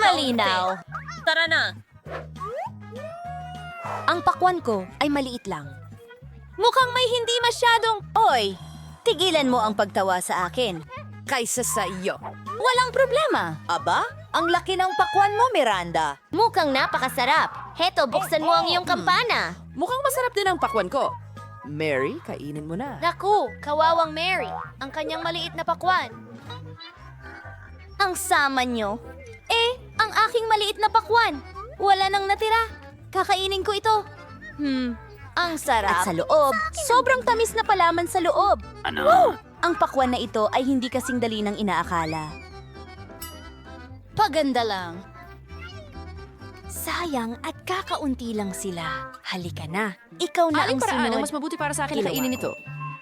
Malinaw. Tara na. Ang pakwan ko ay maliit lang. Mukhang may hindi masyadong... Oy, tigilan mo ang pagtawa sa akin. Kaysa sa iyo. Walang problema. Aba, ang laki ng pakwan mo, Miranda. Mukhang napakasarap. Heto, buksan mo ang iyong kampana. Mukhang masarap din ang pakwan ko. Mary, kainin mo na. Naku, kawawang Mary. Ang kanyang maliit na pakwan. Ang sama nyo. Ang aking maliit na pakwan. Wala nang natira. Kakainin ko ito. Ang sarap. At sa loob, sobrang tamis na palaman sa loob. Ano? Ang pakwan na ito ay hindi kasing dali ng inaakala. Paganda lang. Sayang at kakaunti lang sila. Halika na. Ikaw na ang sunod. mas mabuti para sa akin na Ginawa kainin ko. ito.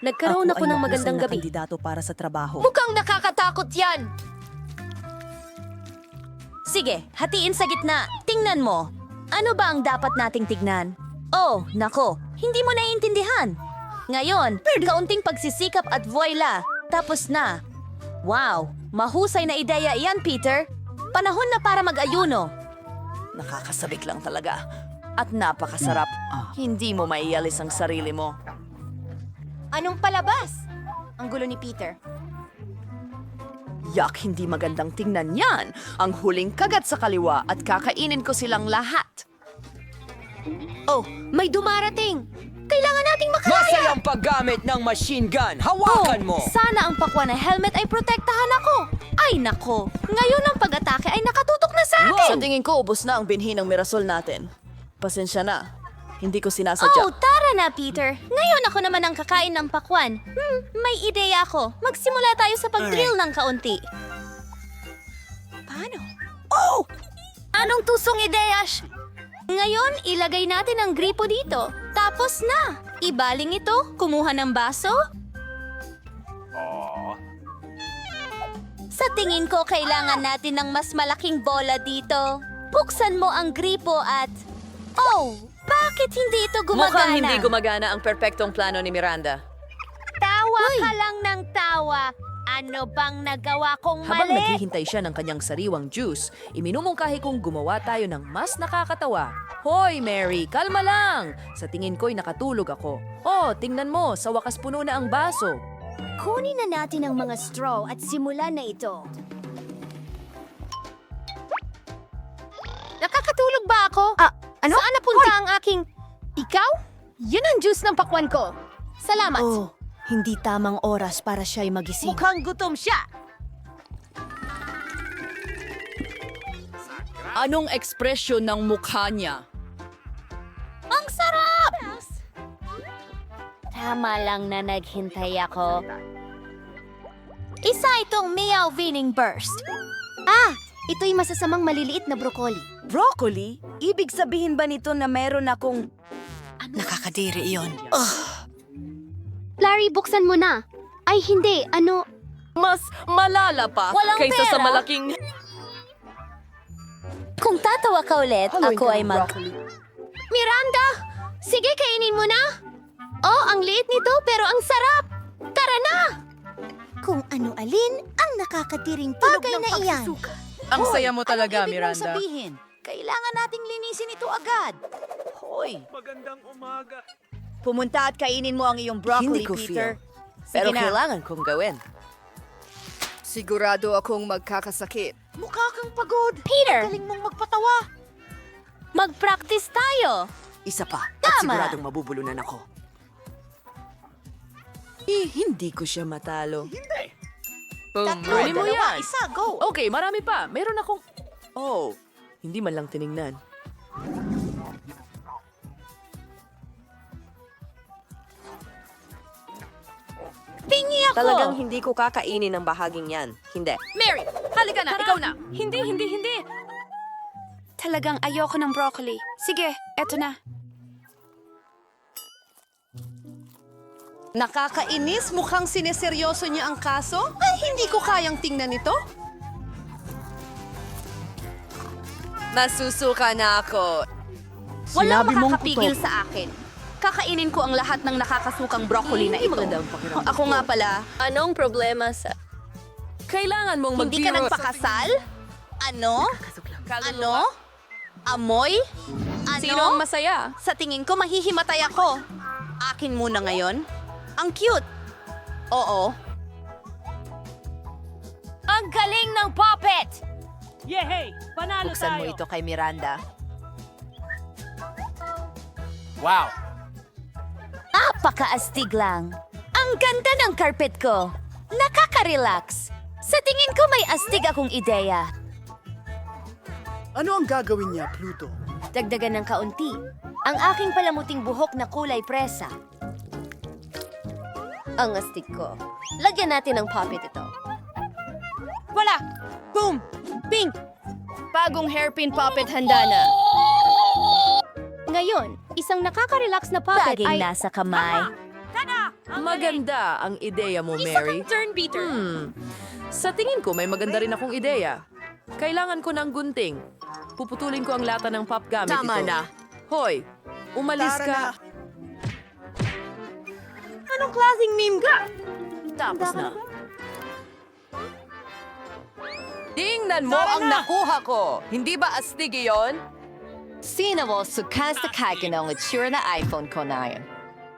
Nagkaroon ako ng magandang gabi. Kandidato para sa trabaho. Mukhang nakakatakot yan! Sige, hatiin sa gitna. Tingnan mo. Ano ba ang dapat nating tignan? Oh, nako. Hindi mo naiintindihan. Ngayon, kaunting pagsisikap at voila. Tapos na. Wow, mahusay na ideya iyan, Peter. Panahon na para mag-ayuno. Nakakasabik lang talaga. At napakasarap. Hindi mo maialis ang sarili mo. Anong palabas? Ang gulo ni Peter. Yak, hindi magandang tingnan yan. Ang huling kagat sa kaliwa at kakainin ko silang lahat. Oh, may dumarating. Kailangan nating makalaya. Masayang paggamit ng machine gun! Hawakan mo! Sana ang pakwan na helmet ay protektahan ako. Ay nako, ngayon ang pag-atake ay nakatutok na sa akin. Sa tingin ko, ubos na ang binhi ng Mirasol natin. Pasensya na. Hindi ko sinasadya. Oh, tara na, Peter. Ngayon ako naman ang kakain ng pakwan. May ideya ako. Magsimula tayo sa pag-drill ng kaunti. Paano? Oh! Anong tusong ideya? Ngayon, ilagay natin ang gripo dito. Tapos na. Ibaling ito, kumuha ng baso. Sa tingin ko, kailangan natin ng mas malaking bola dito. Buksan mo ang gripo at... Oh! Bakit hindi ito gumagana? Mukhang hindi gumagana ang perpektong plano ni Miranda. Tawa ka lang ng tawa. Ano bang nagawa kong Habang mali? naghihintay siya ng kanyang sariwang juice, iminumungkahi kong gumawa tayo ng mas nakakatawa. Hoy, Mary, kalma lang! Sa tingin ko'y nakatulog ako. Oh, tingnan mo, sa wakas puno na ang baso. Kunin na natin ang mga straw at simulan na ito. Nakakatulog ba ako? Ano? Saan napunta ang aking... Ikaw? Yun ang juice ng pakwan ko. Salamat. Oh, hindi tamang oras para siya'y magising. Mukhang gutom siya! Anong ekspresyon ng mukha niya? Ang sarap! Tama lang na naghintay ako. Isa itong meow vening burst. Ito'y masasamang maliliit na broccoli. Broccoli? Ibig sabihin ba nito na meron akong... Nakakadiri iyon. Larry, buksan mo na. Ay, hindi. Ano? Mas malala pa Walang kaysa sa pera. malaking... Kung tatawa ka ulit, ako ay mag... Miranda! Sige, kainin mo na! Oh, ang liit nito pero ang sarap! Tara na! Kung ano-alin ang nakakatiring tulog ng na iyan. Ang saya mo talaga, Miranda. sabihin? Kailangan nating linisin ito agad. Hoy, Pumunta at kainin mo ang iyong broccoli, hindi ko Peter. feel. Pero na. kailangan kong gawin. Sigurado akong magkakasakit. Mukha kang pagod. Peter! Galing mong magpatawa. Mag-practice tayo! Isa pa, at Tama. siguradong mabubulunan ako. Hindi ko siya matalo. Hindi. Tatlo, Huli mo dalawa, yan. isa, go. Okay, marami pa. Meron akong... Oh, hindi man lang tiningnan. Pingi ako! Talagang hindi ko kakainin ang bahaging yan. Hindi. Mary, halika na. Ikaw na. Hindi. Talagang ayoko ng broccoli. Sige, eto na. Nakakainis. Mukhang sineseryoso niya ang kaso. Ay, hindi ko kayang tingnan ito. Masusuka na ako. Walang makakapigil sa akin. Kakainin ko ang lahat ng nakakasukang broccoli na ito. Ako nga pala, Anong problema sa... Kailangan mong hindi ka magbiro. nagpakasal? Ano? Ano? Amoy? Ano? Sino ang masaya? Sa tingin ko, mahihimatay ako. Akin muna ngayon. Ang cute. Oo. Ang galing ng puppet! Buksan mo ito kay Miranda. Wow! Napakaastig lang. Ang ganda ng carpet ko. Nakaka-relax. Sa tingin ko may astig akong ideya. Ano ang gagawin niya, Pluto? Dagdagan ng kaunti. Ang aking palamuting buhok na kulay presa. Ang astig ko. Lagyan natin ng puppet ito. Wala! Boom! Pink! Bagong hairpin puppet handa na. Ngayon, isang nakaka-relax na puppet ay nasa kamay. Maganda ang ideya mo, Mary. Turn beater. Sa tingin ko, may maganda rin akong ideya. Kailangan ko ng gunting. Puputulin ko ang lata ng pop gamit Tama ito. na. Hoy, umalis ka. Anong klaseng meme ka? Tapos na. Tingnan mo ang nakuha ko. Hindi ba astig iyon? Sino mo sukas na kakin ang itsura na iPhone ko na yun?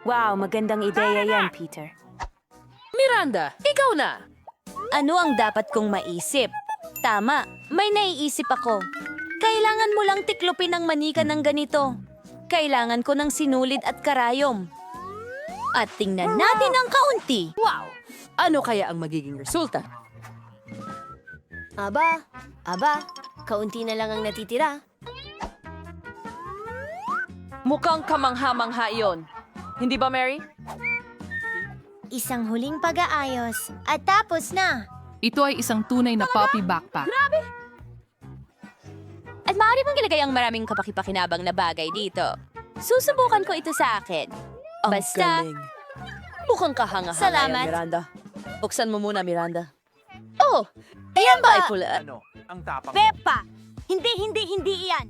Wow, magandang ideya yan, Peter. Miranda, ikaw na. Ano ang dapat kong maisip? Tama, may naiisip ako. Kailangan mo lang tiklopin ang manika ng ganito. Kailangan ko ng sinulid at karayom. At tingnan natin ang kaunti. Wow! Ano kaya ang magiging resulta? Aba, kaunti na lang ang natitira. Mukhang kamangha-mangha iyon. Hindi ba, Mary? Isang huling pag-aayos at tapos na. Ito ay isang tunay na puppy backpack. At maaari mong ilagay ang maraming kapakipakinabang na bagay dito. Susubukan ko ito sa akin. Basta, Mukhang kahanga-hanga Salamat. yan, Miranda. Buksan mo muna, Miranda. oh, ayan ba? Ay, pula. Ano? Ang tapang mo. Peppa! Hindi iyan.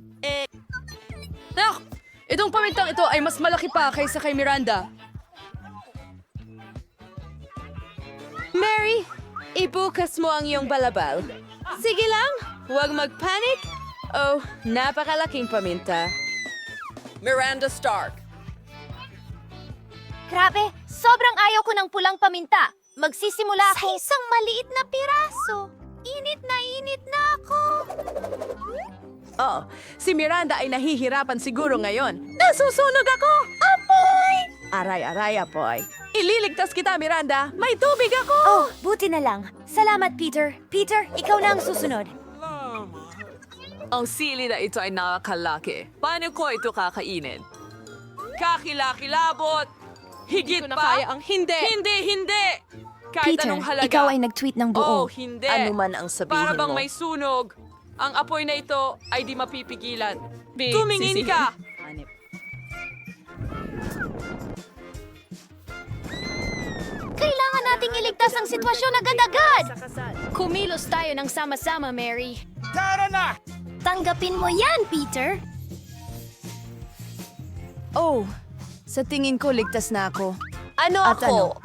Nak! Itong pamintang ito ay mas malaki pa kaysa kay Miranda. Mary, ibukas mo ang iyong balabal. Sige lang, huwag mag-panic. Oh, napakalaking paminta. Miranda Stark. Grabe, sobrang ayaw ko ng pulang paminta. Magsisimula ako. Sa isang maliit na piraso. Init na ako. Oo, si Miranda ay nahihirapan siguro ngayon. Nasusunog ako! Aray, apoy. Ililigtas kita, Miranda. May tubig ako! Oh, buti na lang. Salamat, Peter. Peter, ikaw na ang susunod. Ang sili na ito ay nakakalaki. Paano ko ito kakainin? Kakilakilabot! Higit Hindi ko na pa! kaya ang hindi. Hindi! Kahit Peter, anong halaga. ikaw ay nag-tweet ng buo. Oh, hindi. Ano man ang sabihin Para bang mo. may sunog. Ang apoy na ito ay di mapipigilan. Tumingin ka! Kailangan nating iligtas ang sitwasyon agad-agad. Kumilos tayo ng sama-sama, Mary. Tara na! Tanggapin mo yan, Peter. Oh, sa tingin ko ligtas na ako. Ano At ako?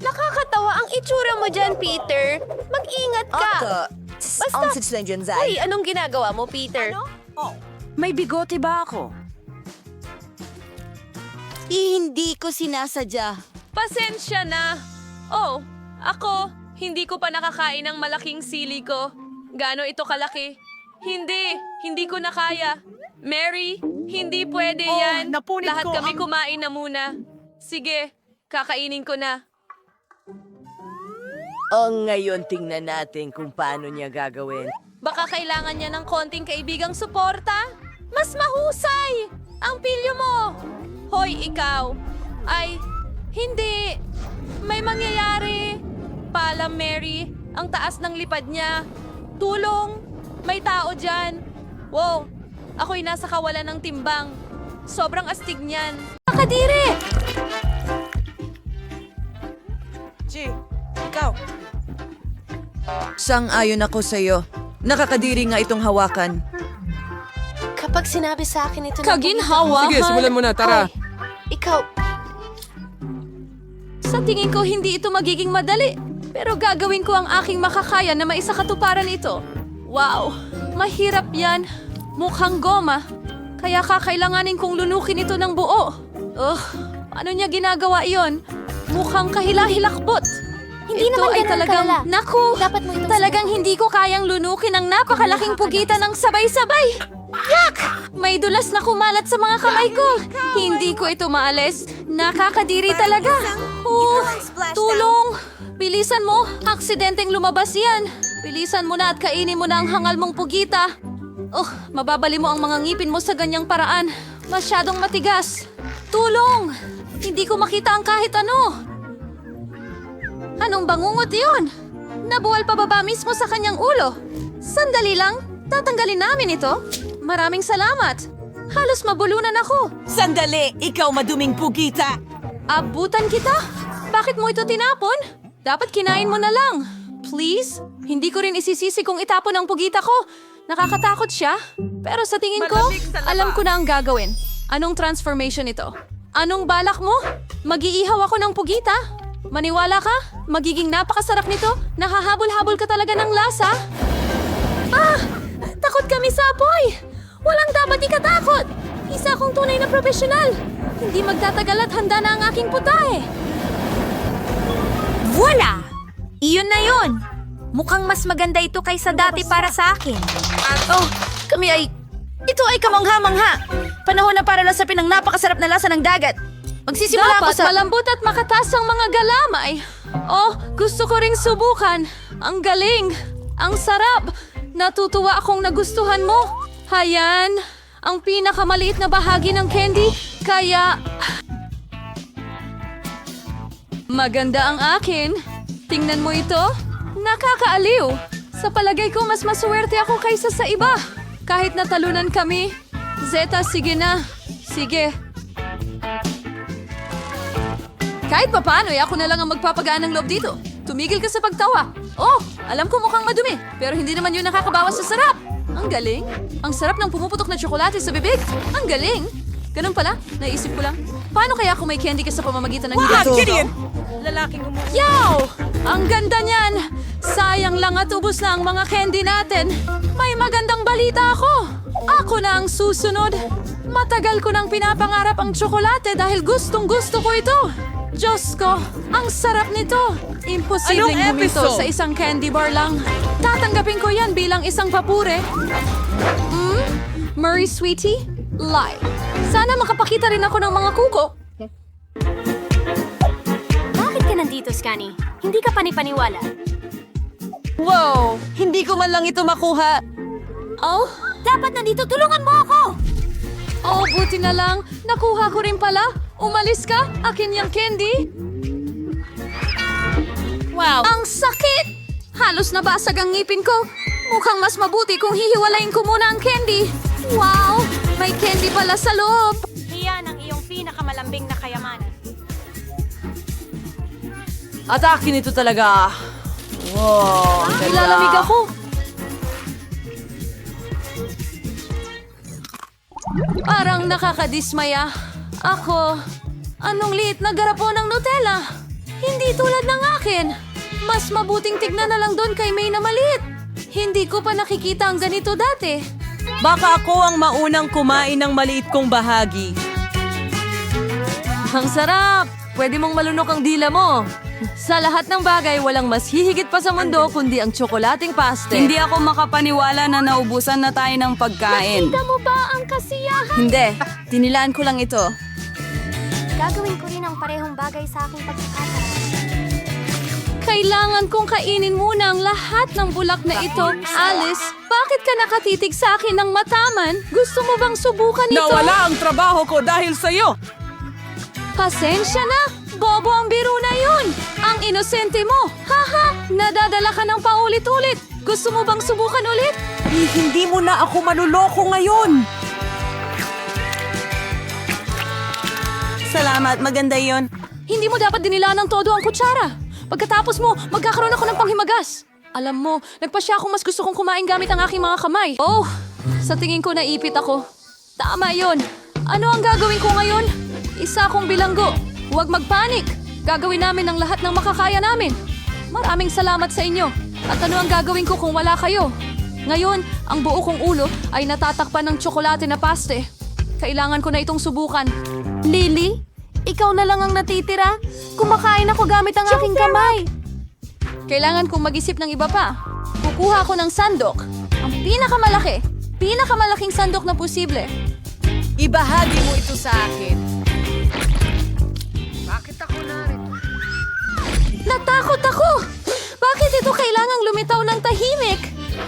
Nakakatawa ang itsura mo dyan, Peter. Mag-ingat ka. Basta. Uy, anong ginagawa mo, Peter? May bigote ba ako? Hindi ko sinasadya. Pasensya na. Oh, ako, hindi ko pa nakakain ng malaking sili ko. Gaano ito kalaki? Hindi ko na kaya. Mary, hindi pwede yan. napunit Lahat ko kami ang- kumain na muna. Sige, kakainin ko na. Ngayon tingnan natin kung paano niya gagawin. Baka kailangan niya ng konting kaibigang suporta? Mas mahusay! Ang pilyo mo! Hoy, ikaw! Ay, hindi! May mangyayari! Paalam, Mary. Ang taas ng lipad niya. Tulong! May tao dyan. Wow! Ako'y nasa kawalan ng timbang. Sobrang astig niyan. Makadiri! Ikaw. Sang-ayon ako sa'yo. Nakakadiri nga itong hawakan. Kapag sinabi sa akin ito Kaginhawa! Sige, simulan mo na, tara. ikaw, Sa tingin ko, hindi ito magiging madali. Pero gagawin ko ang aking makakaya na maisakatuparan ito. Wow! Mahirap yan. Mukhang goma. Kaya kakailanganin kong lunukin ito ng buo. Paano niya ginagawa yon? Mukhang kahila-hilakbot. Hindi Ito naman ay ganun talagang, kalala. naku, Dapat mo itong talagang hindi ko kayang lunukin ang napakalaking pugitan ng sabay-sabay. Yak! May dulas na kumalat sa mga kamay ko. Hindi ko ito maalis. Nakakadiri talaga. Tulong! Bilisan mo, aksidenteng lumabas yan. Bilisan mo na at kainin mo na ang hangal mong pugita. Mababali mo ang mga ngipin mo sa ganyang paraan. Masyadong matigas. Tulong! Hindi ko makita ang kahit ano. Anong bangungot yun? Nabuwal pa baba mismo sa kanyang ulo. Sandali lang, tatanggalin namin ito. Maraming salamat. Halos mabulunan ako. Sandali! Ikaw maduming pugita! Abutan kita? Bakit mo ito tinapon? Dapat kinain mo na lang. Please? Hindi ko rin isisisi kung itapon ang pugita ko. Nakakatakot siya. Pero sa tingin ko, alam ko na ang gagawin. Anong transformation ito? Anong balak mo? Mag-iihaw ako ng pugita? Maniwala ka? Magiging napakasarap nito? Nahahabol-habol ka talaga ng lasa? Takot kami sa apoy! Walang dapat ikatakot! Isa akong tunay na profesional! Hindi magtatagal at handa na ang aking putahe! Voila! Iyon na yun! Mukhang mas maganda ito kaysa dati para sa akin. Ito ay kamangha-mangha. Panahon na para lasapin ang napakasarap na lasa ng dagat. Magsisimula ako Dapat sa... malambot at makatas ang mga galamay. Gusto ko ring subukan. Ang galing. Ang sarap. Natutuwa akong nagustuhan mo. Hayan, ang pinakamaliit na bahagi ng candy. Kaya... Maganda ang akin. Tingnan mo ito. Nakakaaliw. Sa palagay ko, mas maswerte ako kaysa sa iba. Kahit natalunan kami. Zeta, sige na. Sige. Kahit papaano, ako na lang ang magpapagaan ng loob dito. Tumigil ka sa pagtawa. Alam ko mukhang madumi, pero hindi naman yun nakakabawas sa sarap. Ang galing. Ang sarap ng pumuputok na tsokolate sa bibig. Ang galing. Ganun pala, naisip ko lang. Paano kaya kung may candy ka sa pamamagitan ng Gideon! Yaw! Ang ganda niyan! Sayang lang at ubos na ang mga candy natin. May magandang balita ako. Ako na ang susunod. Matagal ko nang pinapangarap ang tsokolate dahil gustong-gusto ko ito. Diyos ko, ang sarap nito. Imposibleng Anong humito episode? sa isang candy bar lang. Tatanggapin ko yan bilang isang papure. Murray Sweetie? Live. Sana makapakita rin ako ng mga kuko. Bakit ka nandito, Scani? Hindi ka panipaniwala. Wow! Hindi ko man lang ito makuha. Dapat nandito, tulungan mo ako! Buti na lang. Nakuha ko rin pala. Umalis ka? Akin yung candy. Wow! Ang sakit! Halos nabasag ang ngipin ko. Mukhang mas mabuti kung hihiwalayin ko muna ang candy. Wow! May candy pala sa loob. Iyan ang iyong pinakamalambing na kayamanan. At akin ito talaga. Wow! ang ganda. Nilalamig ako. Parang nakakadismaya. Anong liit na garapon ng Nutella? Hindi tulad ng akin. Mas mabuting tignan na lang doon kay May na maliit. Hindi ko pa nakikita ang ganito dati. Baka ako ang maunang kumain ng maliit kong bahagi. Ang sarap! Pwede mong malunok ang dila mo. Sa lahat ng bagay, walang mas hihigit pa sa mundo kundi ang tsokolating paste. Hindi ako makapaniwala na naubusan na tayo ng pagkain. Kita mo ba ang kasiyahan? Hindi, tinilaan ko lang ito. Gagawin ko rin ang parehong bagay sa aking pagkakataon. Kailangan kong kainin muna ang lahat ng bulak na ito. Alice, bakit ka nakatitig sa akin ng mataman? Gusto mo bang subukan ito? Nawala ang trabaho ko dahil sa'yo! Pasensya na! Bobo ang biro na yun! Ang inosente mo! Haha! Nadadala ka ng paulit-ulit! Gusto mo bang subukan ulit? Hindi mo na ako manuloko ngayon! Salamat, maganda yon. Hindi mo dapat dinilaan ng todo ang kutsara. Pagkatapos mo, magkakaroon ako ng panghimagas. Alam mo, nagpasya akong mas gusto kong kumain gamit ang aking mga kamay. Sa tingin ko naipit ako. Tama yon. Ano ang gagawin ko ngayon? Isa akong bilanggo. Huwag magpanik. Gagawin namin ang lahat ng makakaya namin. Maraming salamat sa inyo. At ano ang gagawin ko kung wala kayo? Ngayon, ang buo kong ulo ay natatakpan ng tsokolate na paste. Kailangan ko na itong subukan. Lily, ikaw na lang ang natitira. Kumakain ako gamit ang aking kamay. Kailangan kong mag-isip ng iba pa. Kukuha ako ng sandok. Ang pinakamalaking sandok na posible. Ibahagi mo ito sa akin. Natakot ako! Bakit ito kailangang lumitaw ng tahimik?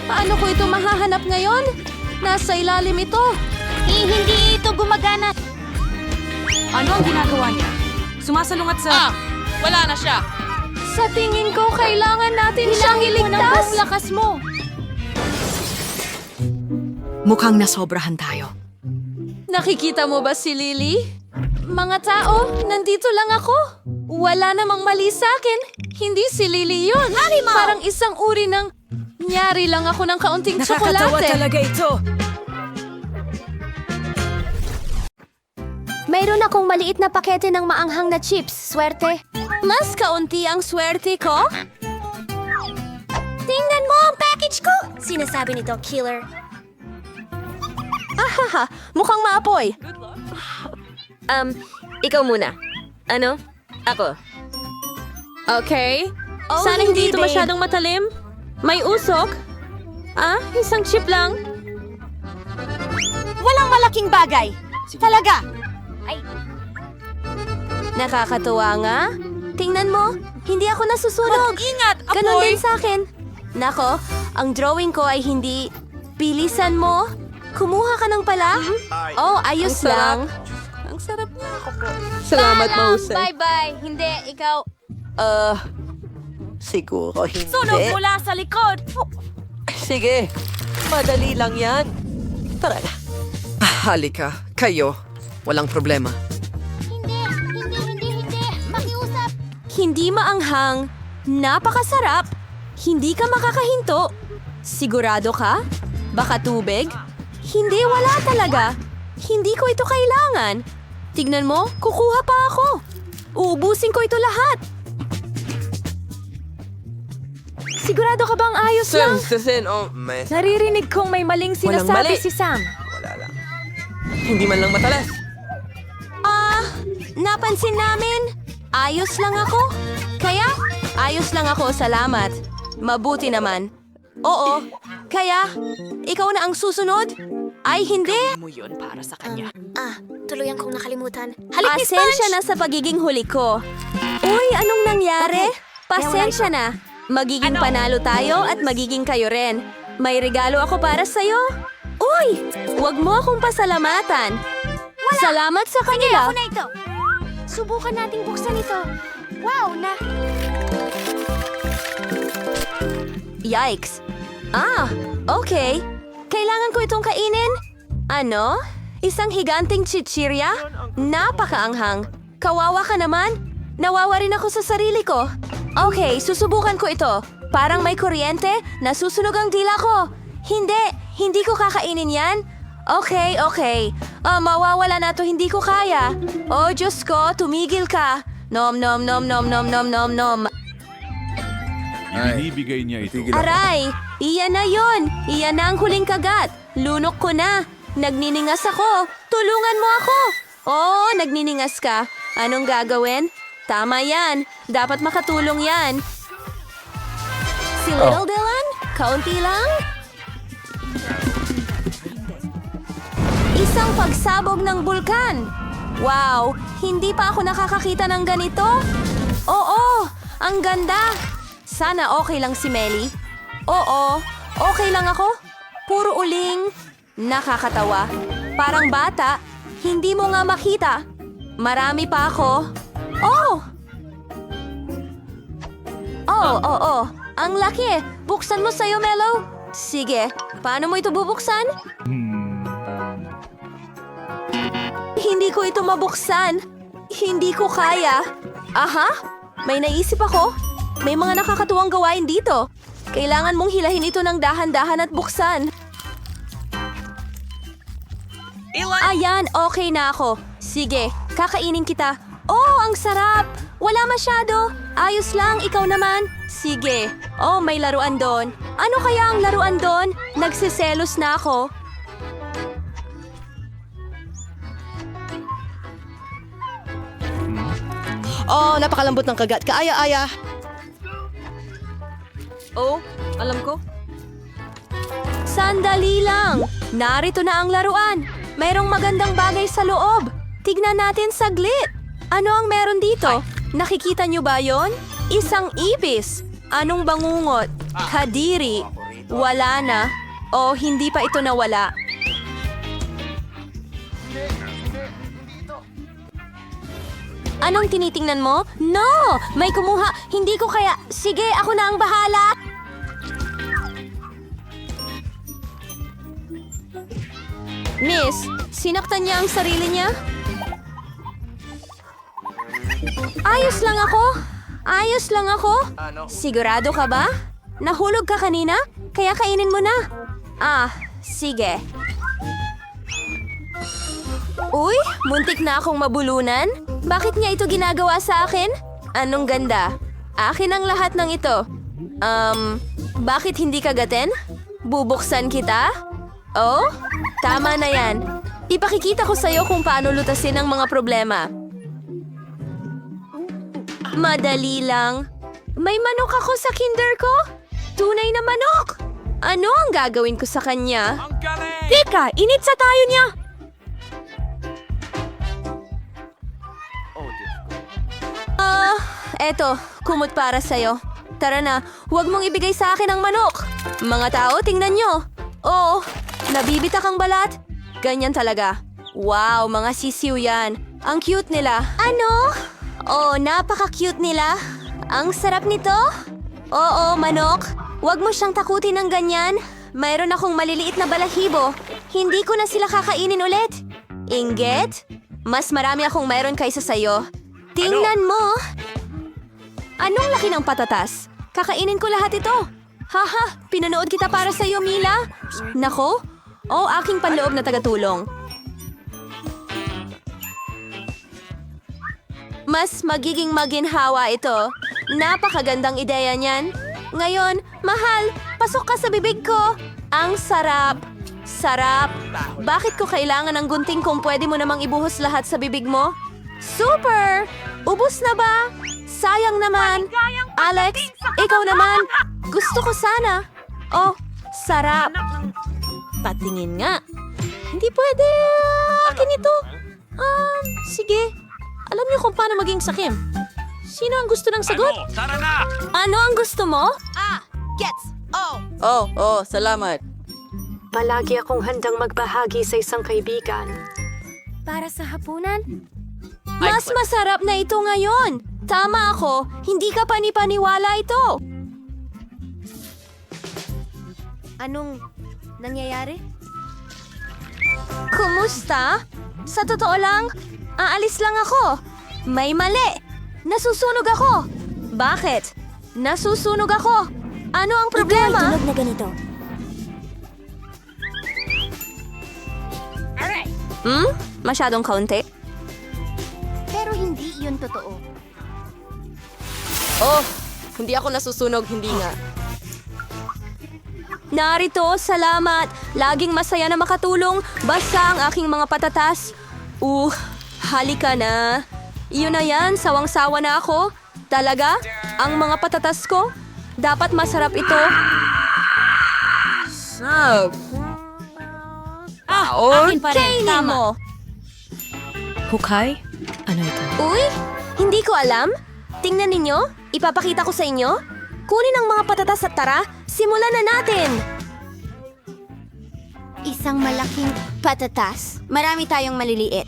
Paano ko ito mahahanap ngayon? Nasa ilalim ito. Hindi ito gumagana. Ano ang ginagawa niya? Sumasalungat sa... Wala na siya. Sa tingin ko, kailangan natin siyang iligtas. Lakas mo. Mukhang nasobrahan tayo. Nakikita mo ba si Lily? Mga tao, nandito lang ako. Wala namang mali sa akin. Hindi si Lily yun. Parang isang uri ng... Nyari lang ako ng kaunting Nakakatawa tsokolate. talaga ito. Mayroon akong maliit na pakete ng maanghang na chips. Swerte. Mas kaunti ang swerte ko? Tingnan mo ang package ko! Sinasabi nito, killer. Ahaha, mukhang maapoy. Ikaw muna. Ano? Ako. Okay. Oh, Sana hindi ito babe. masyadong matalim. May usok. Isang chip lang. Walang malaking bagay. Talaga. Nakakatuwa nga. Tingnan mo, hindi ako nasusunog. Ingat, Ganon din sa akin. Nako, ang drawing ko ay hindi... Bilisan mo. Kumuha ka ng pala. Oh, ayos lang. Ang sarap na. Salamat, Mahusay. Bye-bye. Hindi, ikaw. Siguro hindi. Sunog mula sa likod. Sige, madali lang yan. Tara na. Halika, kayo. Walang problema. Hindi. Makiusap. Hindi maanghang. Napakasarap. Hindi ka makakahinto. Sigurado ka? Baka tubig? Hindi, wala talaga. Hindi ko ito kailangan. Tignan mo, kukuha pa ako. Uubusin ko ito lahat. Sigurado ka bang ayos lang? Naririnig kong may maling Walang sinasabi mali. si Sam. Hindi man lang matalas. Napansin namin. Ayos lang ako. Kaya, ayos lang ako, salamat. Mabuti naman. Oo, kaya, ikaw na ang susunod? Ay, hindi. Tuluyan kong nakalimutan. Halik ni Pasensya na sa pagiging huli ko. Uy, anong nangyari? Pasensya na. Magiging panalo tayo at magiging kayo rin. May regalo ako para sa'yo. Uy, wag mo akong pasalamatan. Salamat sa kanila. Ako na ito. Subukan nating buksan ito. Wow, na... Yikes. Okay. Kailangan ko itong kainin? Ano? Isang higanting chichirya? Napakaanghang. Kawawa ka naman? Nawawa rin ako sa sarili ko. Okay, susubukan ko ito. Parang may kuryente, nasusunog ang dila ko. Hindi ko kakainin yan. Okay. Mawawala na to, hindi ko kaya. Oh, Diyos ko, tumigil ka. Nom. Binibigay niya ito. Aray! Iyan na yon! Iyan na ang huling kagat! Lunok ko na! Nagniningas ako! Tulungan mo ako! Oo, nagniningas ka. Anong gagawin? Tama yan. Dapat makatulong yan. Si Little Dylan? Kaunti lang? Isang pagsabog ng bulkan! Wow! Hindi pa ako nakakakita ng ganito? Oo! Ang ganda! Sana okay lang si Melly. Oo, okay lang ako. Puro uling. Nakakatawa. Parang bata. Hindi mo nga makita. Marami pa ako. Oo. Ang laki. Buksan mo sa'yo, Melo. Sige. Paano mo ito bubuksan? Hindi ko ito mabuksan. Hindi ko kaya. Aha, may naisip ako. May mga nakakatuwang gawain dito. Kailangan mong hilahin ito ng dahan-dahan at buksan. Ayan, okay na ako. Sige, kakainin kita. Oh, ang sarap! Wala masyado. Ayos lang, ikaw naman. Sige. Oh, may laruan doon. Ano kaya ang laruan doon? Nagsiselos na ako. Oh, napakalambot ng kagat. Kaaya-aya. Oh, alam ko. Sandali lang. Narito na ang laruan. Mayroong magandang bagay sa loob. Tignan natin saglit. Ano ang meron dito? Nakikita niyo ba yon? Isang ibis. Anong bangungot? Kadiri. Wala na. O hindi pa ito nawala. Anong tinitingnan mo? No! May kumuha. Hindi ko kaya... Sige, ako na ang bahala. Miss, sinaktan niya ang sarili niya? Ayos lang ako. Ayos lang ako. Sigurado ka ba? Nahulog ka kanina? Kaya kainin mo na. Ah, sige. Uy, muntik na akong mabulunan. Bakit niya ito ginagawa sa akin? Anong ganda? Akin ang lahat ng ito. Bakit hindi kagatin? Bubuksan kita? Oh, tama na yan. Ipakikita ko sa'yo kung paano lutasin ang mga problema. Madali lang. May manok ako sa kinder ko? Tunay na manok! Ano ang gagawin ko sa kanya? Teka, initsa tayo niya! Eto, kumot para sa'yo. Tara na, huwag mong ibigay sa akin ang manok. Mga tao, tingnan nyo. Oo, nabibitak ang balat. Ganyan talaga. Wow, mga sisiw yan. Ang cute nila. Ano? Oh, napaka-cute nila. Ang sarap nito. Oo, manok. Huwag mo siyang takutin ng ganyan. Mayroon akong maliliit na balahibo. Hindi ko na sila kakainin ulit. Inggit? Mas marami akong mayroon kaysa sayo. Tingnan mo. Anong laki ng patatas? Kakainin ko lahat ito. Haha, pinanood kita para sa'yo, Mila. Nako, aking panloob na tagatulong. Mas magiging maginhawa ito. Napakagandang ideya niyan. Ngayon, mahal, pasok ka sa bibig ko. Ang sarap. Sarap. Bakit ko kailangan ng gunting kung pwede mo namang ibuhos lahat sa bibig mo? Super! Ubus na ba? Sayang naman. Alex, ikaw naman. Gusto ko sana. Oh, sarap. Patingin nga. Hindi pwede. Akin ito. Sige. Alam niyo kung paano maging sakim. Sino ang gusto ng sagot? Ano ang gusto mo? Gets! Salamat. Palagi akong handang magbahagi sa isang kaibigan. Para sa hapunan? Mas masarap na ito ngayon. Tama ako. Hindi ka panipaniwala ito. Anong nangyayari? Kumusta? Sa totoo lang, aalis lang ako. May mali. Nasusunog ako. Bakit? Nasusunog ako. Ano ang problema? Ito ay tunog na ganito. Masyadong kaunti? Pero hindi yun totoo. Oh, hindi ako nasusunog, hindi nga. Narito, salamat. Laging masaya na makatulong. Basta ang aking mga patatas. Halika na. Iyon na yan, sawang-sawa na ako. Talaga, ang mga patatas ko, dapat masarap ito. Akin pa rin, Kainin tama. mo. Hukay? Ano ito? Uy, hindi ko alam. Tingnan ninyo, ipapakita ko sa inyo. Kunin ang mga patatas at tara, simulan na natin. Isang malaking patatas. Marami tayong maliliit.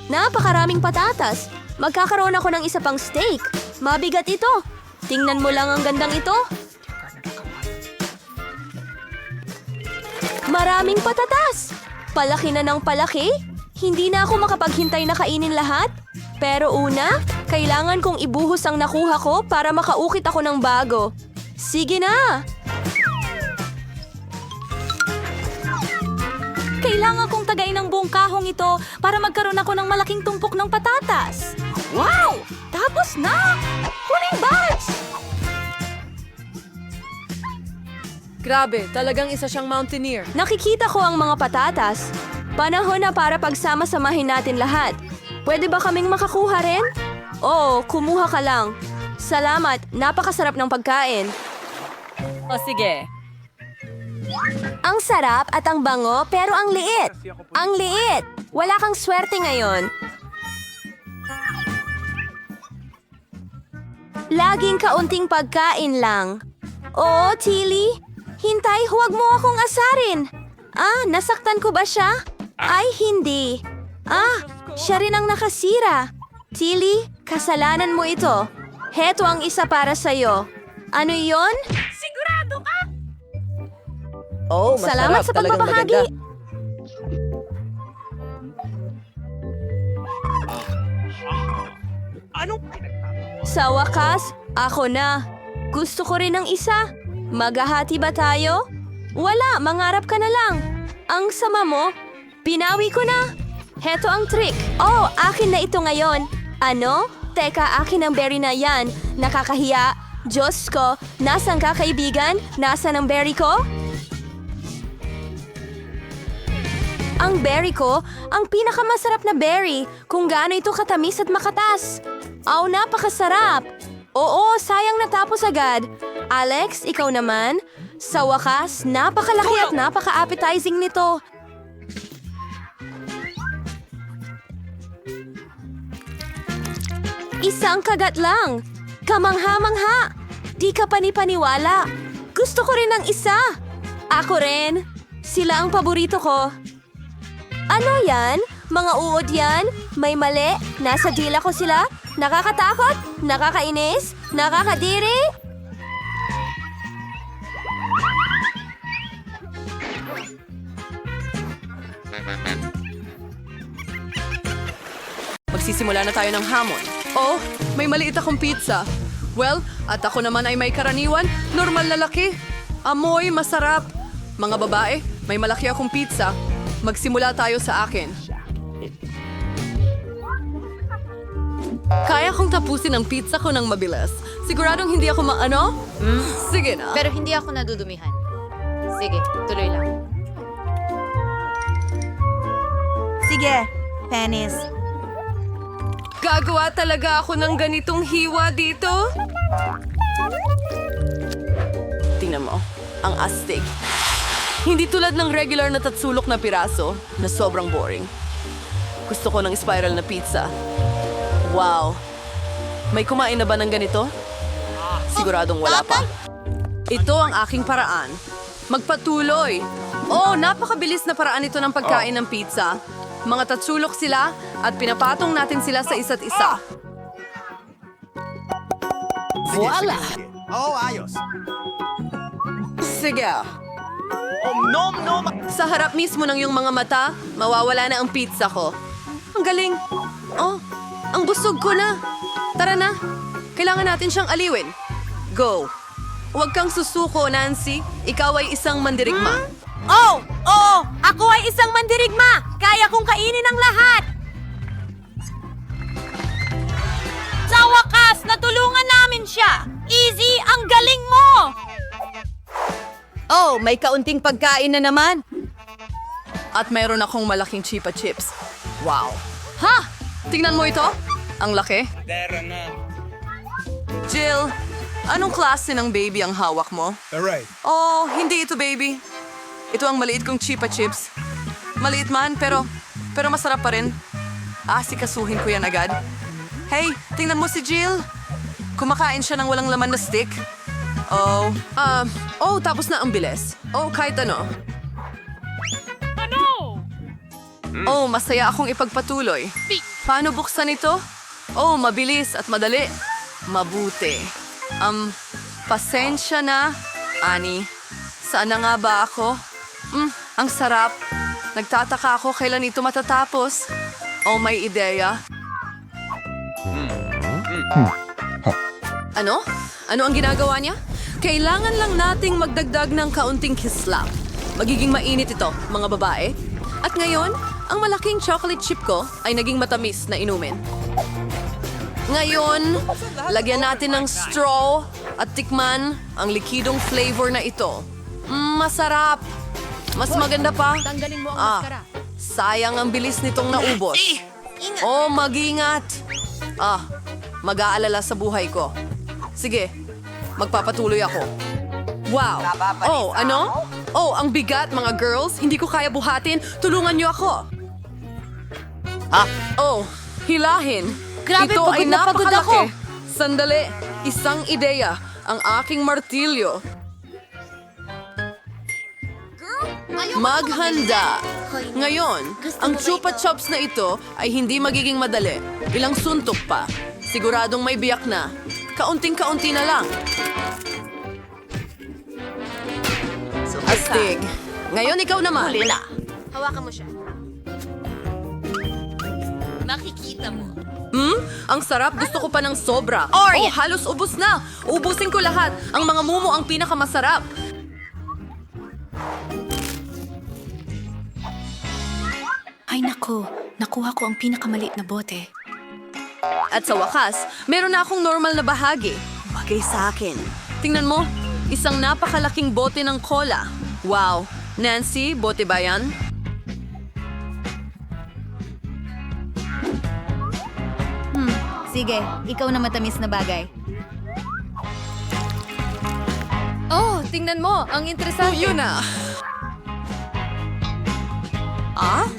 Napakaraming patatas. Magkakaroon ako ng isa pang steak. Mabigat ito. Tingnan mo lang ang gandang ito. Maraming patatas. Palaki na ng palaki. Hindi na ako makapaghintay na kainin lahat. Pero una, kailangan kong ibuhos ang nakuha ko para makaukit ako ng bago. Sige na! Kailangan kong tagayin ang buong kahong ito para magkaroon ako ng malaking tumpok ng patatas. Wow! Tapos Tapos na! Huling batch! Grabe, talagang isa siyang mountaineer. Nakikita ko ang mga patatas. Panahon na para pagsama-samahin natin lahat. Pwede ba kaming makakuha rin? Oo, kumuha ka lang. Salamat, napakasarap ng pagkain. O sige. Ang sarap at ang bango pero ang liit. Ang liit! Wala kang swerte ngayon. Laging kaunting pagkain lang. Oo, Tilly. Hintay, huwag mo akong asarin. Nasaktan ko ba siya? Ay, hindi. Siya rin ang nakasira. Tilly, kasalanan mo ito. Heto ang isa para sa'yo. Ano yon? Oh, masarap. Salamat sa Talagang pagbabahagi. maganda. Sa wakas, ako na. Gusto ko rin ng isa. Maghahati ba tayo? Wala, mangarap ka na lang. Ang sama mo, pinawi ko na. Heto ang trick. Oh, akin na ito ngayon. Ano? Teka, akin ang berry na yan. Nakakahiya. Diyos ko, nasan ka kaibigan? Nasaan ang berry ko? Ang berry ko, ang pinakamasarap na berry kung gaano ito katamis at makatas. Aw, napakasarap! Oo, sayang natapos agad. Alex, ikaw naman? Sa wakas, napakalaki at napaka-appetizing nito. Isang kagat lang. Kamangha-mangha. Di ka panipaniwala. Gusto ko rin ng isa. Ako rin. Sila ang paborito ko. Ano yan? Mga uod yan? May mali? Nasa dila ko sila? Nakakatakot? Nakakainis? Nakakadiri? Magsisimula na tayo ng hamon. Oh, may maliit akong pizza. Well, at ako naman ay may karaniwan, normal na laki. Amoy, masarap. Mga babae, may malaki akong pizza. Magsimula tayo sa akin. Kaya kong tapusin ang pizza ko ng mabilis. Siguradong hindi ako Sige na. Pero hindi ako nadudumihan. Sige, tuloy lang. Sige, Penis. Gagawa talaga ako ng ganitong hiwa dito? Tingnan mo, ang astig. Hindi tulad ng regular na tatsulok na piraso na sobrang boring. Gusto ko ng spiral na pizza. Wow! May kumain na ba ng ganito? Siguradong wala pa. Ito ang aking paraan. Magpatuloy! Oh, napakabilis na paraan ito ng pagkain ng pizza. Mga tatsulok sila at pinapatong natin sila sa isa't isa. Voila! Oh, ayos. Sige. Sa harap mismo ng iyong mga mata, mawawala na ang pizza ko. Ang galing. Oh, ang busog ko na. Tara na. Kailangan natin siyang aliwin. Go. Huwag kang susuko, Nancy. Ikaw ay isang mandirigma. Oo! Ako ay isang mandirigma! Kaya kong kainin ang lahat! Sa wakas, natulungan namin siya! Easy, ang galing mo! Oh, may kaunting pagkain na naman. At mayroon akong malaking chipa chips. Wow. Ha! Tingnan mo ito? Ang laki. Jill, anong klase ng baby ang hawak mo? Alright. Oh, hindi ito baby. Ito ang maliit kong chipa chips. Maliit man, pero masarap pa rin. Asikasuhin ko yan agad. Hey, tingnan mo si Jill. Kumakain siya ng walang laman na stick. Tapos na ang bilis. Oh, kahit ano. Oh, masaya akong ipagpatuloy. Paano buksan ito? Oh, mabilis at madali. Mabuti. Pasensya na, Annie. Saan na nga ba ako? Ang sarap. Nagtataka ako kailan ito matatapos. Oh, may ideya. Ano? Ano ang ginagawa niya? Kailangan lang nating magdagdag ng kaunting kislap. Magiging mainit ito, mga babae. At ngayon, ang malaking chocolate chip ko ay naging matamis na inumin. Ngayon, lagyan natin ng straw at tikman ang likidong flavor na ito. Masarap! Mas maganda pa. Tanggalin mo ang maskara. Sayang ang bilis nitong naubos. Oh, mag-ingat. Mag-aalala sa buhay ko. Sige, magpapatuloy ako. Wow! Oh, ano? Oh, ang bigat, mga girls. Hindi ko kaya buhatin. Tulungan niyo ako. Oh, hilahin. Grabe, Ito pagod ay na pagod napakalaki. ako. Sandali, isang ideya. Ang aking martilyo. Maghanda. Ngayon, ang chupa chops na ito ay hindi magiging madali. Ilang suntok pa. Siguradong may biyak na. Kaunting-kaunti na lang. Astig. Ngayon ikaw naman. Hawakan mo siya. Makikita mo. Ang sarap. Gusto ko pa ng sobra. Oh, halos ubos na. Ubusin ko lahat. Ang mga mumo ang pinakamasarap. Ay nako, nakuha ko ang pinakamaliit na bote. At sa wakas, meron na akong normal na bahagi. Bagay sa akin. Tingnan mo, isang napakalaking bote ng cola. Wow. Nancy, bote ba yan? Sige, ikaw na matamis na bagay. Oh, tingnan mo. Ang interesante. Yun na.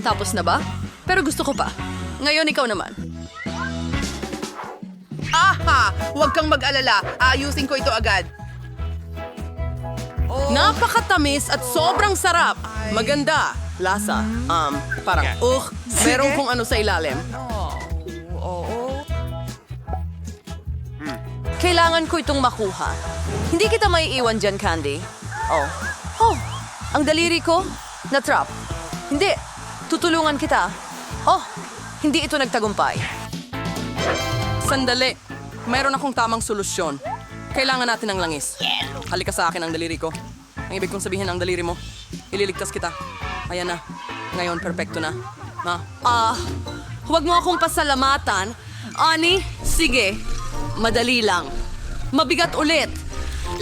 Tapos na ba? Pero gusto ko pa. Ngayon ikaw naman. Aha! Huwag kang mag-alala. Aayusin ko ito agad. Napakatamis at sobrang sarap. Maganda. Lasa. Parang, meron kung ano sa ilalim. Kailangan ko itong makuha. Hindi kita maiiwan dyan, Candy. Oh, ang daliri ko, na-trap. Hindi, tutulungan kita. Oh, hindi ito nagtagumpay. Sandali, mayroon akong tamang solusyon. Kailangan natin ng langis. Halika sa akin ang daliri ko. Ang ibig kong sabihin ang daliri mo. Ililigtas kita. Ayan na. Ngayon, perpekto na. Huwag mo akong pasalamatan. Ani, sige. Madali lang. Mabigat ulit.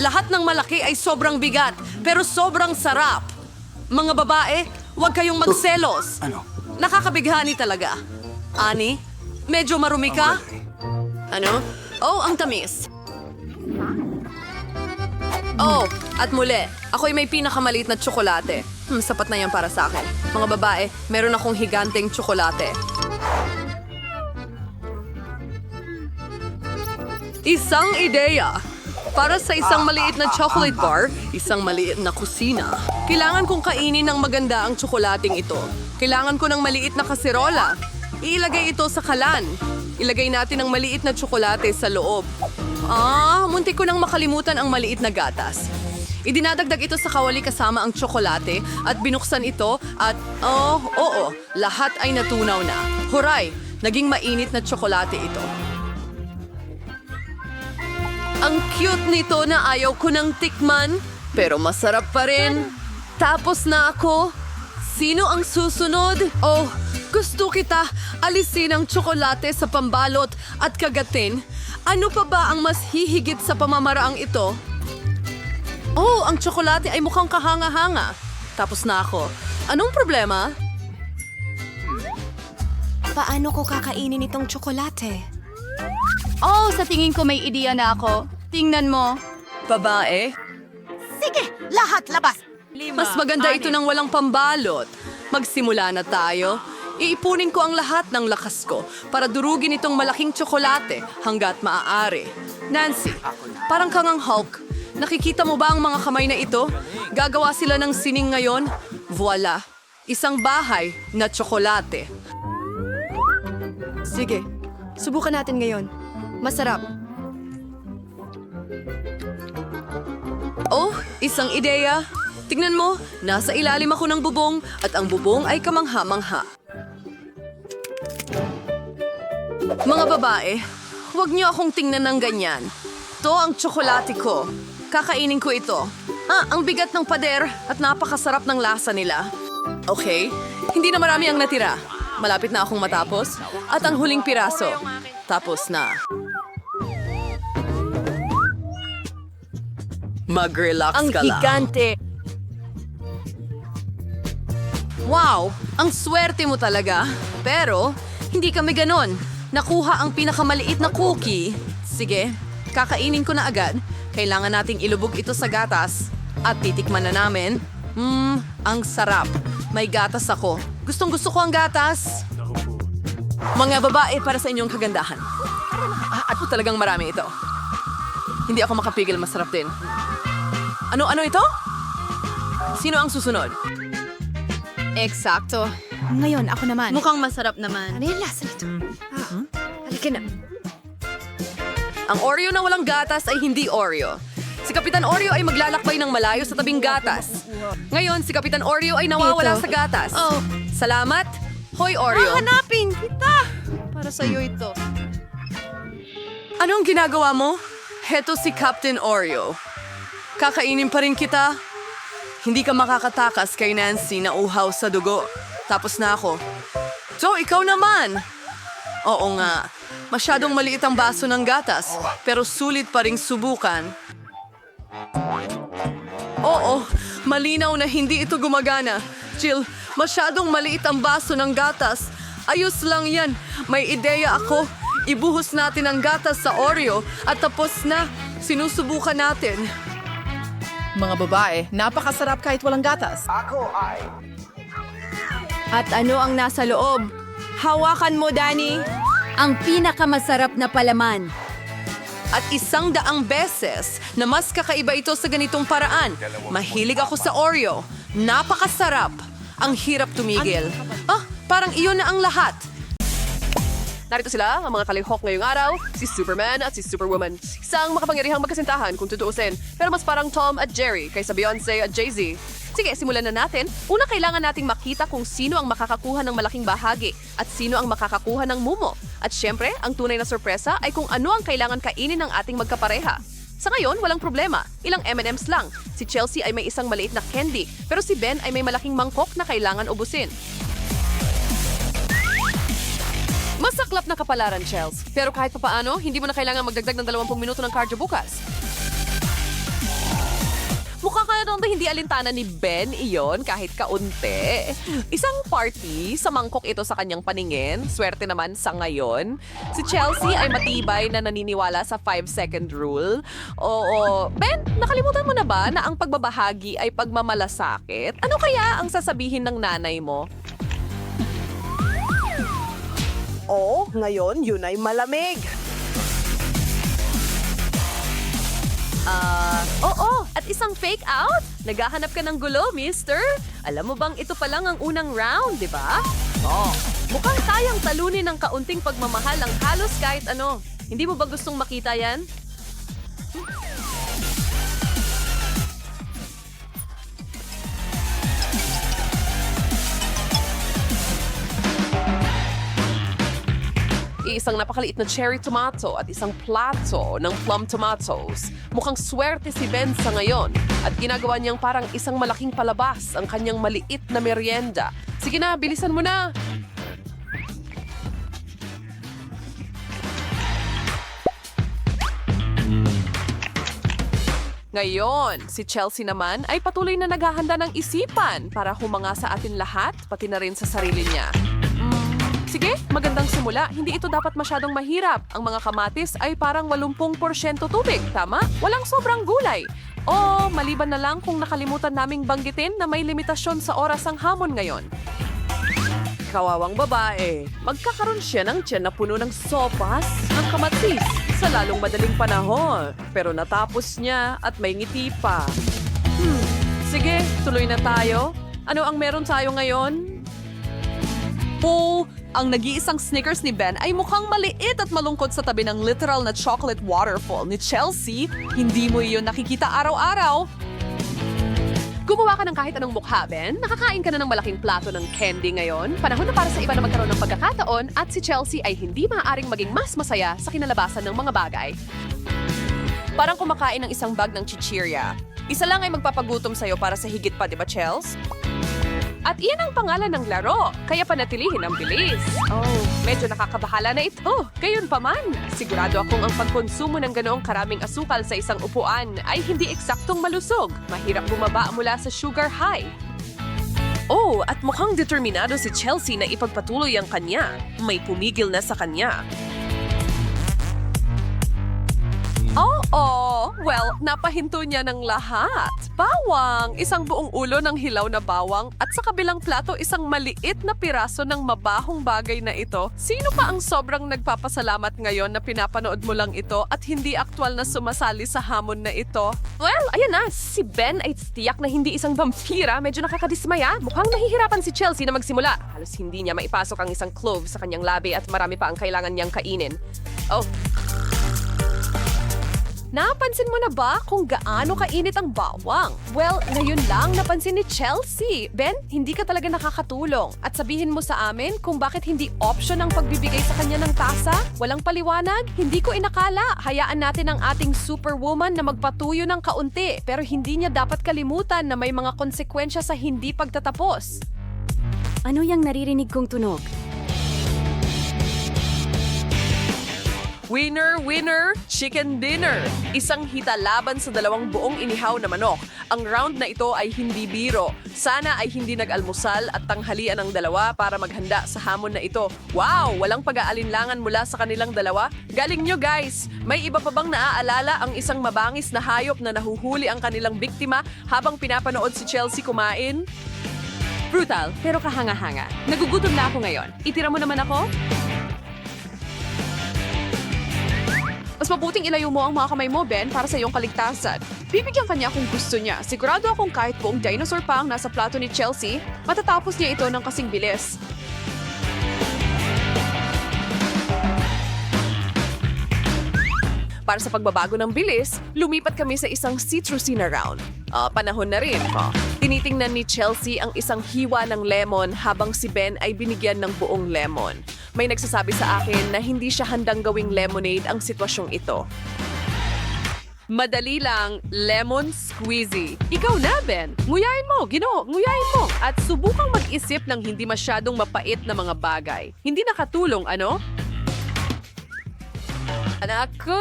Lahat ng malaki ay sobrang bigat, pero sobrang sarap. Mga babae, huwag kayong magselos. Nakakabighani talaga. Ani, medyo marumi ka? Ano? Oh, ang tamis. Oh, at muli, ako'y may pinakamaliit na tsokolate. Sapat na yan para sa akin. Mga babae, meron akong higanteng tsokolate. Isang ideya. Para sa isang maliit na chocolate bar, isang maliit na kusina. Kailangan kong kainin ng maganda ang tsokolating ito. Kailangan ko ng maliit na kaserola. Iilagay ito sa kalan. Ilagay natin ang maliit na tsokolate sa loob. Muntik ko nang makalimutan ang maliit na gatas. Idinadagdag ito sa kawali kasama ang tsokolate at binuksan ito at, lahat ay natunaw na. Huray, naging mainit na tsokolate ito. Ang cute nito na ayaw ko ng tikman, pero masarap pa rin. Tapos na ako. Sino ang susunod? Oh, gusto kita alisin ang tsokolate sa pambalot at kagatin. Ano pa ba ang mas hihigit sa pamamaraang ito? Oh, ang tsokolate ay mukhang kahanga-hanga. Tapos na ako. Anong problema? Paano ko kakainin itong tsokolate? Oh, sa tingin ko may ideya na ako. Tingnan mo. Babae? Sige, lahat labas. Mas maganda ito ng walang pambalot. Magsimula na tayo. Iipunin ko ang lahat ng lakas ko para durugin itong malaking tsokolate hanggat maaari. Nancy, parang kang ang Hulk. Nakikita mo ba ang mga kamay na ito? Gagawa sila ng sining ngayon. Voila! Isang bahay na tsokolate. Sige, subukan natin ngayon. Masarap. Oh, isang ideya. Tignan mo, nasa ilalim ako ng bubong at ang bubong ay kamangha-mangha. Mga babae, huwag niyo akong tingnan ng ganyan. Ito ang tsokolate ko. Kakainin ko ito. Ang bigat ng pader at napakasarap ng lasa nila. Okay, hindi na marami ang natira. Malapit na akong matapos. At ang huling piraso. Tapos na. Mag-relax Ang ka lang. gigante. Wow! Ang swerte mo talaga. Pero, hindi kami ganon. Nakuha ang pinakamaliit na cookie. Sige, kakainin ko na agad. Kailangan nating ilubog ito sa gatas. At titikman na namin. Ang sarap. May gatas ako. Gustong-gusto ko ang gatas. Mga babae para sa inyong kagandahan. At talagang marami ito. Hindi ako makapigil, masarap din. Ano ito? Sino ang susunod? Eksakto. Ngayon, ako naman. Mukhang masarap naman. Ano yung lasa nito? Halika na. Ang Oreo na walang gatas ay hindi Oreo. Si Kapitan Oreo ay maglalakbay ng malayo sa tabing gatas. Ngayon, si Kapitan Oreo ay nawawala sa gatas. Oh. Salamat. Hoy, Oreo. Hanapin kita! Para sa'yo ito. Anong ginagawa mo? Heto si Captain Oreo. Kakainin pa rin kita. Hindi ka makakatakas kay Nancy na uhaw sa dugo. Tapos na ako. So, ikaw naman. Oo nga. Masyadong maliit ang baso ng gatas. Pero sulit pa ring subukan. Oo, malinaw na hindi ito gumagana. Jill, masyadong maliit ang baso ng gatas. Ayos lang yan. May ideya ako. Ibuhos natin ang gatas sa Oreo at tapos na. Sinusubukan natin. Mga babae, napakasarap kahit walang gatas. At ano ang nasa loob? Hawakan mo, Danny. Ang pinakamasarap na palaman. At 100 beses na mas kakaiba ito sa ganitong paraan. Mahilig ako sa Oreo. Napakasarap. Ang hirap tumigil. Parang iyon na ang lahat. Narito sila, ang mga kalihok ngayong araw, si Superman at si Superwoman. Isang makapangyarihang magkasintahan kung tutuusin, pero mas parang Tom at Jerry kaysa Beyonce at Jay-Z. Sige, simulan na natin. Una, kailangan nating makita kung sino ang makakakuha ng malaking bahagi at sino ang makakakuha ng mumo. At syempre, ang tunay na sorpresa ay kung ano ang kailangan kainin ng ating magkapareha. Sa ngayon, walang problema. Ilang M&M's lang. Si Chelsea ay may isang maliit na candy, pero si Ben ay may malaking mangkok na kailangan ubusin. Masaklap na kapalaran, Chels. Pero kahit papaano, hindi mo na kailangan magdagdag ng 20 minuto ng cardio bukas. Mukha ka na hindi alintana ni Ben iyon kahit kaunti. Isang party, sa mangkok ito sa kanyang paningin. Swerte naman sa ngayon. Si Chelsea ay matibay na naniniwala sa 5-second rule. Oo. Ben, nakalimutan mo na ba na ang pagbabahagi ay pagmamalasakit? Ano kaya ang sasabihin ng nanay mo? Ngayon yun ay malamig. Oo, at isang fake out? Naghahanap ka ng gulo, mister? Alam mo bang ito pa lang ang unang round, di ba? Mukhang kayang talunin ng kaunting pagmamahal ang halos kahit ano. Hindi mo ba gustong makita yan? Isang napakaliit na cherry tomato at isang plato ng plum tomatoes. Mukhang swerte si Ben sa ngayon at ginagawa niyang parang isang malaking palabas ang kanyang maliit na merienda. Sige na, bilisan mo na! Ngayon, si Chelsea naman ay patuloy na naghahanda ng isipan para humanga sa atin lahat, pati na rin sa sarili niya. Sige, magandang simula. Hindi ito dapat masyadong mahirap. Ang mga kamatis ay parang 80% tubig, tama? Walang sobrang gulay. O, maliban na lang kung nakalimutan naming banggitin na may limitasyon sa oras ang hamon ngayon. Kawawang babae. Magkakaroon siya ng tiyan na puno ng sopas ng kamatis sa lalong madaling panahon. Pero natapos niya at may ngiti pa. Sige, tuloy na tayo. Ano ang meron tayo ngayon? Ang nag-iisang Snickers ni Ben ay mukhang maliit at malungkot sa tabi ng literal na chocolate waterfall ni Chelsea. Hindi mo iyon nakikita araw-araw. Gumawa ka ng kahit anong mukha, Ben. Nakakain ka na ng malaking plato ng candy ngayon. Panahon na para sa iba na magkaroon ng pagkakataon at si Chelsea ay hindi maaaring maging mas masaya sa kinalabasan ng mga bagay. Parang kumakain ng isang bag ng chichirya. Isa lang ay magpapagutom sa'yo para sa higit pa, di ba, Chels? At iyan ang pangalan ng laro, kaya panatilihin ang bilis. Oh, medyo nakakabahala na ito. Gayunpaman, sigurado akong ang pagkonsumo ng ganoong karaming asukal sa isang upuan ay hindi eksaktong malusog. Mahirap bumaba mula sa sugar high. Oh, at mukhang determinado si Chelsea na ipagpatuloy ang kanya. May pumigil na sa kanya. Oo, well, napahinto niya ng lahat. Bawang, isang buong ulo ng hilaw na bawang at sa kabilang plato isang maliit na piraso ng mabahong bagay na ito. Sino pa ang sobrang nagpapasalamat ngayon na pinapanood mo lang ito at hindi aktwal na sumasali sa hamon na ito? Well, ayan na, si Ben ay tiyak na hindi isang vampira. Medyo nakakadismaya. Mukhang nahihirapan si Chelsea na magsimula. Halos hindi niya maipasok ang isang clove sa kanyang labi at marami pa ang kailangan niyang kainin. Oh, napansin mo na ba kung gaano kainit ang bawang? Well, ngayon lang napansin ni Chelsea. Ben, hindi ka talaga nakakatulong. At sabihin mo sa amin kung bakit hindi option ang pagbibigay sa kanya ng tasa? Walang paliwanag? Hindi ko inakala. Hayaan natin ang ating superwoman na magpatuyo ng kaunti. Pero hindi niya dapat kalimutan na may mga konsekwensya sa hindi pagtatapos. Ano yung naririnig kong tunog? Winner, winner, chicken dinner. Isang hita laban sa dalawang buong inihaw na manok. Ang round na ito ay hindi biro. Sana ay hindi nag-almusal at tanghalian ang dalawa para maghanda sa hamon na ito. Wow! Walang pag-aalinlangan mula sa kanilang dalawa. Galing nyo guys! May iba pa bang naaalala ang isang mabangis na hayop na nahuhuli ang kanilang biktima habang pinapanood si Chelsea kumain? Brutal, pero kahanga-hanga. Nagugutom na ako ngayon. Itira mo naman ako? Mas mabuting ilayo mo ang mga kamay mo, Ben, para sa iyong kaligtasan. Bibigyan kanya kung gusto niya. Sigurado akong kahit buong dinosaur pa ang nasa plato ni Chelsea, matatapos niya ito ng kasing bilis. Para sa pagbabago ng bilis, lumipat kami sa isang citrusy na round. Panahon na rin. Tinitingnan ni Chelsea ang isang hiwa ng lemon habang si Ben ay binigyan ng buong lemon. May nagsasabi sa akin na hindi siya handang gawing lemonade ang sitwasyong ito. Madali lang, lemon squeezy. Ikaw na, Ben. Nguyain mo, nguyain mo. At subukang mag-isip ng hindi masyadong mapait na mga bagay. Hindi nakatulong, ano? Anak ko,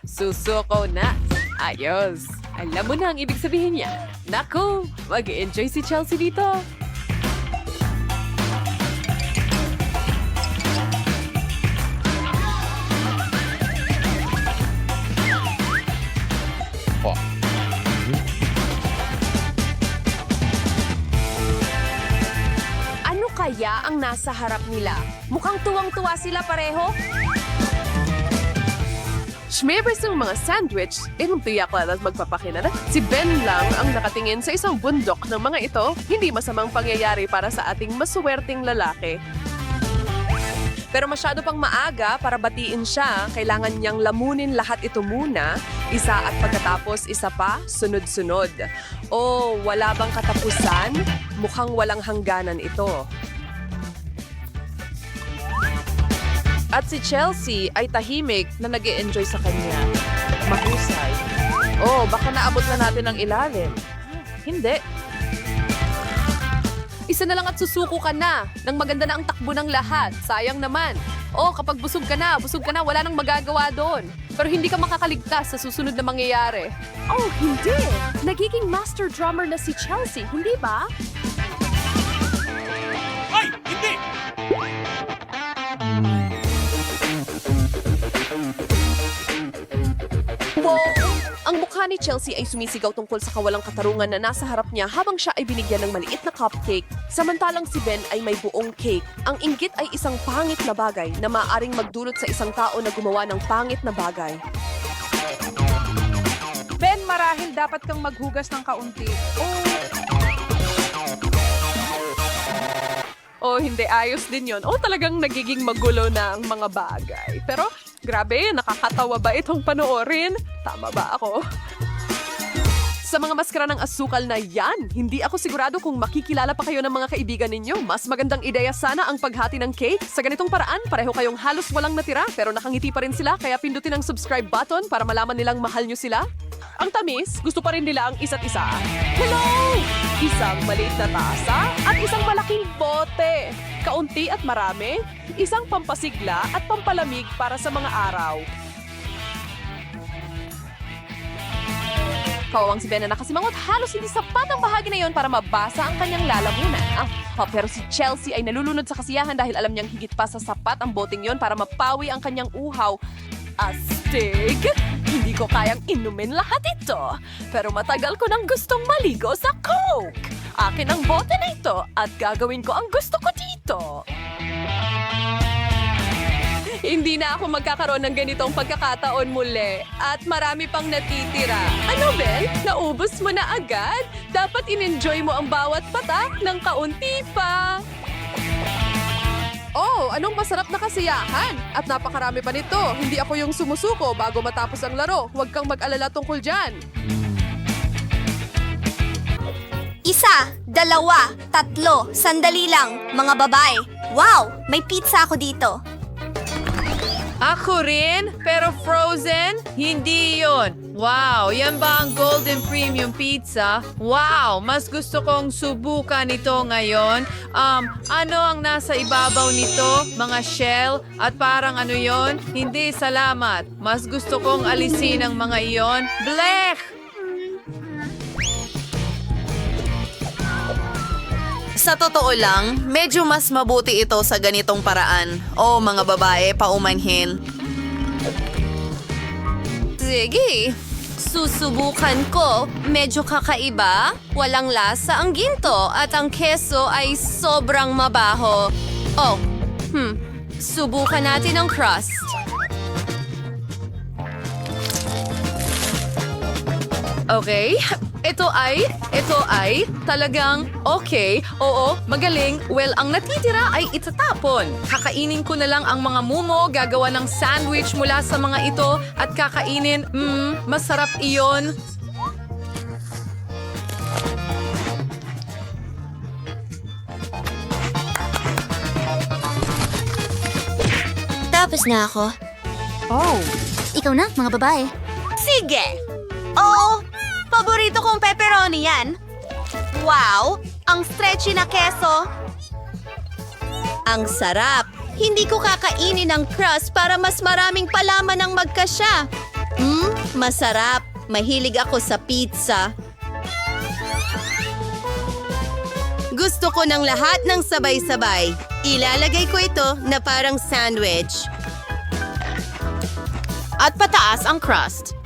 susuko na. Ayos. Alam mo na ang ibig sabihin niya. Naku, mag-enjoy si Chelsea dito. Ano kaya ang nasa harap nila? Mukhang tuwang-tuwa sila pareho. Schmebers ng mga sandwich, tiyak at magpapakinara. Si Ben lang ang nakatingin sa isang bundok ng mga ito. Hindi masamang pangyayari para sa ating masuwerteng lalaki. Pero masyado pang maaga para batiin siya. Kailangan niyang lamunin lahat ito muna. Isa at pagkatapos isa pa, sunod-sunod. Oh, wala bang katapusan? Mukhang walang hangganan ito. At si Chelsea ay tahimik na nag-e-enjoy sa kanya. Mahusay. Oh, baka naabot na natin ang ilalim. Hindi. Isa na lang at susuko ka na. Nang maganda na ang takbo ng lahat. Sayang naman. Oh, kapag busog ka na, wala nang magagawa doon. Pero hindi ka makakaligtas sa susunod na mangyayari. Oh, hindi. Nagiging master drummer na si Chelsea, hindi ba? Ay! Hindi! Wow! Ang mukha ni Chelsea ay sumisigaw tungkol sa kawalang katarungan na nasa harap niya habang siya ay binigyan ng maliit na cupcake. Samantalang si Ben ay may buong cake. Ang inggit ay isang pangit na bagay na maaaring magdulot sa isang tao na gumawa ng pangit na bagay. Ben, marahil dapat kang maghugas ng kaunti. Oh, hindi. Ayos din yon. Oh, talagang nagiging magulo na ang mga bagay. Pero, grabe, nakakatawa ba itong panoorin? Tama ba ako? Sa mga maskara ng asukal na yan, hindi ako sigurado kung makikilala pa kayo ng mga kaibigan ninyo. Mas magandang ideya sana ang paghati ng cake. Sa ganitong paraan, pareho kayong halos walang natira pero nakangiti pa rin sila kaya pindutin ang subscribe button para malaman nilang mahal nyo sila. Ang tamis, gusto pa rin nila ang isa't isa. Hello! Isang maliit na tasa at isang malaking bote. Kaunti at marami, isang pampasigla at pampalamig para sa mga araw. Kawawang si Ben na nakasimangot, halos hindi sapat ang bahagi na yon para mabasa ang kanyang lalamunan. Pero si Chelsea ay nalulunod sa kasiyahan dahil alam niyang higit pa sa sapat ang boteng yon para mapawi ang kanyang uhaw. Astig! Hindi ko kayang inumin lahat ito. Pero matagal ko nang gustong maligo sa Coke. Akin ang bote na ito at gagawin ko ang gusto ko dito. Hindi na ako magkakaroon ng ganitong pagkakataon muli. At marami pang natitira. Ano, Ben? Naubos mo na agad? Dapat in-enjoy mo ang bawat patak ng kaunti pa. Oh, anong masarap na kasiyahan! At napakarami pa nito. Hindi ako yung sumusuko bago matapos ang laro. Huwag kang mag-alala tungkol dyan. 1, 2, 3, sandali lang, mga babae. Wow, may pizza ako dito. Ako rin? Pero frozen? Hindi yon. Wow, yan ba ang Golden Premium Pizza? Wow, mas gusto kong subukan ito ngayon. Ano ang nasa ibabaw nito? Mga shell? At parang ano yon? Hindi, salamat. Mas gusto kong alisin ang mga iyon. Blech! Sa totoo lang, medyo mas mabuti ito sa ganitong paraan. O mga babae, paumanhin. Sige, susubukan ko. Medyo kakaiba, walang lasa ang ginto at ang keso ay sobrang mabaho. Subukan natin ang crust. Okay, ito ay talagang okay. Oo, magaling. Well, ang natitira ay itatapon. Kakainin ko na lang ang mga mumo, gagawa ng sandwich mula sa mga ito at kakainin. Masarap iyon. Tapos na ako. Oh, Ikaw na, mga babae. Sige! Oo, paborito kong pepperoni yan. Wow, ang stretchy na keso. Ang sarap. Hindi ko kakainin ang crust para mas maraming palaman ang magkasya. Masarap. Mahilig ako sa pizza. Gusto ko ng lahat ng sabay-sabay. Ilalagay ko ito na parang sandwich. At pataas ang crust.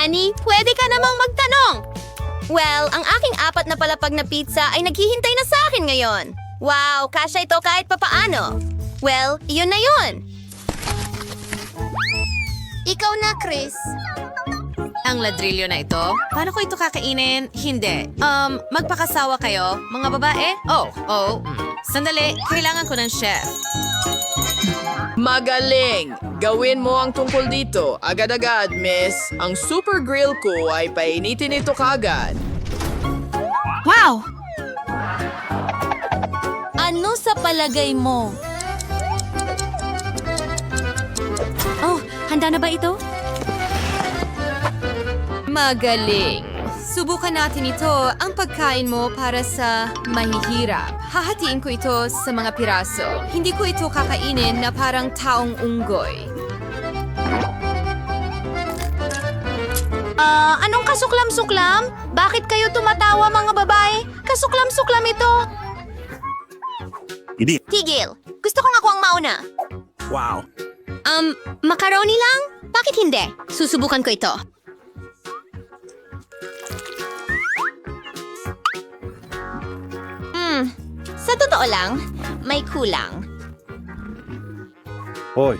Annie, pwede ka namang magtanong. Well, ang aking 4 na palapag na pizza ay naghihintay na sa akin ngayon. Wow, kasya ito kahit papaano. Well, iyon na yun. Ikaw na, Chris. Ang ladrillo na ito? Paano ko ito kakainin? Hindi. Magpakasawa kayo, mga babae? Sandali, kailangan ko ng chef. magaling! Gawin mo ang tungkol dito. Agad-agad, miss. Ang super grill ko ay painitin ito kagad. Wow! Ano sa palagay mo? Oh, handa na ba ito? Magaling. Subukan natin ito, ang pagkain mo para sa mahihirap. Hahatiin ko ito sa mga piraso. Hindi ko ito kakainin na parang taong unggoy. Anong kasuklam-suklam? Bakit kayo tumatawa, mga babae? Kasuklam-suklam ito. Hindi. Tigil. Gusto kong ako ang mauna. Wow. Macaroni lang? Bakit hindi? Susubukan ko ito. Sa totoo lang, may kulang. Hoy,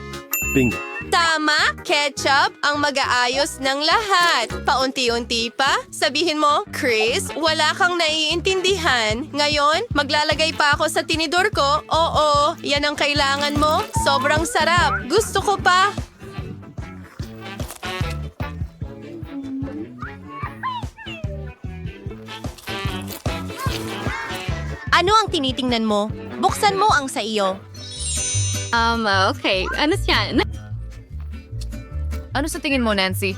bingo. Tama, ketchup ang mag-aayos ng lahat. Paunti-unti pa. Sabihin mo, Chris, wala kang naiintindihan. Ngayon, maglalagay pa ako sa tinidor ko. Oo, yan ang kailangan mo. Sobrang sarap. Gusto ko pa. Ano ang tinitingnan mo? Buksan mo ang sa iyo. Okay. Ano yan? Ano sa tingin mo, Nancy?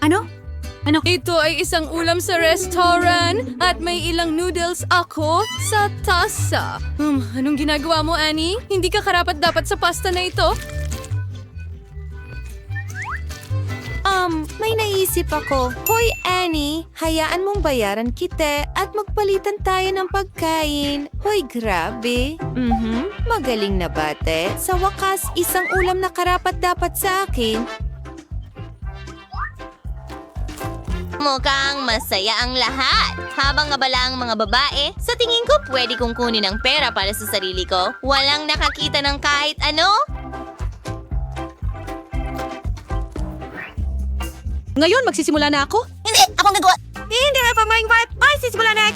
Ano? Ito ay isang ulam sa restaurant at may ilang noodles ako sa tasa. Anong ginagawa mo, Annie? Hindi ka karapat-dapat sa pasta na ito? May naisip ako. Hoy, Annie, hayaan mong bayaran kita at magpalitan tayo ng pagkain. Hoy, grabe. Magaling na bate. Sa wakas, isang ulam na karapat-dapat sa akin. Mukhang masaya ang lahat. Habang abala ang mga babae, sa tingin ko pwede kong kunin ang pera para sa sarili ko. Walang nakakita ng kahit ano. Ngayon, magsisimula na ako? Hindi, akong nagawa. Hindi na pamaing vibe. Ay, sisimula na.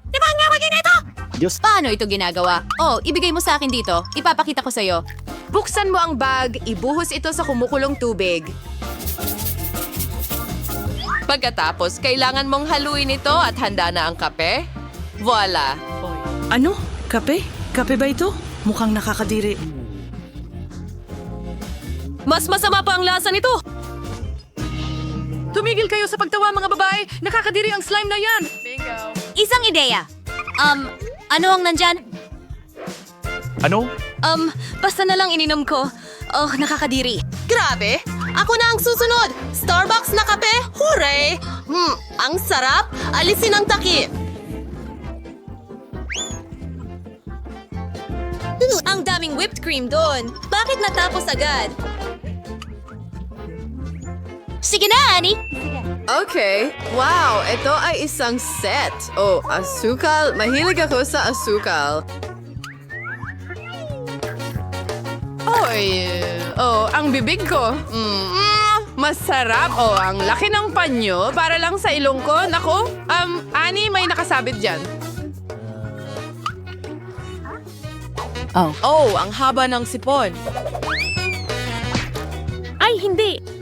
Di ba nga maging ito? Diyos. Paano ito ginagawa? Oh, ibigay mo sa akin dito. Ipapakita ko sa'yo. Buksan mo ang bag, ibuhos ito sa kumukulong tubig. Pagkatapos, kailangan mong haluin ito at handa na ang kape. Voila! Ano? Kape? Kape ba ito? Mukhang nakakadiri. Mas masama pa ang lasa nito. Tumigil kayo sa pagtawa, mga babae. Nakakadiri ang slime na yan. Isang ideya. Ano ang nandyan? Ano? Basta na lang ininom ko. Oh, nakakadiri. Grabe! Ako na ang susunod! Starbucks na kape? Hooray! Ang sarap! Alisin ang takip! Ang daming whipped cream doon. Bakit natapos agad? Sige na, Annie. Okay. Wow, ito ay isang set. Oh, asukal. Mahilig ako sa asukal. Oy, ang bibig ko. Masarap. Oh, ang laki ng panyo para lang sa ilong ko. Nako, Annie, may nakasabit dyan. Oh, ang haba ng sipon. Ay, hindi.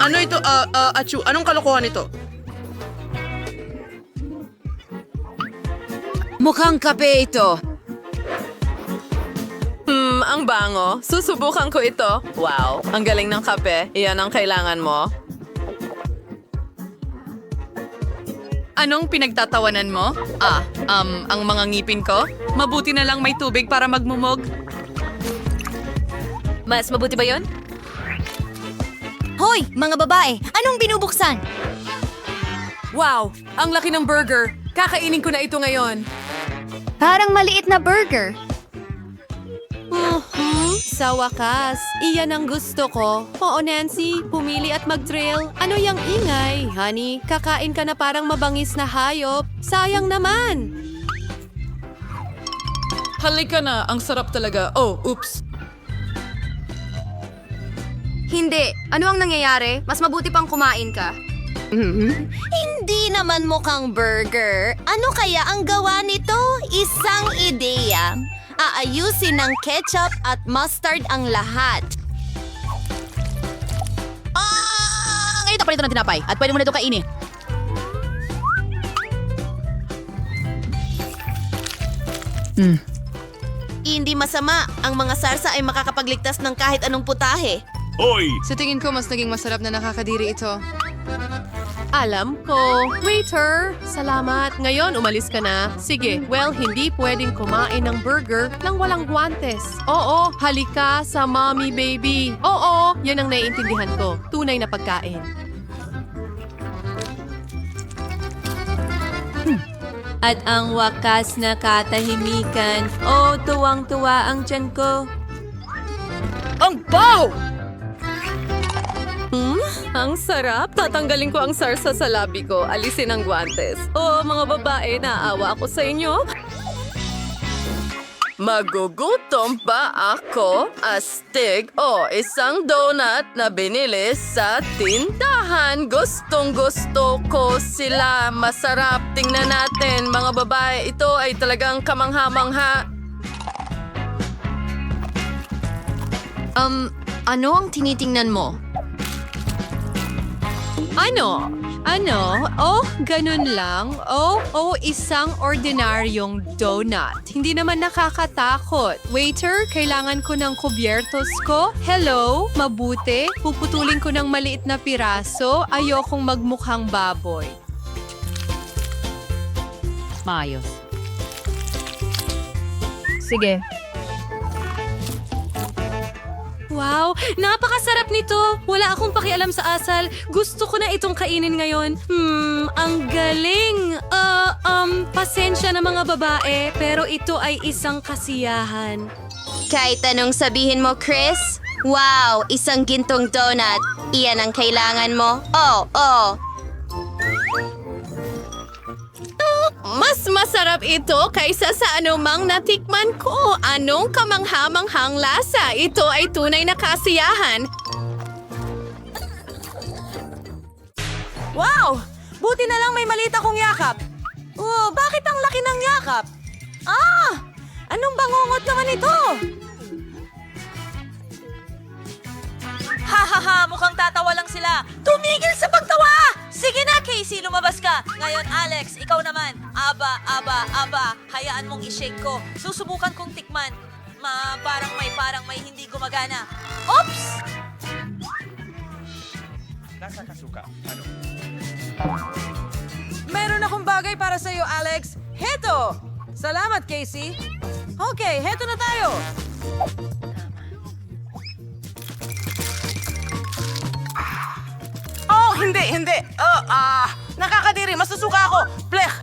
Ano ito? Achu, anong kalokohan ito? Mukhang kape ito. Ang bango. Susubukan ko ito. Wow, ang galing ng kape. Iyan ang kailangan mo. Anong pinagtatawanan mo? Ang mga ngipin ko? Mabuti na lang may tubig para magmumog. Mas mabuti ba yon? Hoy, mga babae, anong binubuksan? Wow, ang laki ng burger. Kakainin ko na ito ngayon. Parang maliit na burger. Sa wakas, iyan ang gusto ko. Oo, Nancy, pumili at mag-drill. Ano yang ingay? Honey, kakain ka na parang mabangis na hayop. Sayang naman. Halika na, ang sarap talaga. Oh, oops. Hindi. Ano ang nangyayari? Mas mabuti pang kumain ka. Hindi naman mukhang burger. Ano kaya ang gawa nito? Isang ideya. Aayusin ng ketchup at mustard ang lahat. Ngayon pa nito ng tinapay at pwede mo na ito kainin. Hindi masama. Ang mga sarsa ay makakapagligtas ng kahit anong putahe. Hoy! Sa tingin ko, mas naging masarap na nakakadiri ito. Alam ko. Waiter, salamat. Ngayon, umalis ka na. Sige, well, hindi pwedeng kumain ng burger nang walang guantes. Oo, halika sa mommy baby. Oo, yan ang naiintindihan ko. Tunay na pagkain. At ang wakas na katahimikan. Oh, tuwang-tuwa ang tiyan ko. Ang baw! Ang sarap. Tatanggalin ko ang sarsa sa labi ko. Alisin ang guantes. Oh, mga babae, naawa ako sa inyo. Magugutom pa ako, astig, o isang donut na binili sa tindahan. Gustong-gusto ko sila. Masarap. Tingnan natin, mga babae. Ito ay talagang kamangha-mangha. Ano ang tinitingnan mo? Ano? Ano? Oh, ganun lang. Oh, isang ordinaryong donut. Hindi naman nakakatakot. Waiter, kailangan ko ng kubyertos ko. Hello? Mabuti? Puputulin ko ng maliit na piraso. Ayokong magmukhang baboy. Maayos. Sige. Wow, napakasarap nito. Wala akong pakialam sa asal. Gusto ko na itong kainin ngayon. Ang galing. Pasensya na mga babae, pero ito ay isang kasiyahan. Kahit anong sabihin mo, Chris? Wow, isang gintong donut. Iyan ang kailangan mo? Oh. Mas masarap ito kaysa sa anumang natikman ko. Anong kamangha-manghang lasa? Ito ay tunay na kasiyahan. Wow! Buti na lang may maliit akong yakap. Bakit ang laki ng yakap? Anong bangungot naman ito? Ha! Mukhang tatawa lang sila. Tumigil sa pagtawa! Sige na, Casey, lumabas ka. Ngayon, Alex, ikaw naman. Aba. Hayaan mong i-shake ko. Susubukan kong tikman. Parang may hindi gumagana. Oops! Nasa kasuka. Ano? Meron akong bagay para sa iyo, Alex. Heto! Salamat, Casey. Okay, heto na tayo. Oh, hindi. Nakakadiri. Masusuka ako. Blech!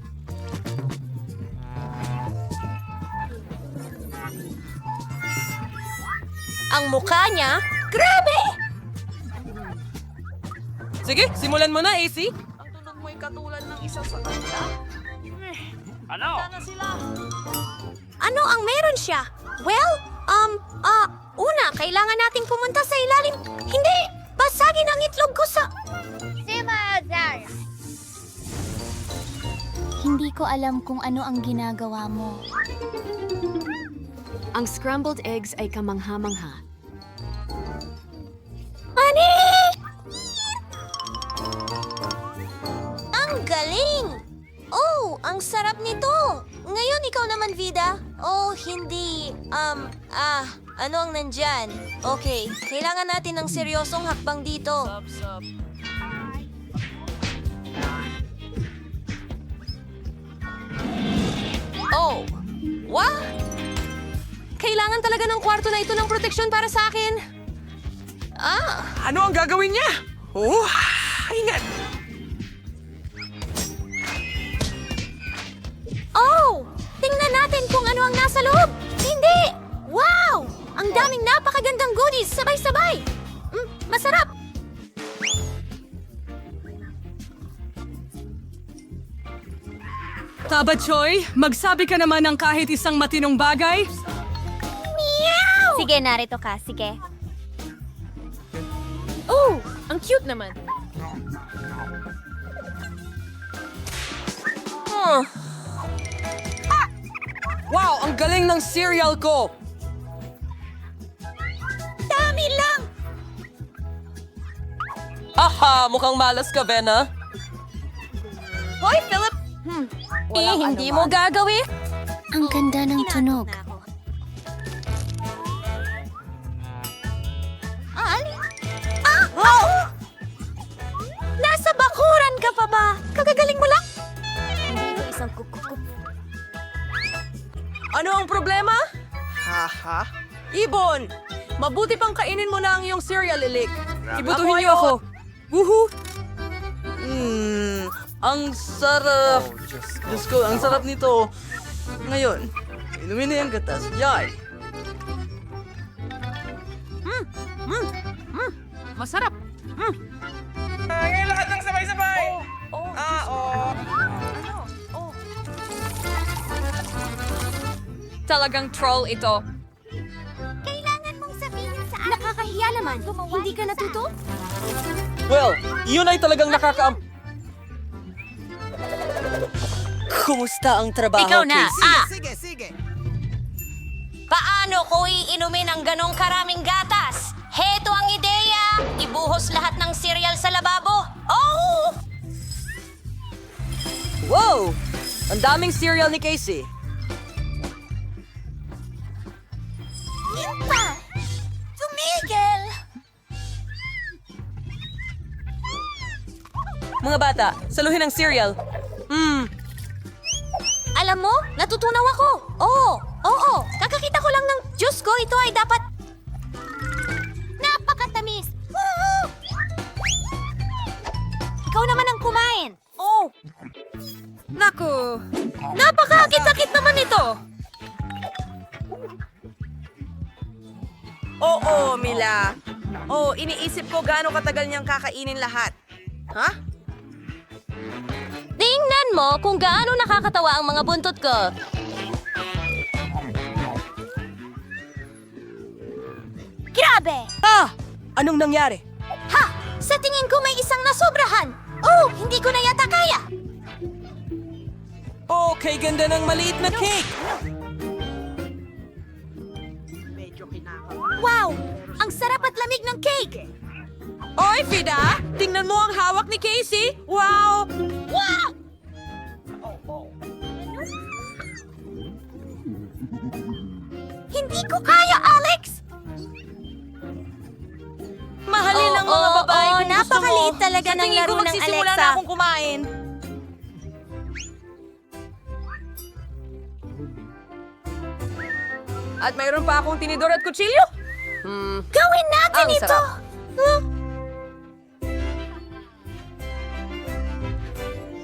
Ang mukha niya? Grabe! Sige, simulan mo na, AC. Ang tunog mo'y katulad ng isa sa kanila. Ano? Ano ang meron siya? Well, una, kailangan nating pumunta sa ilalim. Hindi! Basagin ang itlog ko sa... Hindi ko alam kung ano ang ginagawa mo. Ang scrambled eggs ay kamangha-mangha. Ani! Ang galing! Oh, ang sarap nito! Ngayon ikaw naman, Vida. Oh, hindi. Ano ang nandyan? Okay, kailangan natin ng seryosong hakbang dito. Oh, what? Kailangan talaga ng kwarto na ito ng proteksyon para sa akin. Ano ang gagawin niya? Ingat! Oh! Tingnan natin kung ano ang nasa loob! Hindi! Wow! Ang daming napakagandang goodies! Sabay-sabay! Masarap! Taba, Choy, magsabi ka naman ng kahit isang matinong bagay. Meow! Sige, narito ka. Sige. Oh, ang cute naman. Wow, ang galing ng cereal ko! Dami lang! Aha, mukhang malas ka, Vena. Hoy, Philip! Hindi mo gagawin? Ang ganda ng tunog. Nasa bakuran ka pa ba? Kagagaling mo lang? Hindi ko isang kukukup. Ano ang problema? Haha. Ibon! Mabuti pang kainin mo na ang iyong cereal, Ilik. Ibutuhin niyo ako. Woohoo! Ang sarap! Diyos ko, ang sarap nito. Ngayon, inumin na yung gatas. Yay! Masarap. Ngayon lahat ng sabay-sabay! Talagang troll ito. Kailangan mong sabihin sa akin. Nakakahiya naman. Hindi ka natuto? Well, yun ay talagang Kumusta ang trabaho, Ikaw na. Casey? Sige. Paano ko iinumin ang ganong karaming gatas? Heto ang ideya! Ibuhos lahat ng cereal sa lababo. Oh! Ang daming cereal ni Casey. Impa! Tumigil! Mga bata, saluhin ang cereal. Alam mo, natutunaw ako. Oo. Kakakita ko lang ng juice ko. Ito ay dapat... Napakatamis. Woo! Ikaw naman ang kumain. Oh. Naku! Napakakit-sakit naman ito. Oo, Mila. Iniisip ko gaano katagal niyang kakainin lahat. Ha? Tingnan mo kung gaano nakakatawa ang mga buntot ko. Grabe! Anong nangyari? Ha! Sa tingin ko may isang nasobrahan. Oh, hindi ko na yata kaya. Okay, ganda ng maliit na cake. Wow! Ang sarap at lamig ng cake! Oy, Fida! Tingnan mo ang hawak ni Casey! Wow! Wow! Hindi ko kaya, Alex! Mahalin ng mga babae kung gusto mo. napakaliit talaga Sa ng tingin ko laro ng magsisimula Alexa. na akong kumain. At mayroon pa akong tinidor at kutsilyo. Gawin natin Ang ito! sarap.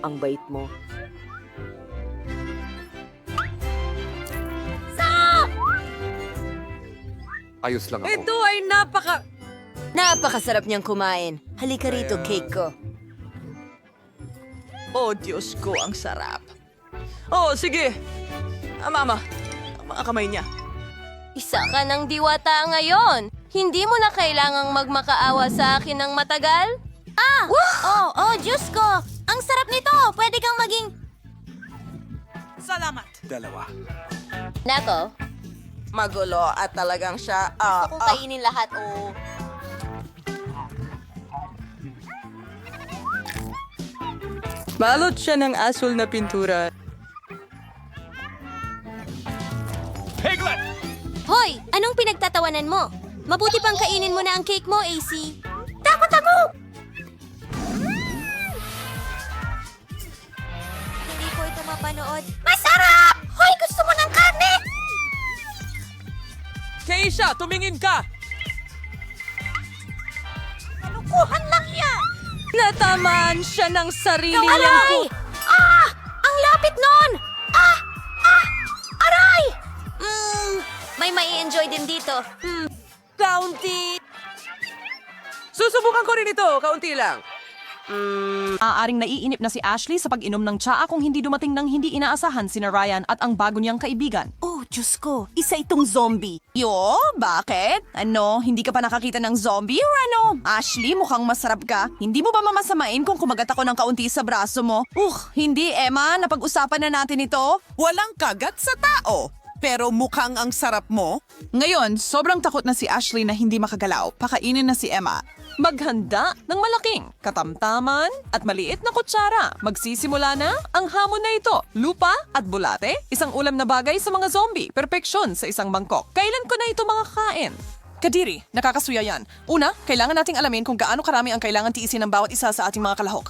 Ang bait mo. Ayos lang ako. Ito ay napakasarap niyang kumain. Halika rito, cake ko. Oh, Diyos ko, ang sarap. Oh, sige. Mama, ang mga kamay niya. Isa ka ng diwata ngayon. Hindi mo na kailangang magmakaawa sa akin ng matagal? Diyos ko! Ang sarap nito! Pwede kang maging... Salamat. Dalawa. Nako, Magulo at talagang siya... gusto kong kainin lahat, Balot siya ng asul na pintura. Piglet! Hoy! Anong pinagtatawanan mo? Mabuti pang kainin mo na ang cake mo, AC. Takot ako! Hindi ko ito mapanood. Masarap! Hoy! Gusto mo ng karne? Keisha, tumingin ka! Kalukuhan lang yan! Natamaan siya ng sarili Aray! Ang lapit nun! Aray! May mai-enjoy din dito. Kaunti! Susubukan ko rin ito, kaunti lang. Aaring naiinip na si Ashley sa pag-inom ng tsaa kung hindi dumating ng hindi inaasahan sina Ryan at ang bago niyang kaibigan. Oh, Diyos ko, isa itong zombie. Yo, bakit? Ano, hindi ka pa nakakita ng zombie or ano? Ashley, mukhang masarap ka. Hindi mo ba mamasamain kung kumagat ako ng kaunti sa braso mo? Hindi, Emma. Napag-usapan na natin ito. Walang kagat sa tao. Pero mukhang ang sarap mo. Ngayon, sobrang takot na si Ashley na hindi makagalaw. Pakainin na si Emma. Maghanda ng malaking, katamtaman at maliit na kutsara. Magsisimula na ang hamon na ito. Lupa at bulate, isang ulam na bagay sa mga zombie. Perpeksyon sa isang mangkok. Kailan ko na ito makakain? Kadiri, nakakasuya yan. Una, kailangan nating alamin kung gaano karami ang kailangan tiisin ng bawat isa sa ating mga kalahok.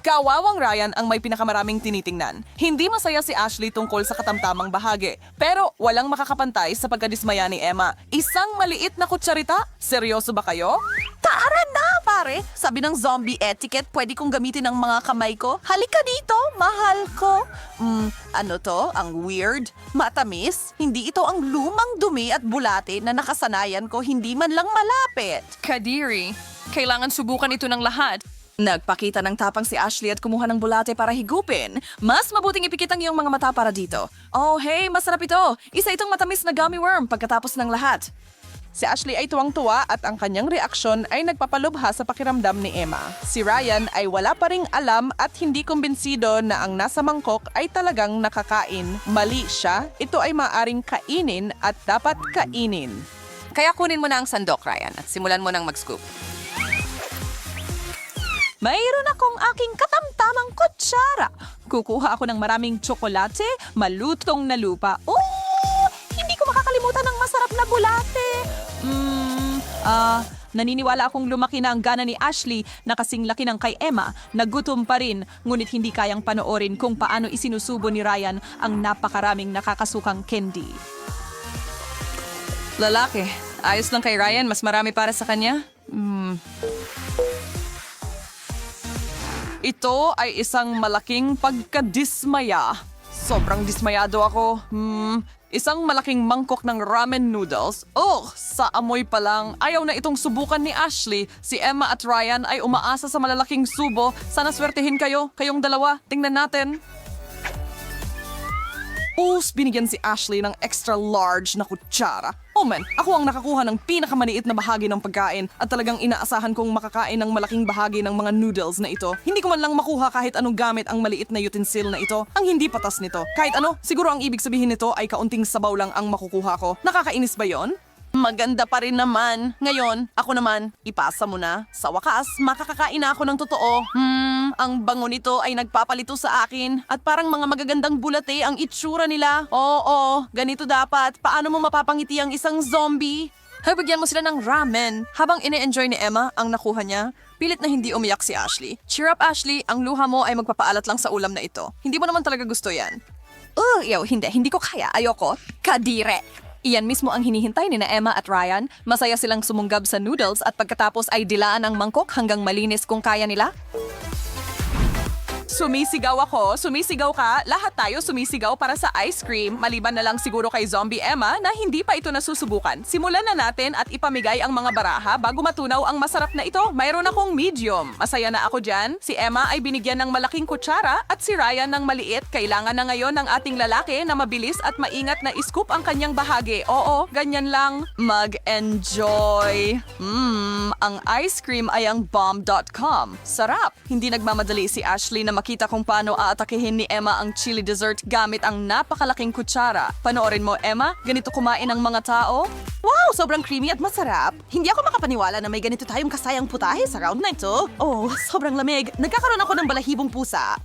Kawawang Ryan ang may pinakamaraming tinitingnan. Hindi masaya si Ashley tungkol sa katamtamang bahagi. Pero walang makakapantay sa pagkadismaya ni Emma. Isang maliit na kutsarita? Seryoso ba kayo? Tara na, pare. Sabi ng zombie etiquette, pwede kong gamitin ang mga kamay ko. Halika dito, mahal ko. Ano to? Ang weird? Matamis? Hindi ito ang lumang dumi at bulate na nakasanayan ko hindi man lang malapit. Kadiri, kailangan subukan ito ng lahat. Nagpakita ng tapang si Ashley at kumuha ng bulate para higupin. Mas mabuting ipikit ang iyong mga mata para dito. Oh, hey, masarap ito. Isa itong matamis na gummy worm pagkatapos ng lahat. Si Ashley ay tuwang-tuwa at ang kanyang reaksyon ay nagpapalubha sa pakiramdam ni Emma. Si Ryan ay wala pa ring alam at hindi kumbinsido na ang nasa mangkok ay talagang nakakain. Mali siya, ito ay maaring kainin at dapat kainin. Kaya kunin mo na ang sandok, Ryan, at simulan mo nang mag-scoop. Mayroon akong aking katamtamang kutsara. Kukuha ako ng maraming tsokolate, malutong na lupa. Oh! Hindi ko makakalimutan ng masarap na bulate. Naniniwala akong lumaki na ang gana ni Ashley na kasing laki ng kay Emma. Nagutom pa rin, ngunit hindi kayang panoorin kung paano isinusubo ni Ryan ang napakaraming nakakasukang candy. Lalaki. Ayos lang kay Ryan, mas marami para sa kanya. Ito ay isang malaking pagkadismaya. Sobrang dismayado ako. Isang malaking mangkok ng ramen noodles. Sa amoy pa lang, ayaw na itong subukan ni Ashley. Si Emma at Ryan ay umaasa sa malalaking subo. Sana swertehin kayo, kayong dalawa. Tingnan natin. Binigyan si Ashley ng extra large na kutsara. Ako ang nakakuha ng pinakamaliit na bahagi ng pagkain at talagang inaasahan kong makakain ng malaking bahagi ng mga noodles na ito. Hindi ko man lang makuha kahit anong gamit ang maliit na utensil na ito. Ang hindi patas nito. Kahit ano, siguro ang ibig sabihin nito ay kaunting sabaw lang ang makukuha ko. Nakakainis ba yon? Maganda pa rin naman. Ngayon, ako naman, ipasa mo na. Sa wakas, makakakain na ako ng totoo. Ang bango nito ay nagpapalito sa akin. At parang mga magagandang bulate ang itsura nila. Oo, ganito dapat. Paano mo mapapangiti ang isang zombie? Bigyan mo sila ng ramen. Habang ine-enjoy ni Emma ang nakuha niya, pilit na hindi umiyak si Ashley. Cheer up, Ashley. Ang luha mo ay magpapaalat lang sa ulam na ito. Hindi mo naman talaga gusto yan. Hindi ko kaya. Ayoko. Kadire. Iyan mismo ang hinihintay ni na Emma at Ryan. Masaya silang sumunggab sa noodles at pagkatapos ay dilaan ang mangkok hanggang malinis kung kaya nila. Sumisigaw ako, sumisigaw ka, lahat tayo sumisigaw para sa ice cream. Maliban na lang siguro kay Zombie Emma na hindi pa ito nasusubukan. Simulan na natin at ipamigay ang mga baraha bago matunaw ang masarap na ito. Mayroon akong medium. Masaya na ako dyan. Si Emma ay binigyan ng malaking kutsara at si Ryan ng maliit. Kailangan na ngayon ng ating lalaki na mabilis at maingat na iscoop ang kanyang bahagi. Oo, ganyan lang. Mag-enjoy. Ang ice cream ay ang bomb.com. Sarap. Hindi nagmamadali si Ashley na makita kung paano aatakihin ni Emma ang chili dessert gamit ang napakalaking kutsara. Panoorin mo, Emma, ganito kumain ang mga tao. Wow, sobrang creamy at masarap. Hindi ako makapaniwala na may ganito tayong kasayang putahe sa round na ito. Sobrang lamig. Nagkakaroon ako ng balahibong pusa.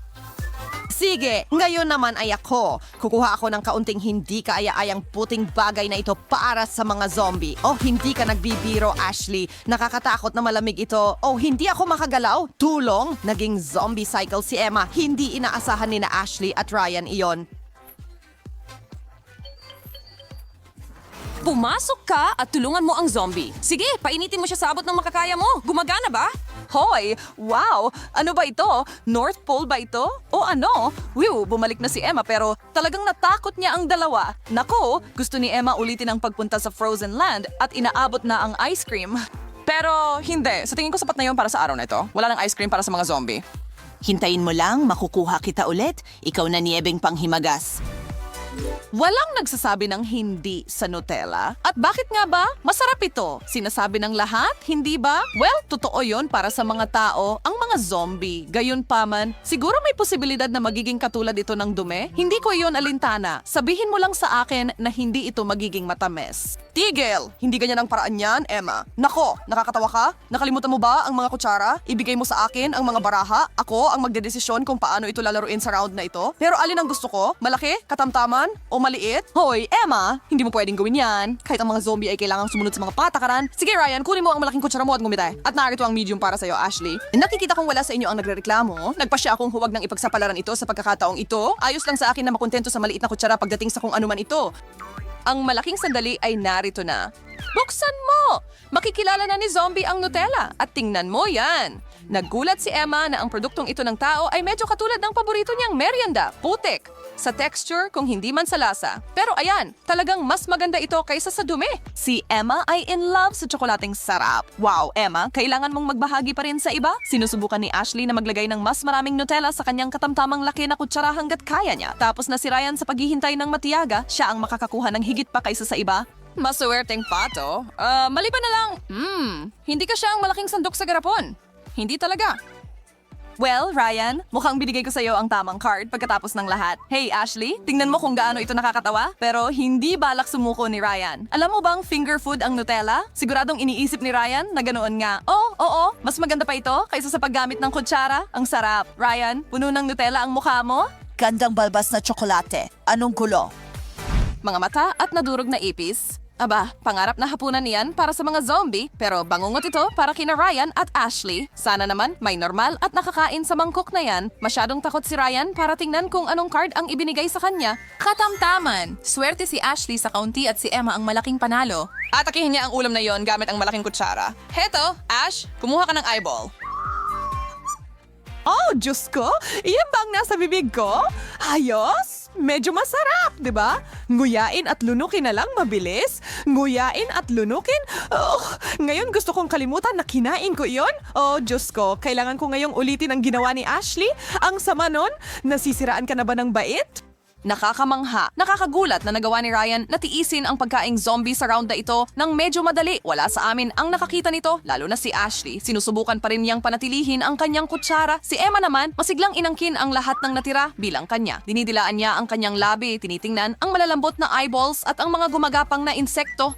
Sige, ngayon naman ay ako. Kukuha ako ng kaunting hindi kaaya-ayang puting bagay na ito para sa mga zombie. Hindi ka nagbibiro, Ashley. Nakakatakot na malamig ito. Hindi ako makagalaw. Tulong. Naging zombie cycle si Emma. Hindi inaasahan ni na Ashley at Ryan iyon. Pumasok ka at tulungan mo ang zombie. Sige, painitin mo siya sa abot ng makakaya mo. Gumagana ba? Hoy! Wow! Ano ba ito? North Pole ba ito? O ano? Bumalik na si Emma pero talagang natakot niya ang dalawa. Nako, gusto ni Emma ulitin ang pagpunta sa Frozen Land at inaabot na ang ice cream. Pero hindi. Sa tingin ko sapat na yun para sa araw na ito. Wala nang ice cream para sa mga zombie. Hintayin mo lang, makukuha kita ulit. Ikaw na niyebeng panghimagas. Walang nagsasabi ng hindi sa Nutella. At bakit nga ba? Masarap ito. Sinasabi ng lahat, hindi ba? Well, totoo yon para sa mga tao, ang mga zombie. Gayunpaman, siguro may posibilidad na magiging katulad ito ng dumi. Hindi ko iyon alintana. Sabihin mo lang sa akin na hindi ito magiging matamis. Tigil! Hindi ganyan ang paraan yan, Emma. Nako, nakakatawa ka? Nakalimutan mo ba ang mga kutsara? Ibigay mo sa akin ang mga baraha. Ako ang magdedesisyon kung paano ito lalaruin sa round na ito. Pero alin ang gusto ko? Malaki? Katamtaman? O maliit? Hoy, Emma, hindi mo pwedeng gawin yan. Kahit ang mga zombie ay kailangang sumunod sa mga patakaran. Sige, Ryan, kunin mo ang malaking kutsara mo at gumita. At narito ang medium para sa'yo, Ashley. Nakikita kong wala sa inyo ang nagrereklamo. Nagpasya akong huwag nang ipagsapalaran ito sa pagkakataong ito. Ayos lang sa akin na makontento sa maliit na kutsara pagdating sa kung anuman ito. Ang malaking sandali ay narito na. Buksan mo! Makikilala na ni Zombie ang Nutella at tingnan mo yan. Naggulat si Emma na ang produktong ito ng tao ay medyo katulad ng paborito niyang merienda, putik. Sa texture kung hindi man sa lasa. Pero ayan, talagang mas maganda ito kaysa sa dumi. Si Emma ay in love sa tsokolating sarap. Wow, Emma, kailangan mong magbahagi pa rin sa iba? Sinusubukan ni Ashley na maglagay ng mas maraming Nutella sa kanyang katamtamang laki na kutsara hanggat kaya niya. Tapos na si Ryan sa paghihintay ng matiyaga, siya ang makakakuha ng higit pa kaysa sa iba. Masuwerteng pato. Maliban na lang. Hindi ka siya ang malaking sandok sa garapon. Hindi talaga. Well, Ryan, mukhang binigay ko sa'yo ang tamang card pagkatapos ng lahat. Hey, Ashley, tingnan mo kung gaano ito nakakatawa, pero hindi balak sumuko ni Ryan. Alam mo bang finger food ang Nutella? Siguradong iniisip ni Ryan na ganoon nga. Oh, oo, mas maganda pa ito kaysa sa paggamit ng kutsara. Ang sarap. Ryan, puno ng Nutella ang mukha mo? Gandang balbas na tsokolate. Anong gulo? Mga mata at nadurog na ipis. Aba, pangarap na hapunan niyan para sa mga zombie, pero bangungot ito para kina Ryan at Ashley. Sana naman may normal at nakakain sa mangkok na yan. Masyadong takot si Ryan para tingnan kung anong card ang ibinigay sa kanya. Katamtaman! Swerte si Ashley sa kaunti at si Emma ang malaking panalo. Atakihin niya ang ulam na yon gamit ang malaking kutsara. Heto, Ash, kumuha ka ng eyeball. Oh, Diyos ko! Iyan ba ang nasa bibig ko? Ayos! Medyo masarap, di ba? Nguyain at lunukin na lang mabilis. Nguyain at lunukin? Ngayon gusto kong kalimutan na kinain ko iyon. Oh, Diyos ko, kailangan ko ngayong ulitin ang ginawa ni Ashley. Ang sama nun, nasisiraan ka na ba ng bait? Nakakamangha, nakakagulat na nagawa ni Ryan na tiisin ang pagkaing zombie sa round na ito ng medyo madali. Wala sa amin ang nakakita nito, lalo na si Ashley. Sinusubukan pa rin niyang panatilihin ang kanyang kutsara. Si Emma naman, masiglang inangkin ang lahat ng natira bilang kanya. Dinidilaan niya ang kanyang labi, tinitingnan ang malalambot na eyeballs at ang mga gumagapang na insekto.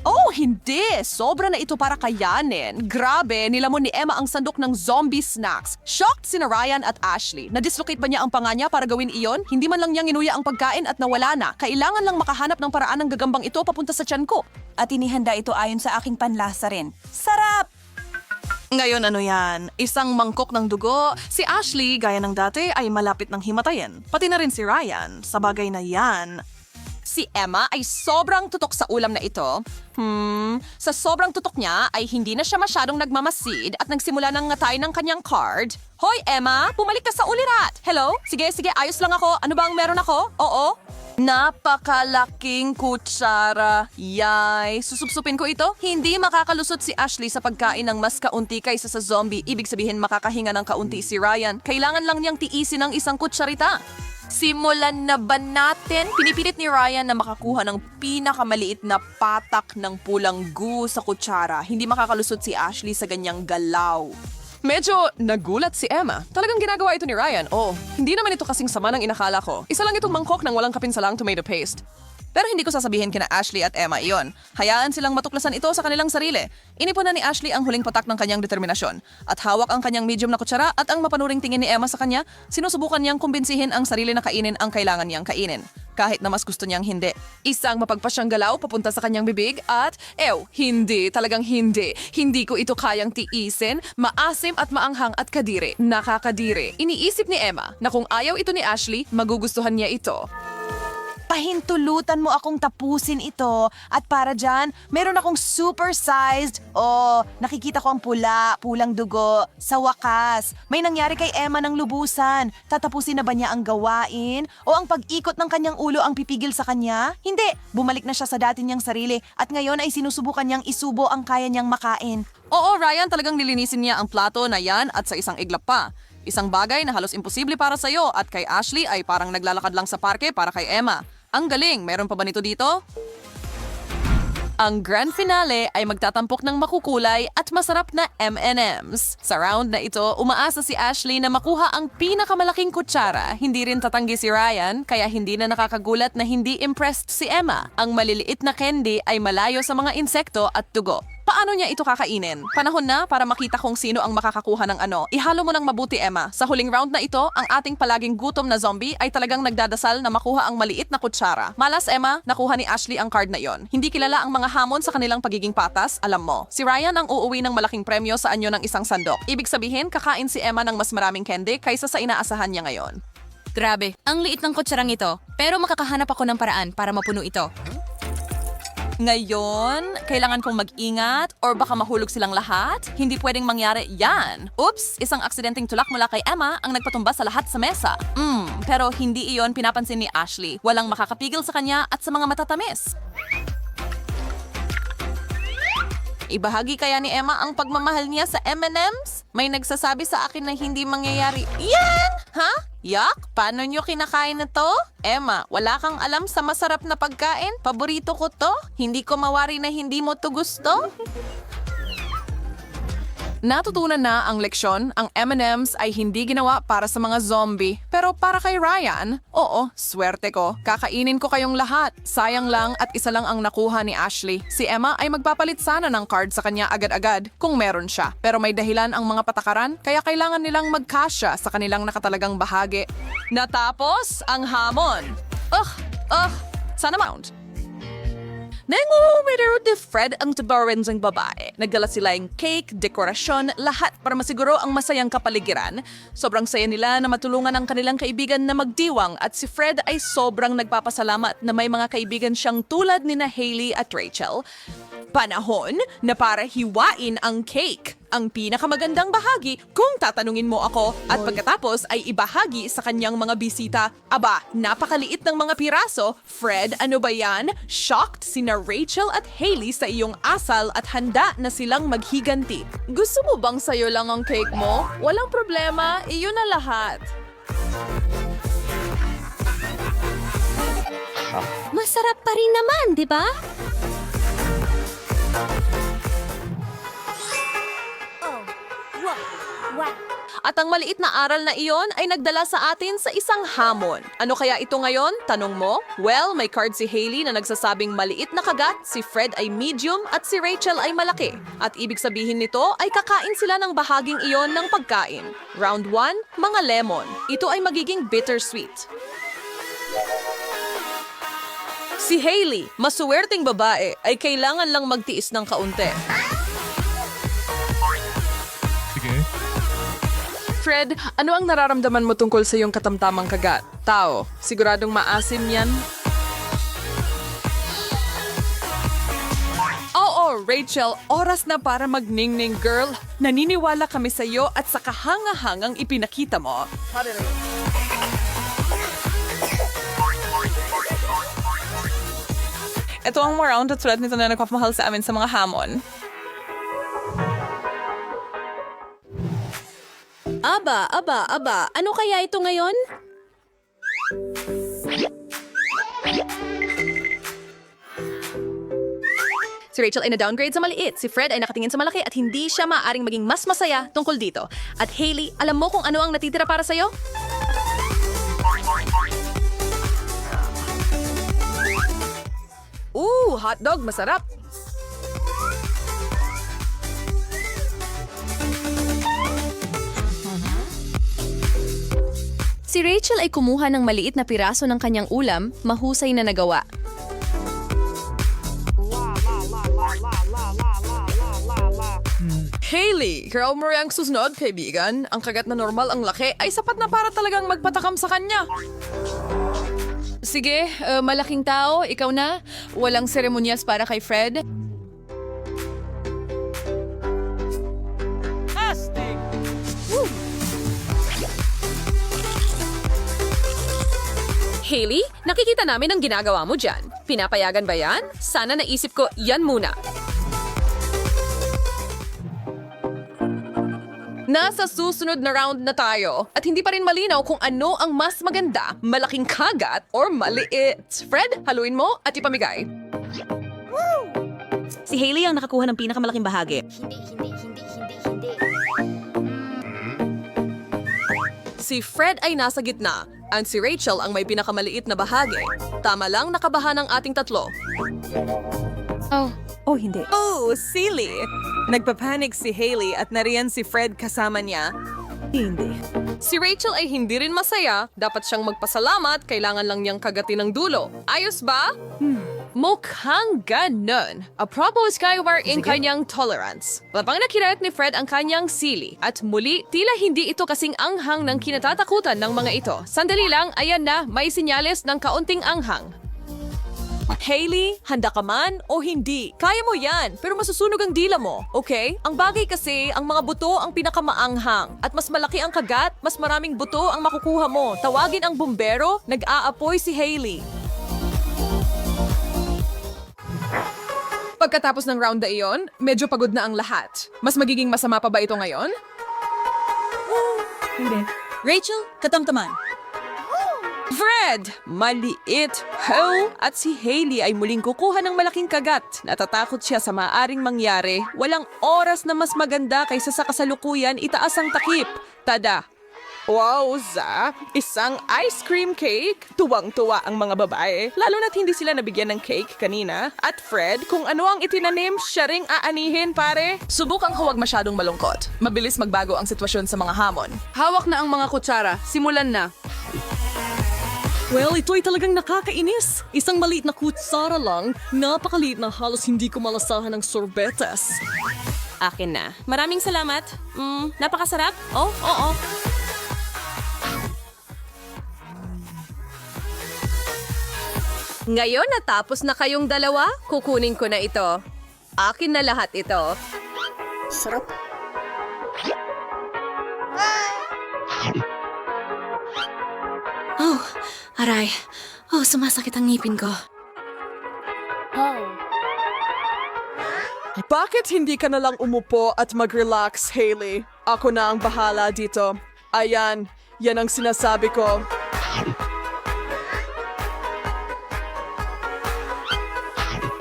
Oh, hindi! Sobra na ito para kayanin. Grabe, nilamon ni Emma ang sandok ng zombie snacks. Shocked sina Ryan at Ashley. Na-dislocate ba niya ang panga niya para gawin iyon? Hindi man lang niyang inuya ang pagkain at nawala na. Kailangan lang makahanap ng paraan ng gagambang ito papunta sa tiyan ko. At inihanda ito ayon sa aking panlasa rin. Sarap! Ngayon ano yan? Isang mangkok ng dugo. Si Ashley, gaya ng dati, ay malapit ng himatayin. Pati na rin si Ryan. Sa bagay na yan. Si Emma ay sobrang tutok sa ulam na ito. Sa sobrang tutok niya ay hindi na siya masyadong nagmamasid at nagsimula ng ngatay ng kanyang card. Hoy Emma, bumalik ka sa ulirat! Hello? Sige, ayos lang ako. Ano ba ang meron ako? Oo? Napakalaking kutsara. Yay! Susupsupin ko ito. Hindi makakalusot si Ashley sa pagkain ng mas kaunti kaysa sa zombie. Ibig sabihin makakahinga ng kaunti si Ryan. Kailangan lang niyang tiisin ng isang kutsarita. Simulan na ba natin? Pinipilit ni Ryan na makakuha ng pinakamaliit na patak ng pulang goo sa kutsara. Hindi makakalusot si Ashley sa ganyang galaw. Medyo nagulat si Emma. Talagang ginagawa ito ni Ryan. Oh, hindi naman ito kasing sama ng inakala ko. Isa lang itong mangkok ng walang kapinsalang tomato paste. Pero hindi ko sasabihin kina Ashley at Emma iyon. Hayaan silang matuklasan ito sa kanilang sarili. Inipunan ni Ashley ang huling patak ng kanyang determinasyon. At hawak ang kanyang medium na kutsara at ang mapanuring tingin ni Emma sa kanya, sinusubukan niyang kumbinsihin ang sarili na kainin ang kailangan niyang kainin. Kahit na mas gusto niyang hindi. Isang mapagpasyang galaw papunta sa kanyang bibig at, hindi, talagang hindi. Hindi ko ito kayang tiisin, maasim at maanghang at kadiri. Nakakadiri. Iniisip ni Emma na kung ayaw ito ni Ashley, magugustuhan niya ito. Pahintulutan mo akong tapusin ito. At para dyan, meron akong super-sized. Nakikita ko ang pulang dugo. Sa wakas, may nangyari kay Emma ng lubusan. Tatapusin na ba niya ang gawain? O ang pag-ikot ng kanyang ulo ang pipigil sa kanya? Hindi, bumalik na siya sa dati niyang sarili at ngayon ay sinusubukan niyang isubo ang kaya niyang makain. Oo, Ryan, talagang nilinisin niya ang plato na yan at sa isang iglap pa. Isang bagay na halos imposible para sa'yo at kay Ashley ay parang naglalakad lang sa parke para kay Emma. Ang galing! Meron pa ba nito dito? Ang grand finale ay magtatampok ng makukulay at masarap na M&M's. Sa round na ito, umaasa si Ashley na makuha ang pinakamalaking kutsara. Hindi rin tatanggi si Ryan, kaya hindi na nakakagulat na hindi impressed si Emma. Ang maliliit na candy ay malayo sa mga insekto at dugo. Paano niya ito kakainin? Panahon na para makita kung sino ang makakakuha ng ano. Ihalo mo ng mabuti, Emma. Sa huling round na ito, ang ating palaging gutom na zombie ay talagang nagdadasal na makuha ang maliit na kutsara. Malas, Emma, nakuha ni Ashley ang card na yon. Hindi kilala ang mga hamon sa kanilang pagiging patas, alam mo. Si Ryan ang uuwi ng malaking premyo sa anyo ng isang sandok. Ibig sabihin, kakain si Emma ng mas maraming candy kaysa sa inaasahan niya ngayon. Grabe, ang liit ng kutsarang ito. Pero makakahanap ako ng paraan para mapuno ito. Ngayon, kailangan kong mag-ingat or baka mahulog silang lahat. Hindi pwedeng mangyari yan. Oops, isang aksidenteng tulak mula kay Emma ang nagpatumba sa lahat sa mesa. Pero hindi iyon pinapansin ni Ashley. Walang makakapigil sa kanya at sa mga matatamis. Ibahagi kaya ni Emma ang pagmamahal niya sa M&M's? May nagsasabi sa akin na hindi mangyayari. Yan! Ha? Yak? Paano nyo kinakain na to? Emma, wala kang alam sa masarap na pagkain? Paborito ko to? Hindi ko mawari na hindi mo to gusto? Natutunan na ang leksyon, ang M&M's ay hindi ginawa para sa mga zombie. Pero para kay Ryan, oo, swerte ko. Kakainin ko kayong lahat. Sayang lang at isa lang ang nakuha ni Ashley. Si Emma ay magpapalit sana ng card sa kanya agad-agad kung meron siya. Pero may dahilan ang mga patakaran, kaya kailangan nilang magkasya sa kanilang nakatalagang bahagi. Natapos ang hamon. Sana mount. Nangungumitero ni Fred ang tabarensang babae. Nagdala sila yung cake, dekorasyon, lahat para masiguro ang masayang kapaligiran. Sobrang saya nila na matulungan ang kanilang kaibigan na magdiwang at si Fred ay sobrang nagpapasalamat na may mga kaibigan siyang tulad ni na Hailey at Rachel. Panahon na para hiwain ang cake. Ang pinakamagandang bahagi kung tatanungin mo ako at pagkatapos ay ibahagi sa kanyang mga bisita. Aba, napakaliit ng mga piraso. Fred, ano ba yan? Shocked sina Rachel at Hailey sa iyong asal at handa na silang maghiganti. Gusto mo bang sayo lang ang cake mo? Walang problema, iyon na lahat. Masarap pa rin naman, di ba? At ang maliit na aral na iyon ay nagdala sa atin sa isang hamon. Ano kaya ito ngayon? Tanong mo? Well, may card si Hailey na nagsasabing maliit na kagat, si Fred ay medium at si Rachel ay malaki. At ibig sabihin nito ay kakain sila ng bahaging iyon ng pagkain. Round 1, mga lemon. Ito ay magiging bittersweet. Si Hailey, masuwerteng babae, ay kailangan lang magtiis ng kaunti. Fred, ano ang nararamdaman mo tungkol sa iyong katamtamang kagat? Tao, siguradong maasim yan? Oo, Rachel, oras na para magningning, girl. Naniniwala kami sa iyo at sa kahangahangang ipinakita mo. Ito ang round at sulat nito na nagpapamahal sa amin sa mga hamon. Aba, ano kaya ito ngayon? Si Rachel ay na-downgrade sa maliit, si Fred ay nakatingin sa malaki at hindi siya maaaring maging mas masaya tungkol dito. At Hailey, alam mo kung ano ang natitira para sa'yo? Hotdog, masarap. Si Rachel ay kumuha ng maliit na piraso ng kanyang ulam, mahusay na nagawa. Hailey, girl mo ang susunod, kaibigan. Ang kagat na normal ang laki ay sapat na para talagang magpatakam sa kanya. Sige, malaking tao, ikaw na. Walang seremonyas para kay Fred. Hailey, nakikita namin ang ginagawa mo dyan. Pinapayagan ba yan? Sana naisip ko, yan muna. Nasa susunod na round na tayo at hindi pa rin malinaw kung ano ang mas maganda, malaking kagat or maliit. Fred, haluin mo at ipamigay. Si Hailey ang nakakuha ng pinakamalaking bahagi. Hindi. Si Fred ay nasa gitna, at si Rachel ang may pinakamaliit na bahagi. Tama lang nakabaha ng ating tatlo. Hindi. Silly! Nagpapanik si Hailey at nariyan si Fred kasama niya. Hindi. Si Rachel ay hindi rin masaya. Dapat siyang magpasalamat, kailangan lang niyang kagatin ng dulo. Ayos ba? Mukhang ganon. Aprobo Skyward in kanyang tolerance. Labang nakirat ni Fred ang kanyang sili. At muli, tila hindi ito kasing anghang ng kinatatakutan ng mga ito. Sandali lang, ayan na, may sinyales ng kaunting anghang. Hailey, handa ka man o hindi? Kaya mo yan, pero masusunog ang dila mo, okay? Ang bagay kasi, ang mga buto ang pinakamaanghang. At mas malaki ang kagat, mas maraming buto ang makukuha mo. Tawagin ang bumbero, nag-aapoy si Hailey. Pagkatapos ng round na iyon, medyo pagod na ang lahat. Mas magiging masama pa ba ito ngayon? Hindi. Rachel, katamtaman. Fred! Maliit! Ho! At si Hailey ay muling kukuha ng malaking kagat. Natatakot siya sa maaring mangyari. Walang oras na mas maganda kaysa sa kasalukuyan itaas ang takip. Tada! Wow, Za! Isang ice cream cake! Tuwang-tuwa ang mga babae, lalo na't hindi sila nabigyan ng cake kanina. At Fred, kung ano ang itinanim, siya ring aanihin, pare. Subukang huwag masyadong malungkot. Mabilis magbago ang sitwasyon sa mga hamon. Hawak na ang mga kutsara. Simulan na. Well, ito ay talagang nakakainis. Isang maliit na kutsara lang, napakaliit na halos hindi ko malasahan ng sorbetes. Akin na. Maraming salamat. Napakasarap. Oh, oo. Ngayon natapos na kayong dalawa, kukunin ko na ito. Akin na lahat ito. Sarap. Oh, aray. Oh, sumasakit ang ngipin ko. Bakit hindi ka na lang umupo at mag-relax, Hailey? Ako na ang bahala dito. Ayan, yan ang sinasabi ko.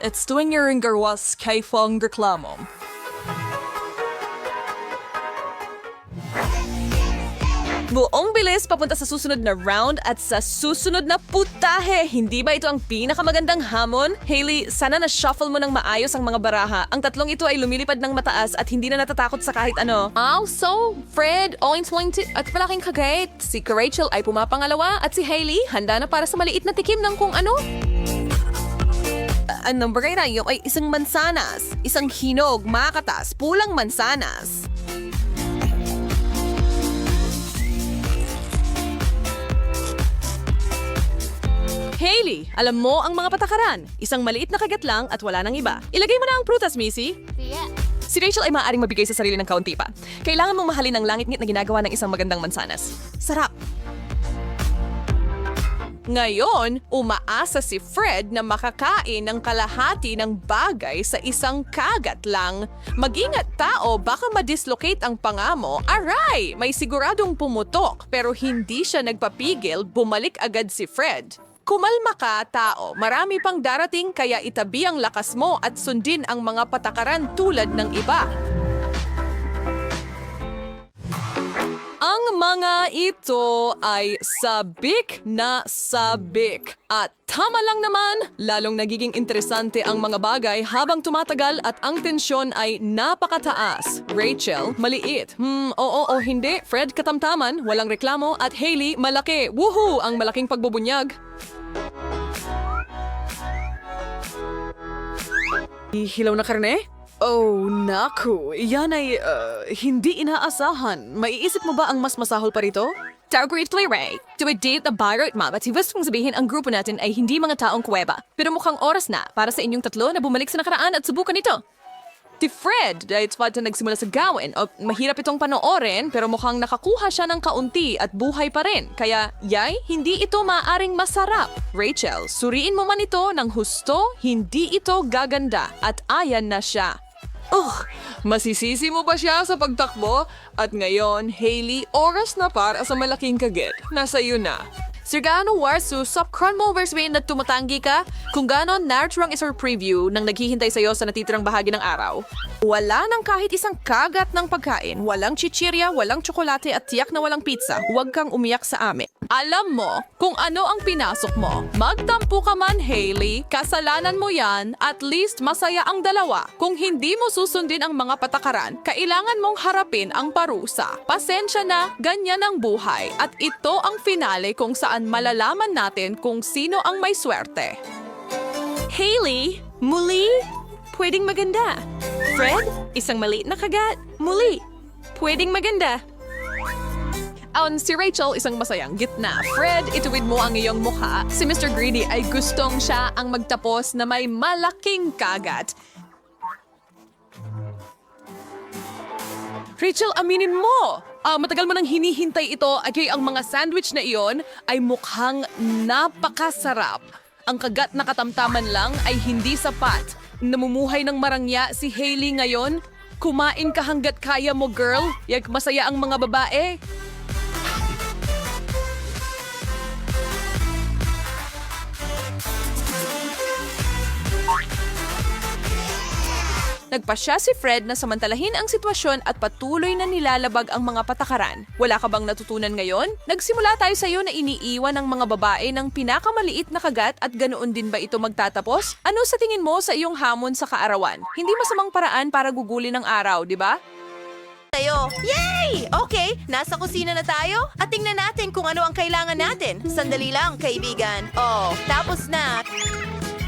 It's doing your ingarwas kay Fong reklamo. Buong bilis papunta sa susunod na round at sa susunod na putahe. Hindi ba ito ang pinakamagandang hamon? Hailey, sana na-shuffle mo ng maayos ang mga baraha. Ang tatlong ito ay lumilipad ng mataas at hindi na natatakot sa kahit ano. Also, Fred, at malaking kagait. Si Rachel ay pumapangalawa at si Hailey handa na para sa maliit na tikim ng kung ano. Ang number na yun ay isang mansanas, isang hinog, makatas, pulang mansanas. Hailey, alam mo ang mga patakaran. Isang maliit na kagat lang at wala nang iba. Ilagay mo na ang prutas, Missy. Si Rachel ay maaaring mabigay sa sarili ng kaunti pa. Kailangan mong mahalin ang langit-ngit na ginagawa ng isang magandang mansanas. Sarap! Ngayon, umaasa si Fred na makakain ng kalahati ng bagay sa isang kagat lang. Mag-ingat tao, baka madislocate ang panga mo. Aray! May siguradong pumutok pero hindi siya nagpapigil, bumalik agad si Fred. Kumalma ka, tao. Marami pang darating kaya itabi ang lakas mo at sundin ang mga patakaran tulad ng iba. Ang mga ito ay sabik na sabik. At tama lang naman, lalong nagiging interesante ang mga bagay habang tumatagal at ang tensyon ay napakataas. Rachel, maliit. Oo o hindi. Fred, katamtaman, walang reklamo. At Hailey, malaki. Woohoo! Ang malaking pagbubunyag. Hilaw na karne? Oh, naku. Yan ay hindi inaasahan. Maiisip mo ba ang mas masahol pa rito? Greatly, Ray. To a date na Byron Mom at hibas kong sabihin ang grupo natin ay hindi mga taong kuweba. Pero mukhang oras na para sa inyong tatlo na bumalik sa nakaraan at subukan ito. Si Fred, dahil na nagsimula sa gawin, mahirap itong panoorin pero mukhang nakakuha siya ng kaunti at buhay pa rin. Kaya, yay, hindi ito maaring masarap. Rachel, suriin mo man ito ng husto, hindi ito gaganda at ayan na siya. Masisisi mo ba siya sa pagtakbo? At ngayon, Hailey, oras na para sa malaking kagat. Nasa iyo na. Sir gaano warso, subcron mo versus na tumatanggi ka? Kung ganon, narito ang isang preview ng naghihintay sa'yo sa natitirang bahagi ng araw. Wala nang kahit isang kagat ng pagkain, walang chichirya, walang tsokolate at tiyak na walang pizza. Huwag kang umiyak sa amin. Alam mo kung ano ang pinasok mo. Magtampo ka man, Hailey. Kasalanan mo yan. At least masaya ang dalawa. Kung hindi mo susundin ang mga patakaran, kailangan mong harapin ang parusa. Pasensya na, ganyan ang buhay. At ito ang finale kung saan malalaman natin kung sino ang may swerte. Hailey, muli, pwedeng maganda. Fred, isang maliit na kagat. Muli, pwedeng maganda. Si Rachel, isang masayang gitna. Fred, ituwid mo ang iyong mukha. Si Mr. Greedy ay gustong siya ang magtapos na may malaking kagat. Rachel, aminin mo! Matagal mo nang hinihintay ito ay ang mga sandwich na iyon ay mukhang napakasarap. Ang kagat na katamtaman lang ay hindi sapat. Namumuhay ng marangya si Hailey ngayon. Kumain ka hanggat kaya mo, girl. Yak masaya ang mga babae. Nagpasya si Fred na samantalahin ang sitwasyon at patuloy na nilalabag ang mga patakaran. Wala ka bang natutunan ngayon? Nagsimula tayo sa iyo na iniiwan ng mga babae ng pinakamaliit na kagat at ganoon din ba ito magtatapos? Ano sa tingin mo sa iyong hamon sa kaarawan? Hindi masamang paraan para gugulin ang araw, di ba? Tayo. Yay! Okay, nasa kusina na tayo at tingnan natin kung ano ang kailangan natin. Sandali lang, kaibigan. Oh, tapos na.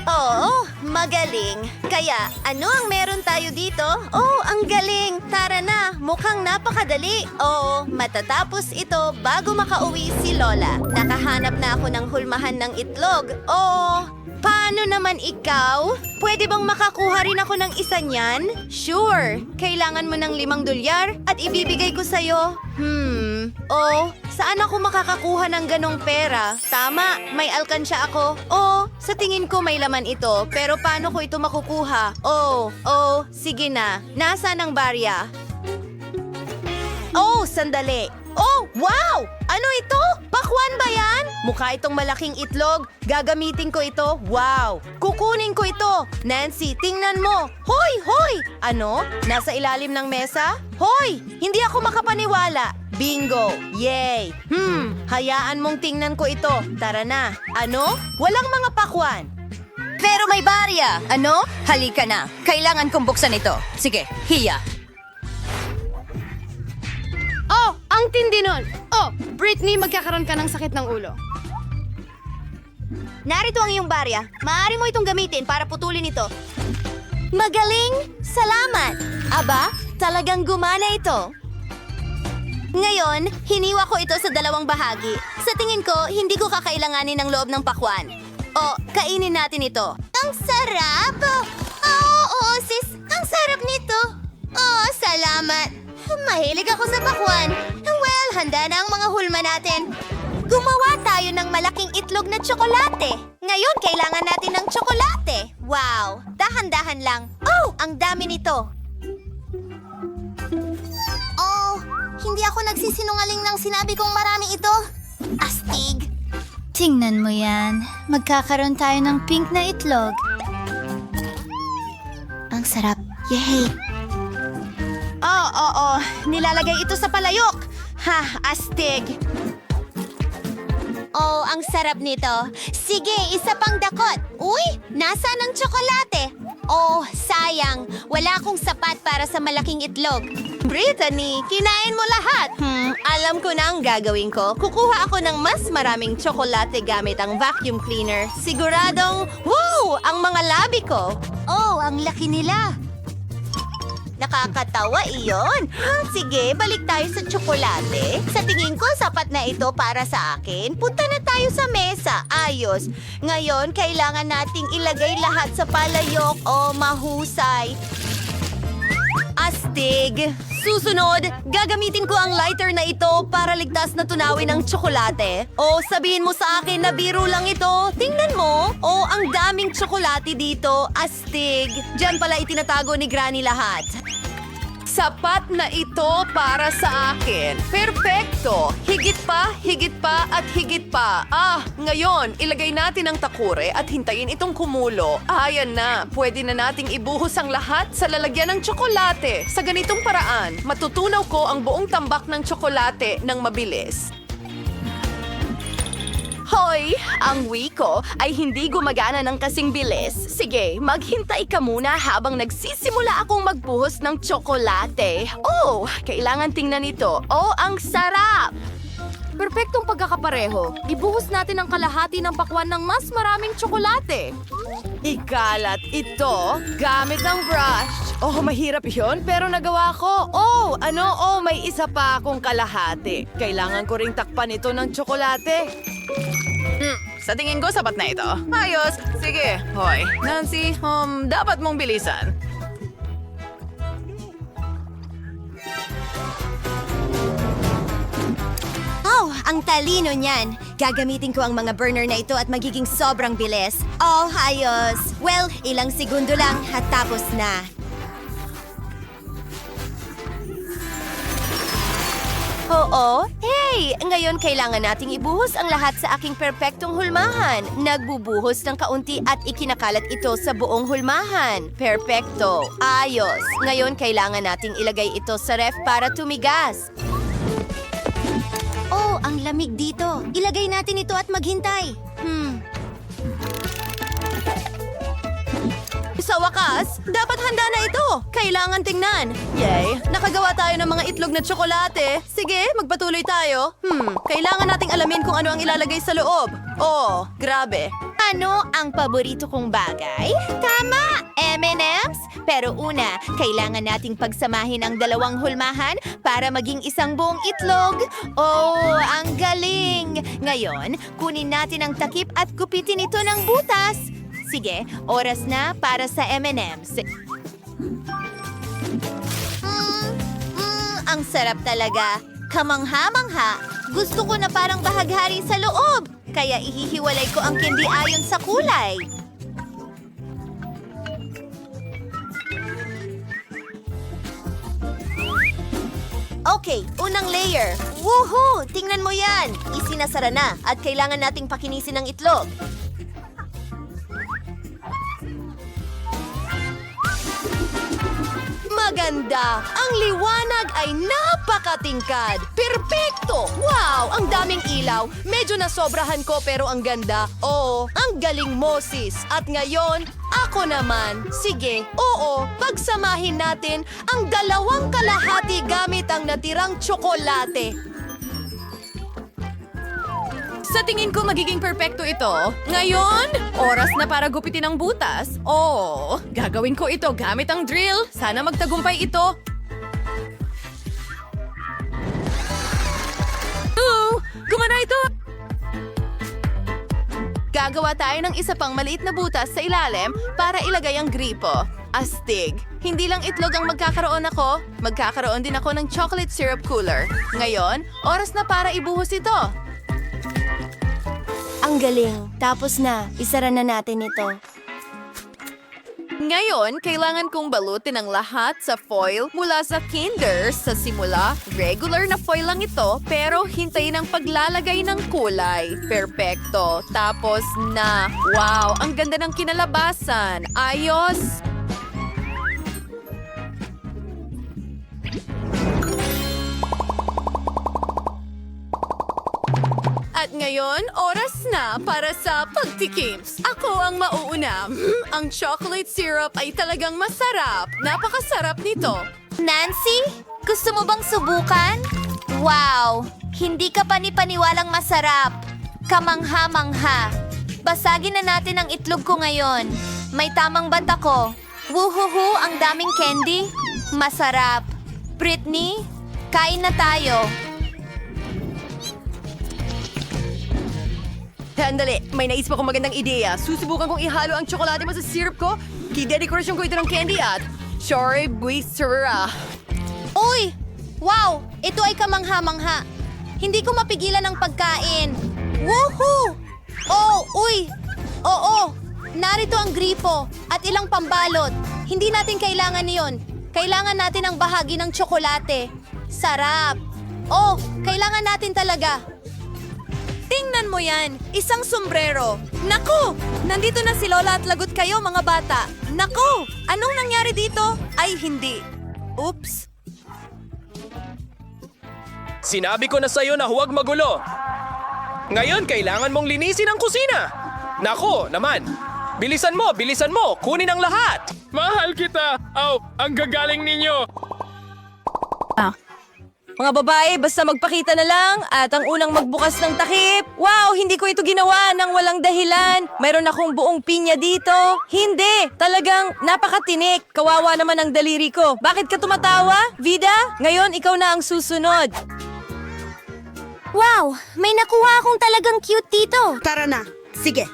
Oo, magaling. Kaya, ano ang meron tayo dito? Oh, ang galing. Tara na, mukhang napakadali. Oo, matatapos ito bago makauwi si Lola. Nakahanap na ako ng hulmahan ng itlog. Oo, paano naman ikaw? Pwede bang makakuha rin ako ng isa niyan? Sure. Kailangan mo ng $5 at ibibigay ko sa'yo. Oh, saan ako makakakuha ng ganong pera? Tama, may alkansya ako. Oh, sa tingin ko may laman ito, pero paano ko ito makukuha? Oh, sige na. Nasaan ang barya? Oh, sandali. Oh, wow! Ano ito? Pakwan ba yan? Mukha itong malaking itlog. Gagamitin ko ito. Wow! Kukunin ko ito. Nancy, tingnan mo. Hoy, hoy! Ano? Nasa ilalim ng mesa? Hoy! Hindi ako makapaniwala. Bingo! Yay! Hayaan mong tingnan ko ito. Tara na. Ano? Walang mga pakwan. Pero may barya. Ano? Halika na. Kailangan kong buksan ito. Sige, hiya. Oh, ang tindi nun! Oh, Britney, magkakaroon ka ng sakit ng ulo. Narito ang iyong barya. Maaari mo itong gamitin para putulin ito. Magaling! Salamat! Aba, talagang gumana ito. Ngayon, hiniwa ko ito sa 2 bahagi. Sa tingin ko, hindi ko kakailanganin ng loob ng pakwan. O, kainin natin ito. Ang sarap! Oo, sis. Ang sarap nito. Oh, salamat. Mahilig ako sa pakwan. Well, handa na ang mga hulma natin. Gumawa tayo ng malaking itlog na tsokolate. Ngayon, kailangan natin ng tsokolate. Wow! Dahan-dahan lang. Oh, ang dami nito. Oh, hindi ako nagsisinungaling nang sinabi kong marami ito. Astig. Tingnan mo yan. Magkakaroon tayo ng pink na itlog. Ang sarap. Yay! Oo. Nilalagay ito sa palayok. Ha, astig. Oh, ang sarap nito. Sige, isa pang dakot. Uy, nasaan ang tsokolate? Oh, sayang. Wala akong sapat para sa malaking itlog. Brittany, kinain mo lahat. Alam ko na ang gagawin ko. Kukuha ako ng mas maraming tsokolate gamit ang vacuum cleaner. Siguradong, wow, ang mga labi ko. Oh, ang laki nila. Nakakatawa iyon. Sige, balik tayo sa tsokolate. Sa tingin ko, sapat na ito para sa akin. Punta na tayo sa mesa. Ayos. Ngayon, kailangan nating ilagay lahat sa palayok. Oh, mahusay. Astig. Susunod, gagamitin ko ang lighter na ito para ligtas na tunawin ang tsokolate. O sabihin mo sa akin na biro lang ito. Tingnan mo. O ang daming tsokolate dito. Astig. Diyan pala itinatago ni Granny lahat. Sapat na ito para sa akin. Perfecto! Higit pa, at higit pa. Ngayon, ilagay natin ang takure at hintayin itong kumulo. Ayan na, pwede na nating ibuhos ang lahat sa lalagyan ng tsokolate. Sa ganitong paraan, matutunaw ko ang buong tambak ng tsokolate ng mabilis. Hoy! Ang wiko ay hindi gumagana ng kasing bilis. Sige, maghintay ka muna habang nagsisimula akong magbuhos ng tsokolate. Oh, kailangan tingnan ito. Oh, ang sarap! Perpektong pagkakapareho. Ibuhos natin ang kalahati ng pakwan ng mas maraming tsokolate. Ikalat ito gamit ang brush. Oh, mahirap yun, pero nagawa ko. Oh, may isa pa akong kalahati. Kailangan ko ring takpan ito ng tsokolate. Sa tingin ko, sapat na ito. Ayos. Sige. Hoy, Nancy, dapat mong bilisan. Oh, ang talino niyan. Gagamitin ko ang mga burner na ito at magiging sobrang bilis. Oh, ayos. Well, ilang segundo lang at tapos na. Oo. Hey, Okay, ngayon kailangan nating ibuhos ang lahat sa aking perpektong hulmahan. Nagbubuhos ng kaunti at ikinakalat ito sa buong hulmahan. Perpekto. Ayos. Ngayon kailangan nating ilagay ito sa ref para tumigas. Oh, ang lamig dito. Ilagay natin ito at maghintay. Sa wakas, dapat handa na ito. Kailangan tingnan. Yay! Nakagawa tayo ng mga itlog na tsokolate. Sige, magpatuloy tayo. Kailangan nating alamin kung ano ang ilalagay sa loob. Oh, grabe. Ano ang paborito kong bagay? Tama! M&M's? Pero una, kailangan nating pagsamahin ang dalawang hulmahan para maging isang buong itlog. Oh, ang galing! Ngayon, kunin natin ang takip at gupitin ito ng butas. Sige, oras na para sa M&M's. Ang sarap talaga. Kamangha-mangha. Gusto ko na parang bahaghari sa loob. Kaya ihihiwalay ko ang candy ayon sa kulay. Okay, unang layer. Woohoo! Tingnan mo yan! Isinasara na at kailangan nating pakinisin ang itlog. Maganda! Ang liwanag ay napakatingkad! Perpekto! Wow! Ang daming ilaw! Medyo nasobrahan ko pero ang ganda. Oo, ang galing mo, sis. At ngayon, ako naman. Sige, oo, pagsamahin natin ang dalawang kalahati gamit ang natirang tsokolate. Sa tingin ko magiging perpekto ito. Ngayon, oras na para gupitin ang butas. Oh, gagawin ko ito gamit ang drill. Sana magtagumpay ito. Gumana ito! Gagawa tayo ng isa pang maliit na butas sa ilalim para ilagay ang gripo. Astig. Hindi lang itlog ang magkakaroon ako. Magkakaroon din ako ng chocolate syrup cooler. Ngayon, oras na para ibuhos ito. Ang galing. Tapos na. Isara na natin ito. Ngayon, kailangan kong balutin ang lahat sa foil mula sa Kinder. Sa simula, regular na foil lang ito, pero hintayin ang paglalagay ng kulay. Perpekto. Tapos na. Wow, ang ganda ng kinalabasan. Ayos! At ngayon, oras na para sa pagtikims. Ako ang mauuna. Ang chocolate syrup ay talagang masarap. Napakasarap nito. Nancy, gusto mo bang subukan? Wow! Hindi ka panipaniwalang masarap. Kamangha-mangha. Basagin na natin ang itlog ko ngayon. May tamang bata ko. Wuhuhu, ang daming candy. Masarap. Britney, kain na tayo. Handali, may naisip akong magandang ideya. Susubukan kong ihalo ang tsokolate mo sa syrup ko. Kidedekorasyon ko ito ng candy at Sorry, Buisera. Uy! Wow! Ito ay kamangha-mangha. Hindi ko mapigilan ang pagkain. Woohoo! Oh, uy! Oo! Narito ang gripo at ilang pambalot. Hindi natin kailangan niyon. Kailangan natin ang bahagi ng tsokolate. Sarap! Oh, kailangan natin talaga. Tingnan mo yan! Isang sombrero! Naku! Nandito na si Lola at lagot kayo, mga bata! Naku! Anong nangyari dito? Ay, hindi. Oops! Sinabi ko na sa'yo na huwag magulo. Ngayon, kailangan mong linisin ang kusina. Nako, naman. Bilisan mo! Kunin ang lahat! Mahal kita! Aw, ang gagaling ninyo! Mga babae, basta magpakita na lang at ang unang magbukas ng takip. Wow, hindi ko ito ginawa ng walang dahilan. Mayroon akong buong pinya dito. Hindi, talagang napakatinik. Kawawa naman ang daliri ko. Bakit ka tumatawa, Vida? Ngayon, ikaw na ang susunod. Wow! May nakuha akong talagang cute dito. Tara na. Sige.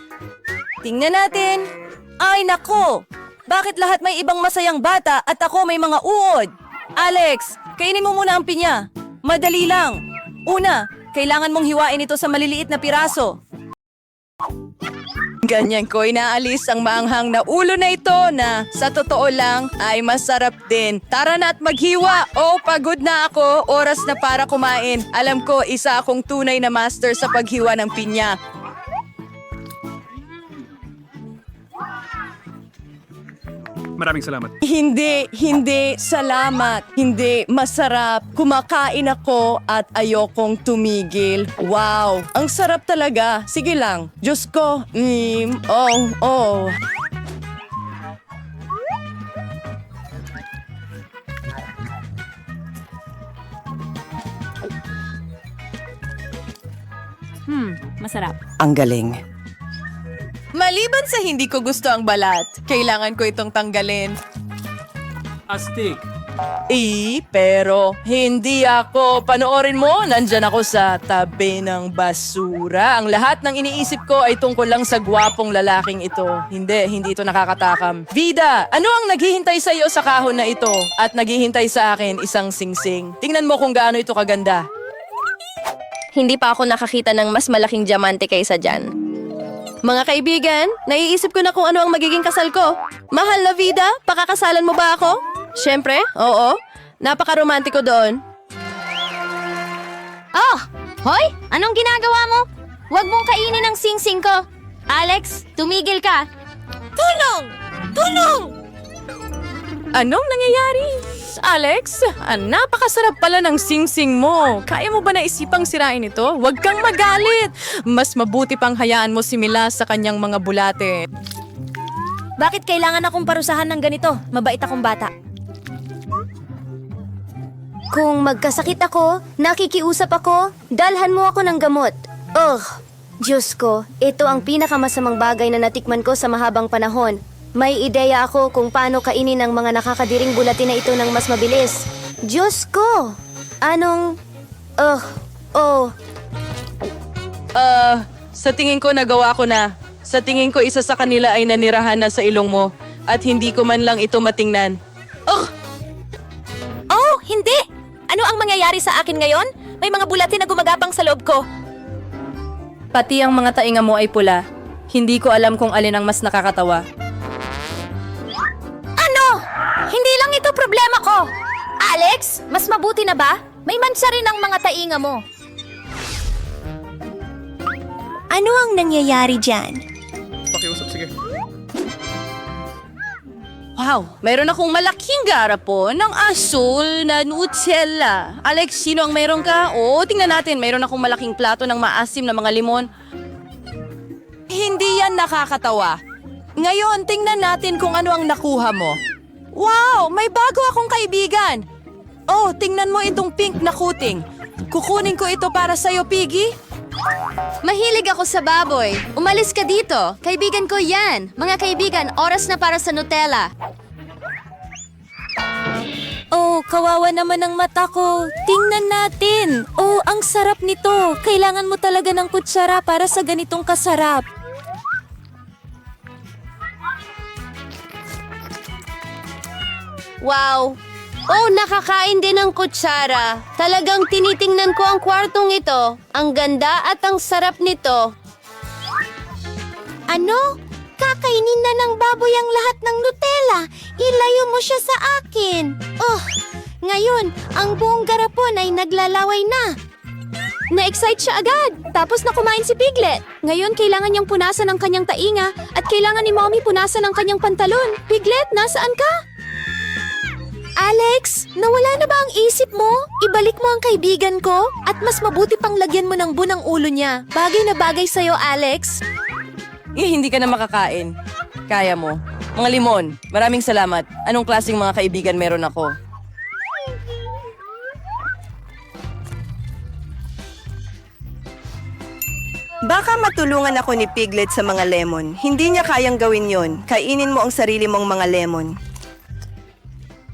Tingnan natin. Ay, nako! Bakit lahat may ibang masayang bata at ako may mga uod? Alex, kainin mo muna ang pinya. Madali lang. Una, kailangan mong hiwain ito sa maliliit na piraso. Ganyan ko inaalis ang maanghang na ulo na ito na sa totoo lang ay masarap din. Tara na at maghiwa. Oh, pagod na ako. Oras na para kumain. Alam ko, isa akong tunay na master sa paghiwa ng pinya. Maraming salamat. Hindi, salamat. Hindi, masarap. Kumakain ako at ayokong tumigil. Wow, ang sarap talaga. Sige lang. Diyos ko. Oh. Masarap. Ang galing. Maliban sa hindi ko gusto ang balat, kailangan ko itong tanggalin. Astig. Pero hindi ako. Panoorin mo, nandyan ako sa tabi ng basura. Ang lahat ng iniisip ko ay tungkol lang sa gwapong lalaking ito. Hindi ito nakakatakam. Vida, ano ang naghihintay sa iyo sa kahon na ito? At naghihintay sa akin isang singsing. Tingnan mo kung gaano ito kaganda. Hindi pa ako nakakita ng mas malaking diamante kaysa dyan. Mga kaibigan, naiisip ko na kung ano ang magiging kasal ko. Mahal na Vida, pakakasalan mo ba ako? Siyempre, oo. Napaka-romantiko doon. Oh! Hoy! Anong ginagawa mo? Huwag mong kainin ang singsing ko. Alex, tumigil ka. Tulong! Anong nangyayari? Alex, napakasarap pala ng singsing mo. Kaya mo ba naisipang sirain ito? Huwag kang magalit. Mas mabuti pang hayaan mo si Mila sa kanyang mga bulate. Bakit kailangan akong parusahan ng ganito? Mabait akong bata. Kung magkasakit ako, nakikiusap ako, dalhan mo ako ng gamot. Diyos ko, ito ang pinakamasamang bagay na natikman ko sa mahabang panahon. May ideya ako kung paano kainin ang mga nakakadiring bulatin na ito ng mas mabilis. Diyos ko! Sa tingin ko nagawa ko na. Sa tingin ko isa sa kanila ay nanirahan na sa ilong mo at hindi ko man lang ito matingnan. Oh, hindi! Ano ang mangyayari sa akin ngayon? May mga bulatin na gumagapang sa loob ko. Pati ang mga tainga mo ay pula. Hindi ko alam kung alin ang mas nakakatawa. Hindi lang ito problema ko. Alex, mas mabuti na ba? May mansa rin ang mga tainga mo. Ano ang nangyayari dyan? Pakiusap, sige. Wow, mayroon akong malaking garapon ng asul na Nutella. Alex, sino ang mayroon ka? Tingnan natin. Mayroon akong malaking plato ng maasim na mga limon. Hindi yan nakakatawa. Ngayon, tingnan natin kung ano ang nakuha mo. Wow, may bago akong kaibigan. Tingnan mo itong pink na kuting. Kukunin ko ito para sa'yo, Piggy. Mahilig ako sa baboy. Umalis ka dito. Kaibigan ko yan. Mga kaibigan, oras na para sa Nutella. Kawawa naman ang mata ko. Tingnan natin. Ang sarap nito. Kailangan mo talaga ng kutsara para sa ganitong kasarap. Wow! Nakakain din ng kutsara. Talagang tinitingnan ko ang kwartong ito. Ang ganda at ang sarap nito. Ano? Kakainin na ng baboy ang lahat ng Nutella. Ilayo mo siya sa akin. Ngayon, ang buong garapon ay naglalaway na. Na-excite siya agad. Tapos na kumain si Piglet. Ngayon, kailangan niyang punasan ang kanyang tainga at kailangan ni Mommy punasan ang kanyang pantalon. Piglet, nasaan ka? Alex, nawala na ba ang isip mo? Ibalik mo ang kaibigan ko at mas mabuti pang lagyan mo ng bunang ulo niya. Bagay na bagay sa'yo, Alex. Hindi ka na makakain. Kaya mo. Mga limon, maraming salamat. Anong klaseng mga kaibigan meron ako? Baka matulungan ako ni Piglet sa mga lemon. Hindi niya kayang gawin yon. Kainin mo ang sarili mong mga lemon.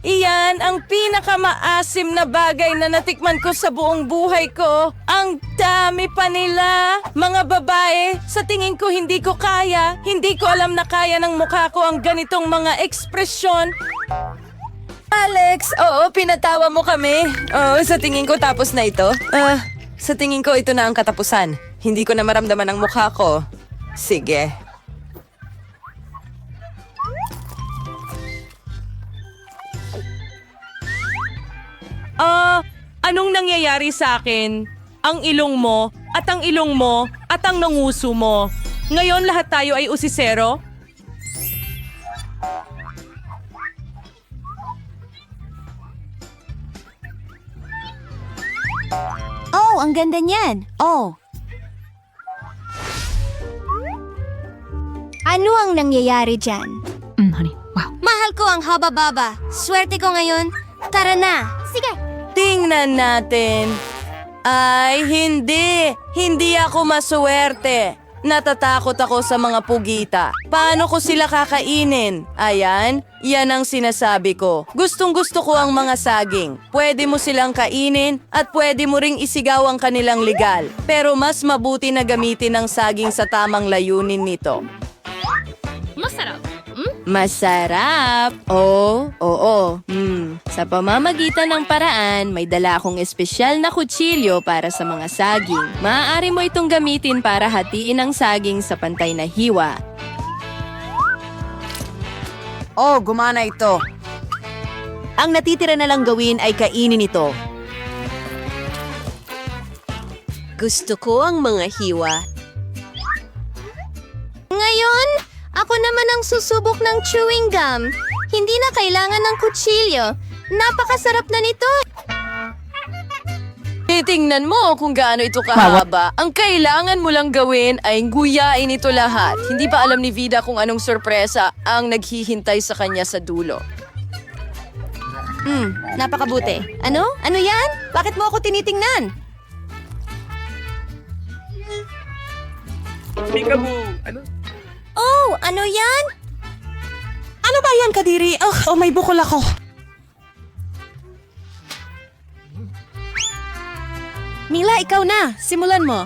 Iyan ang pinakamaasim na bagay na natikman ko sa buong buhay ko. Ang dami pa nila. Mga babae, sa tingin ko hindi ko kaya. Hindi ko alam na kaya ng mukha ko ang ganitong mga ekspresyon. Alex, pinatawa mo kami. Sa tingin ko tapos na ito. Sa tingin ko ito na ang katapusan. Hindi ko na maramdaman ang mukha ko. Sige. Anong nangyayari sa akin? Ang ilong mo, at ang ilong mo, at ang nanguso mo. Ngayon lahat tayo ay usisero? Oh, ang ganda niyan. Oh. Ano ang nangyayari dyan? Mahal ko ang haba-baba. Swerte ko ngayon. Tara na. Sige. Tingnan natin. Ay, hindi. Hindi ako maswerte. Natatakot ako sa mga pugita. Paano ko sila kakainin? Ayan, yan ang sinasabi ko. Gustong-gusto ko ang mga saging. Pwede mo silang kainin at pwede mo ring isigaw ang kanilang legal. Pero mas mabuti na gamitin ang saging sa tamang layunin nito. Masarap. Masarap! Oo. Sa pamamagitan ng paraan, may dala akong espesyal na kutsilyo para sa mga saging. Maaari mo itong gamitin para hatiin ang saging sa pantay na hiwa. Oh, gumana ito. Ang natitira na lang gawin ay kainin ito. Gusto ko ang mga hiwa. Ngayon, ako naman ang susubok ng chewing gum. Hindi na kailangan ng kutsilyo. Napakasarap na nito. Titingnan mo kung gaano ito kahaba. Ang kailangan mo lang gawin ay guyain ito lahat. Hindi pa alam ni Vida kung anong sorpresa ang naghihintay sa kanya sa dulo. Napakabuti. Ano? Ano yan? Bakit mo ako tinitingnan? Peekaboo! Ano? Oh, ano yan? Ano ba yan, Kadiri? Oh, may bukol ako. Mila, ikaw na. Simulan mo.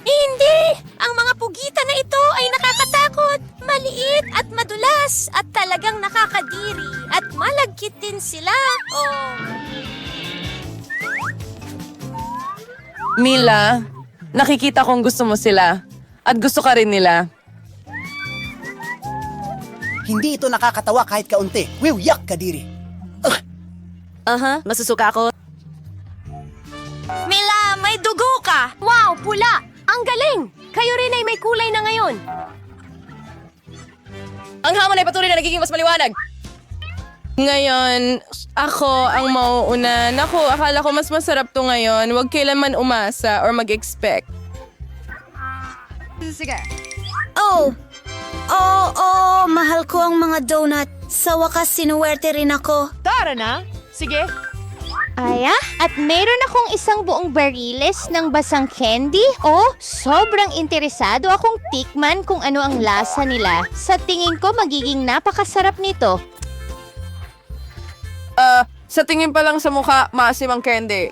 Hindi! Ang mga pugita na ito ay nakakatakot, maliit at madulas at talagang nakakadiri at malagkit din sila. Oh. Mila, nakikita kong gusto mo sila. At gusto ka rin nila. Hindi ito nakakatawa kahit kaunti. Yak, Kadiri. Masusuka ako. Mila, may dugo ka! Wow, pula! Ang galing! Kayo rin ay may kulay na ngayon. Ang hamon ay patuloy na nagiging mas maliwanag. Ngayon, ako ang mauuna. Naku, akala ko mas masarap to ngayon. Huwag kailanman umasa or mag-expect. Sige. Oh, mahal ko ang mga donut. Sa wakas, sinuwerte rin ako. Tara na. Sige. Aya, at meron akong isang buong bariles ng basang candy. Oh, sobrang interesado akong tikman kung ano ang lasa nila. Sa tingin ko, magiging napakasarap nito. Sa tingin pa lang sa mukha, maasim ang candy.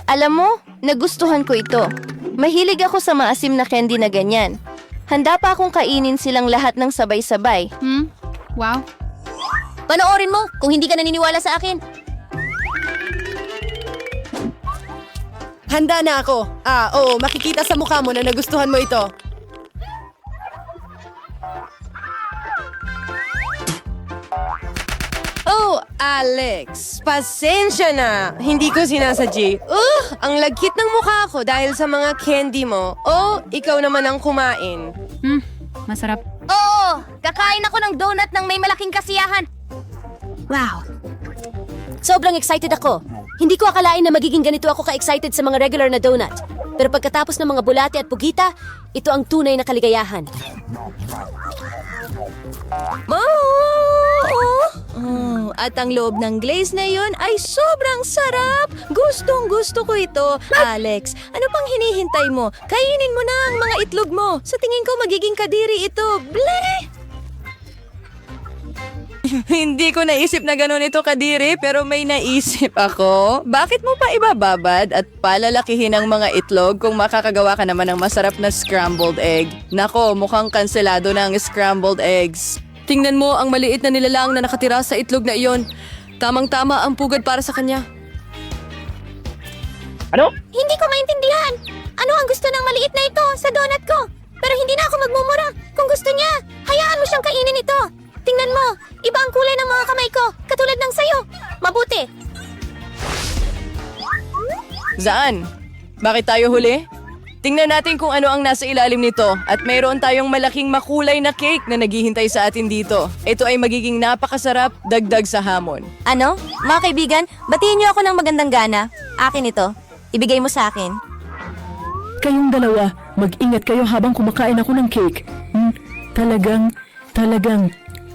Alam mo, nagustuhan ko ito. Mahilig ako sa maasim na candy na ganyan. Handa pa akong kainin silang lahat ng sabay-sabay. Wow. Panoorin mo kung hindi ka naniniwala sa akin. Handa na ako. Oo, makikita sa mukha mo na nagustuhan mo ito. Oh, Alex, pasensya na. Hindi ko sinasadyi. Ang lagkit ng mukha ko dahil sa mga candy mo. Oh, ikaw naman ang kumain. Masarap. Oo, kakain ako ng donut ng may malaking kasiyahan. Wow. Sobrang excited ako. Hindi ko akalain na magiging ganito ako ka-excited sa mga regular na donut. Pero pagkatapos ng mga bulate at pugita, ito ang tunay na kaligayahan. At ang loob ng glaze na yun ay sobrang sarap. Gustong-gusto ko ito. Alex, ano pang hinihintay mo? Kainin mo na ang mga itlog mo. Sa tingin ko magiging kadiri ito. Bleh! Hindi ko naisip na ganun ito, Kadiri, pero may naisip ako. Bakit mo pa ibababad at palalakihin ang mga itlog kung makakagawa ka naman ng masarap na scrambled egg? Nako, mukhang kanselado na ang scrambled eggs. Tingnan mo ang maliit na nilalang na nakatira sa itlog na iyon. Tamang-tama ang pugad para sa kanya. Ano? Hindi ko maintindihan. Ano ang gusto ng maliit na ito sa donut ko? Pero hindi na ako magmumura. Kung gusto niya, hayaan mo siyang kainin ito. Tingnan mo! Iba ang kulay ng mga kamay ko, katulad ng sayo. Mabuti! Zaan? Bakit tayo huli? Tingnan natin kung ano ang nasa ilalim nito at mayroon tayong malaking makulay na cake na naghihintay sa atin dito. Ito ay magiging napakasarap, dagdag sa hamon. Ano? Mga kaibigan, batiin niyo ako ng magandang gana. Akin ito. Ibigay mo sa akin. Kayong dalawa, mag-ingat kayo habang kumakain ako ng cake.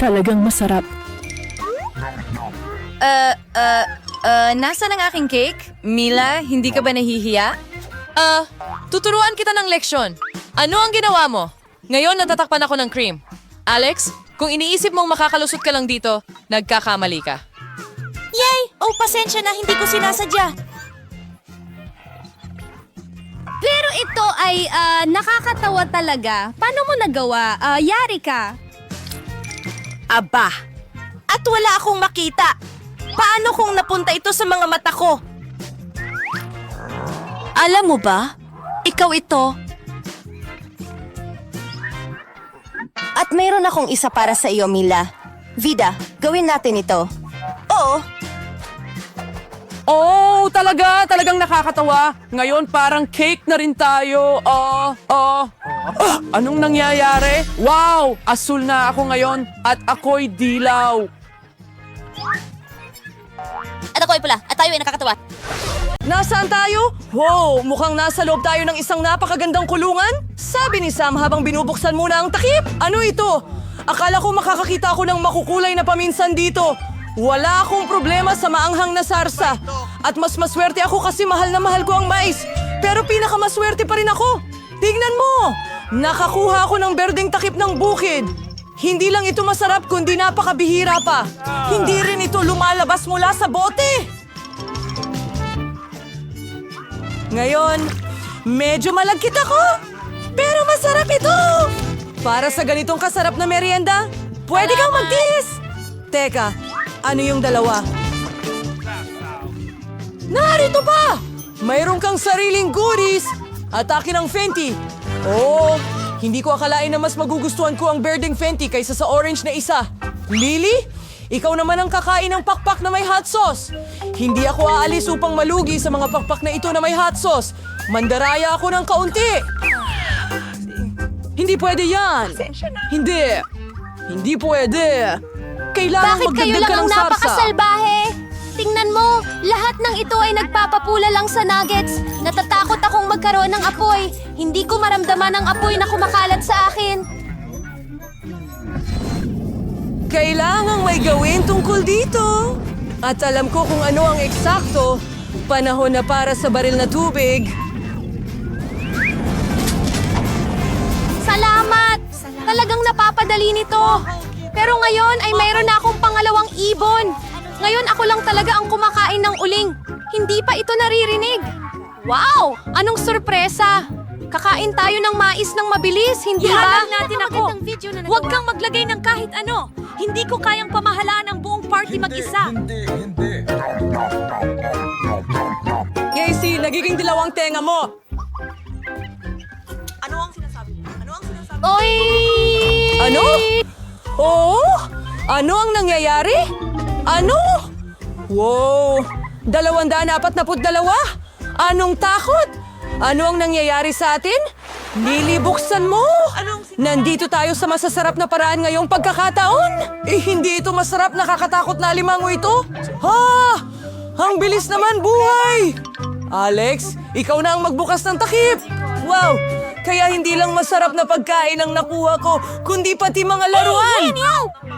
Talagang masarap. Nasaan ang aking cake? Mila, hindi ka ba nahihiya? Tuturuan kita ng leksyon. Ano ang ginawa mo? Ngayon natatakpan ako ng cream. Alex, kung iniisip mong makakalusot ka lang dito, nagkakamali ka. Yay! Oh, pasensya na, hindi ko sinasadya. Pero ito ay nakakatawa talaga. Paano mo nagawa? Yari ka. Aba! At wala akong makita! Paano kung napunta ito sa mga mata ko? Alam mo ba? Ikaw ito. At mayroon akong isa para sa iyo, Mila. Vida, gawin natin ito. Oo. Oh, talagang nakakatawa. Ngayon parang cake na rin tayo. Anong nangyayari? Wow, asul na ako ngayon at ako'y dilaw. At ako ay pula, at tayo ay nakakatawa. Nasaan tayo? Wow, mukhang nasa loob tayo ng isang napakagandang kulungan. Sabi ni Sam habang binubuksan muna ang takip. Ano ito? Akala ko makakakita ako ng makukulay na paminsan dito. Wala akong problema sa maanghang na sarsa. At mas maswerte ako kasi mahal na mahal ko ang mais. Pero pinakamaswerte pa rin ako. Tignan mo! Nakakuha ako ng berdeng takip ng bukid. Hindi lang ito masarap kundi napakabihira pa. Hindi rin ito lumalabas mula sa bote. Ngayon, medyo malagkit ako. Pero masarap ito! Para sa ganitong kasarap na merienda, pwede kang magtiis. Teka, ano yung dalawa? Narito pa! Mayroon kang sariling goodies at akin ang Fenty. Oh, hindi ko akalain na mas magugustuhan ko ang berdeng Fenty kaysa sa orange na isa. Lily? Ikaw naman ang kakain ng pakpak na may hot sauce. Hindi ako aalis upang malugi sa mga pakpak na ito na may hot sauce. Mandaraya ako ng kaunti. Hindi pwede yan. Hindi pwede. Kailangan Bakit kayo magdagdag lang ka ang ng sarsa. napakasalbahe? Tingnan mo, lahat ng ito ay nagpapapula lang sa nuggets. Natatakot akong magkaroon ng apoy. Hindi ko maramdaman ang apoy na kumakalat sa akin. Kailangang may gawin tungkol dito. At alam ko kung ano ang eksakto. Panahon na para sa baril na tubig. Salamat! Talagang napapadali nito. Pero ngayon ay mayroon na akong pangalawang ibon. Ngayon ako lang talaga ang kumakain ng uling. Hindi pa ito naririnig. Wow! Anong sorpresa! Kakain tayo ng mais ng mabilis, hindi ba? Ihalang natin ako. Huwag kang maglagay ng kahit ano. Hindi ko kayang pamahalaan ang buong party mag-isa. Casey, nagiging dilawang tenga mo. Oy! Ano? Oo? Ano ang nangyayari? Ano? Wow! 242? Anong takot? Ano ang nangyayari sa atin? Lily, buksan mo! Nandito tayo sa masasarap na paraan ngayong pagkakataon. Hindi ito masarap, nakakatakot na alimango ito. Ha! Ang bilis naman buhay! Alex, ikaw na ang magbukas ng takip. Wow! Kaya hindi lang masarap na pagkain ang nakuha ko, kundi pati mga laruan.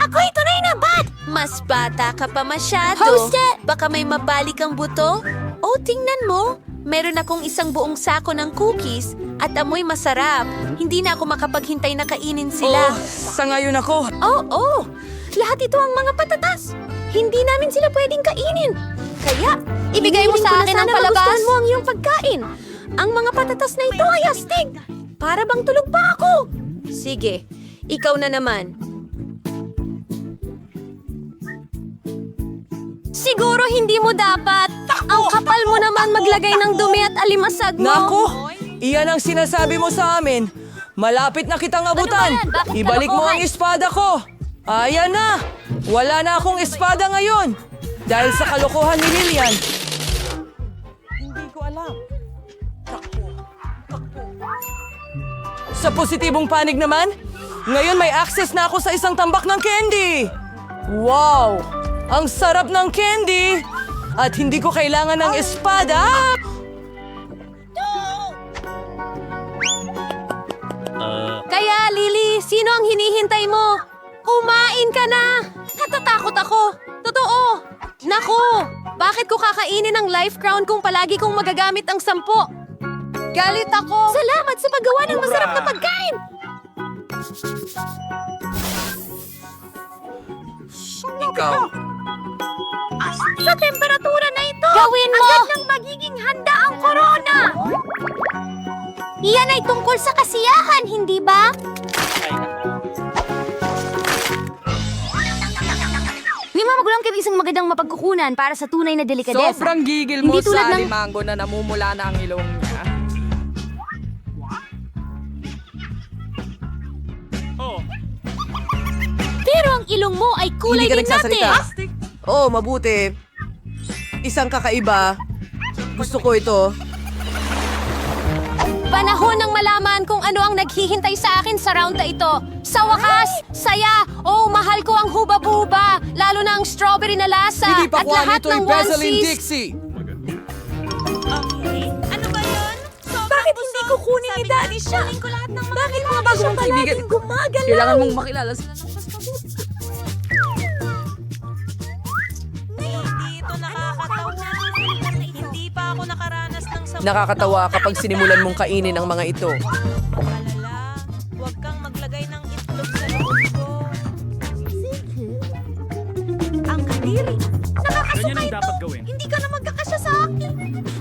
Ako ito na inabat! Mas bata ka pa masyado. Hostet! Baka may mabalik ang buto? Oh, tingnan mo. Meron akong isang buong sako ng cookies at amoy masarap. Hindi na ako makapaghintay na kainin sila. Sa ngayon ako. Oo. Lahat ito ang mga patatas. Hindi namin sila pwedeng kainin. Kaya, ibigay mo sa akin ang palabas. Mo ang iyong pagkain. Ang mga patatas na ito ay astig. Para bang tulog pa ako? Sige, ikaw na naman. Siguro hindi mo dapat. Ang kapal mo naman maglagay ng dumi at alimasag mo. Naku! Iyan ang sinasabi mo sa amin. Malapit na kitang abutan. Bakit ka Ibalik mo ang nabuhay? espada ko. Ayan na! Wala na akong espada ngayon! Dahil sa kalokohan ni Lilian. Hindi ko alam. Sa positibong panig naman, ngayon may access na ako sa isang tambak ng candy! Wow! Ang sarap ng candy! At hindi ko kailangan ng espada! Kaya, Lily, sino ang hinihintay mo? Kumain ka na! Natatakot ako! Totoo! Naku! Bakit ko kakainin ang life crown kung palagi kong magagamit ang 10? Galit ako! Salamat sa paggawa ng masarap na pagkain! Ikaw. Sa temperatura na ito, gawin mo! Agad nang magiging handa ang corona! Iyan ay tungkol sa kasiyahan, hindi ba? May mga magulang kayo isang magandang mapagkukunan para sa tunay na delikadesa. Sobrang gigil mo Hindi tulad sa ng- limango na namumula na ang ilong niya. Pero ang ilong mo ay kulay din natin. Oh, mabuti. Isang kakaiba. Gusto ko ito. Panahon ng malaman kung ano ang naghihintay sa akin sa round na ito. Sa wakas, saya, oh, mahal ko ang huba-buba, lalo na ang strawberry na lasa, Hindi pa at lahat ng onesies. Dixie. Bakit hindi ko kunin ni Daddy siya? Bakit mga bago mong kaibigan gumagalaw? Kailangan mong makilala sa... Nakakatawa kapag sinimulan mong kainin ang mga ito. Huwag kang maglagay ng itlog sa loob ko. Ang kadiri. Ganyan ang dapat gawin. Hindi ka na magkakasya sa akin.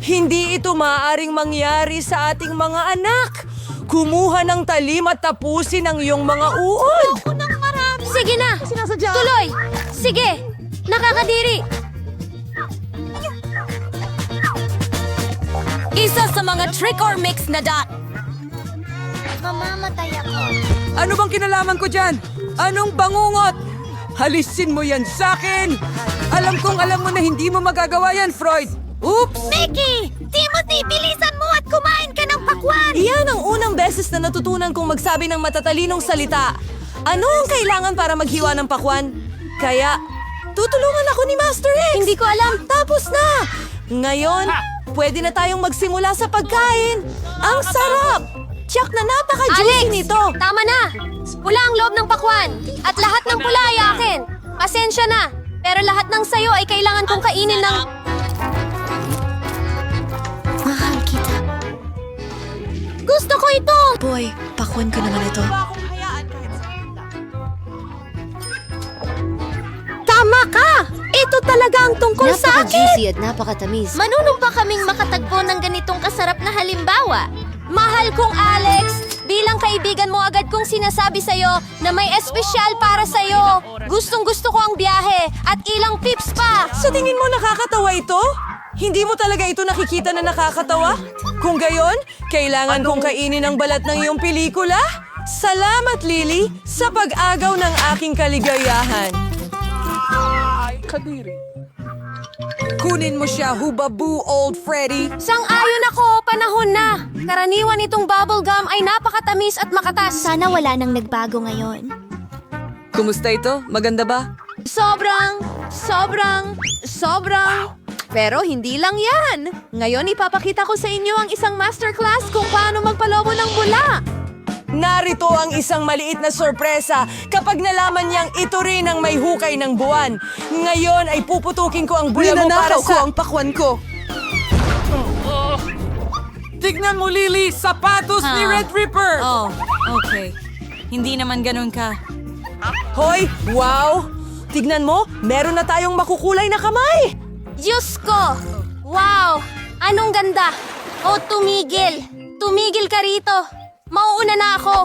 Hindi ito maaaring mangyari sa ating mga anak. Kumuha ng talim at tapusin ang iyong mga uod. Sige na! Tuloy! Sige! Nakakadiri! Isa sa mga trick or mix na dot. Mamamatay ako. Ano bang kinalaman ko dyan? Anong bangungot? Halisin mo yan sa akin! Alam kong alam mo na hindi mo magagawa yan, Freud! Oops! Mickey! Timothy, bilisan mo at kumain ka ng pakwan! Iyan ang unang beses na natutunan kong magsabi ng matatalinong salita. Ano ang kailangan para maghiwa ng pakwan? Kaya, tutulungan ako ni Master X! Hindi ko alam. Tapos na! Ngayon, pwede na tayong magsimula sa pagkain. Ang sarap! Tiyak na napaka-juicy nito. Tama na! Pula ang loob ng pakwan. At lahat ng pula ay akin. Pasensya na. Pero lahat ng sayo ay kailangan kong kainin ng... Mahal kita. Gusto ko ito! Boy, pakwan ko naman ito. Tama ka! Ito talaga ang tungkol sa akin! Napaka-juicy at napakatamis. Manunumpa kaming makatagpo ng ganitong kasarap na halimbawa. Mahal kong Alex, bilang kaibigan mo agad kong sinasabi sa'yo na may espesyal para sa'yo. Gustong-gusto ko ang biyahe at ilang pips pa. Sa tingin mo nakakatawa ito? Hindi mo talaga ito nakikita na nakakatawa? Kung gayon, kailangan kong kainin ang balat ng iyong pelikula? Salamat, Lily, sa pag-agaw ng aking kaligayahan. Kadiri. Kunin mo siya, hubabu, old Freddy. Sang-ayon ako, panahon na. Karaniwan itong bubblegum ay napakatamis at makatas. Sana wala nang nagbago ngayon. Kumusta ito? Maganda ba? Sobrang. Pero hindi lang yan. Ngayon ipapakita ko sa inyo ang isang masterclass kung paano magpalobo ng bula. Narito ang isang maliit na sorpresa kapag nalaman niyang ito rin ang may hukay ng buwan. Ngayon ay puputukin ko ang bula mo para sa... ang pakwan ko. Tignan mo, Lily! Sapatos ni Red Ripper! Oh, okay. Hindi naman ganun ka. Hoy! Wow! Tignan mo, meron na tayong makukulay na kamay! Diyos ko! Wow! Anong ganda! Oh, tumigil! Tumigil ka rito! Mauuna na ako!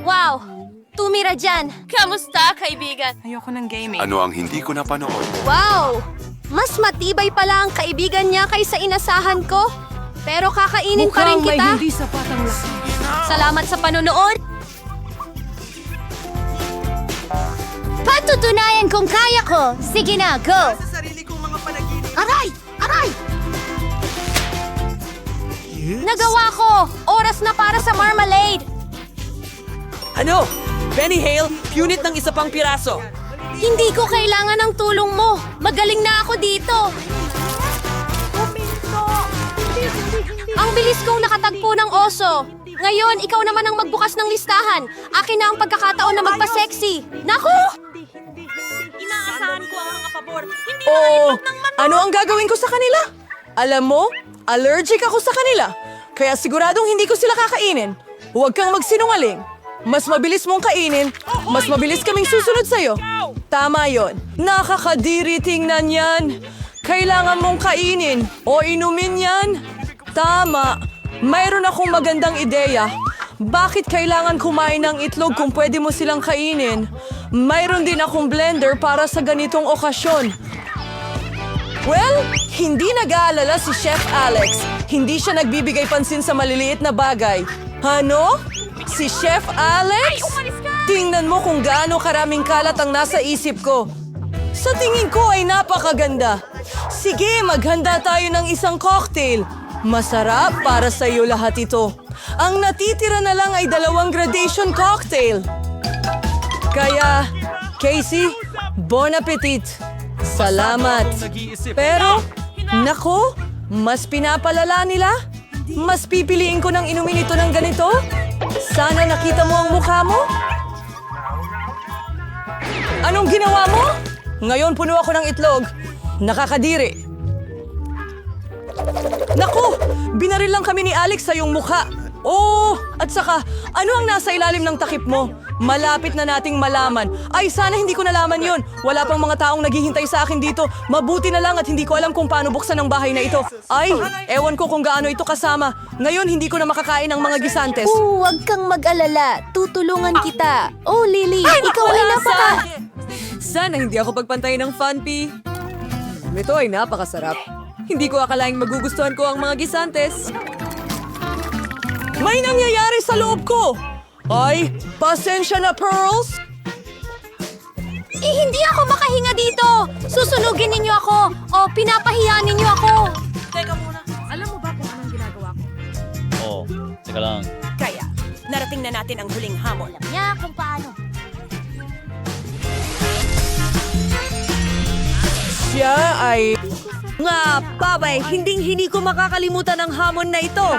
Wow! Tumira dyan! Kamusta, kaibigan? Ayoko ng gaming. Ano ang hindi ko napanood? Wow! Mas matibay pala ang kaibigan niya kaysa inasahan ko. Pero kakainin pa rin Mukhang may kita. hindi sapatang lakas. Salamat sa panonood! Patutunayan kong kaya ko! Sige na, go! Aray! Aray! Nagawa ko! Oras na para sa marmalade! Ano? Benny Hale, unit ng isa pang piraso. Hindi ko kailangan ng tulong mo! Magaling na ako dito! Ang bilis kong nakatagpo ng oso! Ngayon, ikaw naman ang magbukas ng listahan. Akin na ang pagkakataon na magpa-sexy. Naku! Inaasahan ko ang mga pabor. Hindi Oh, ano ang gagawin ko sa kanila? Alam mo, allergic ako sa kanila. Kaya siguradong hindi ko sila kakainin. Huwag kang magsinungaling. Mas mabilis mong kainin, mas mabilis kaming susunod sa'yo. Tama yon. Nakakadiri tingnan yan. Kailangan mong kainin o inumin yan. Tama. Mayroon akong magandang ideya. Bakit kailangan kumain ng itlog kung pwede mo silang kainin? Mayroon din akong blender para sa ganitong okasyon. Well, hindi nag-aalala si Chef Alex. Hindi siya nagbibigay pansin sa maliliit na bagay. Ano? Si Chef Alex? Tingnan mo kung gaano karaming kalat ang nasa isip ko. Sa tingin ko ay napakaganda. Sige, maghanda tayo ng isang cocktail. Masarap para sa iyo lahat ito. Ang natitira na lang ay 2 gradation cocktail. Kaya, Casey, bon appetit. Salamat. Pero, nako, mas pinapalala nila? Mas pipiliin ko ng inumin ito ng ganito? Sana nakita mo ang mukha mo? Anong ginawa mo? Ngayon puno ako ng itlog. Nakakadiri. Naku! Binaril lang kami ni Alex sa iyong mukha. Oh! At saka, ano ang nasa ilalim ng takip mo? Malapit na nating malaman. Ay, sana hindi ko nalaman yon. Wala pang mga taong naghihintay sa akin dito. Mabuti na lang at hindi ko alam kung paano buksan ang bahay na ito. Ay, ewan ko kung gaano ito kasama. Ngayon, hindi ko na makakain ng mga gisantes. Huwag kang mag-alala. Tutulungan kita. Oh, Lily, ikaw ay napaka... Sana hindi ako pagpantay ng Funpy. Ito ay napakasarap. Hindi ko akalaing magugustuhan ko ang mga gisantes. May nangyayari sa loob ko! Ay, pasensya na, Pearls! Hindi ako makahinga dito! Susunugin ninyo ako! O pinapahiya ninyo ako! Teka muna, alam mo ba kung anong ginagawa ko? Oo, teka lang. Kaya, narating na natin ang huling hamon. Alam niya kung paano. Siya ay... Nga, babay, hindi ko makakalimutan ang hamon na ito.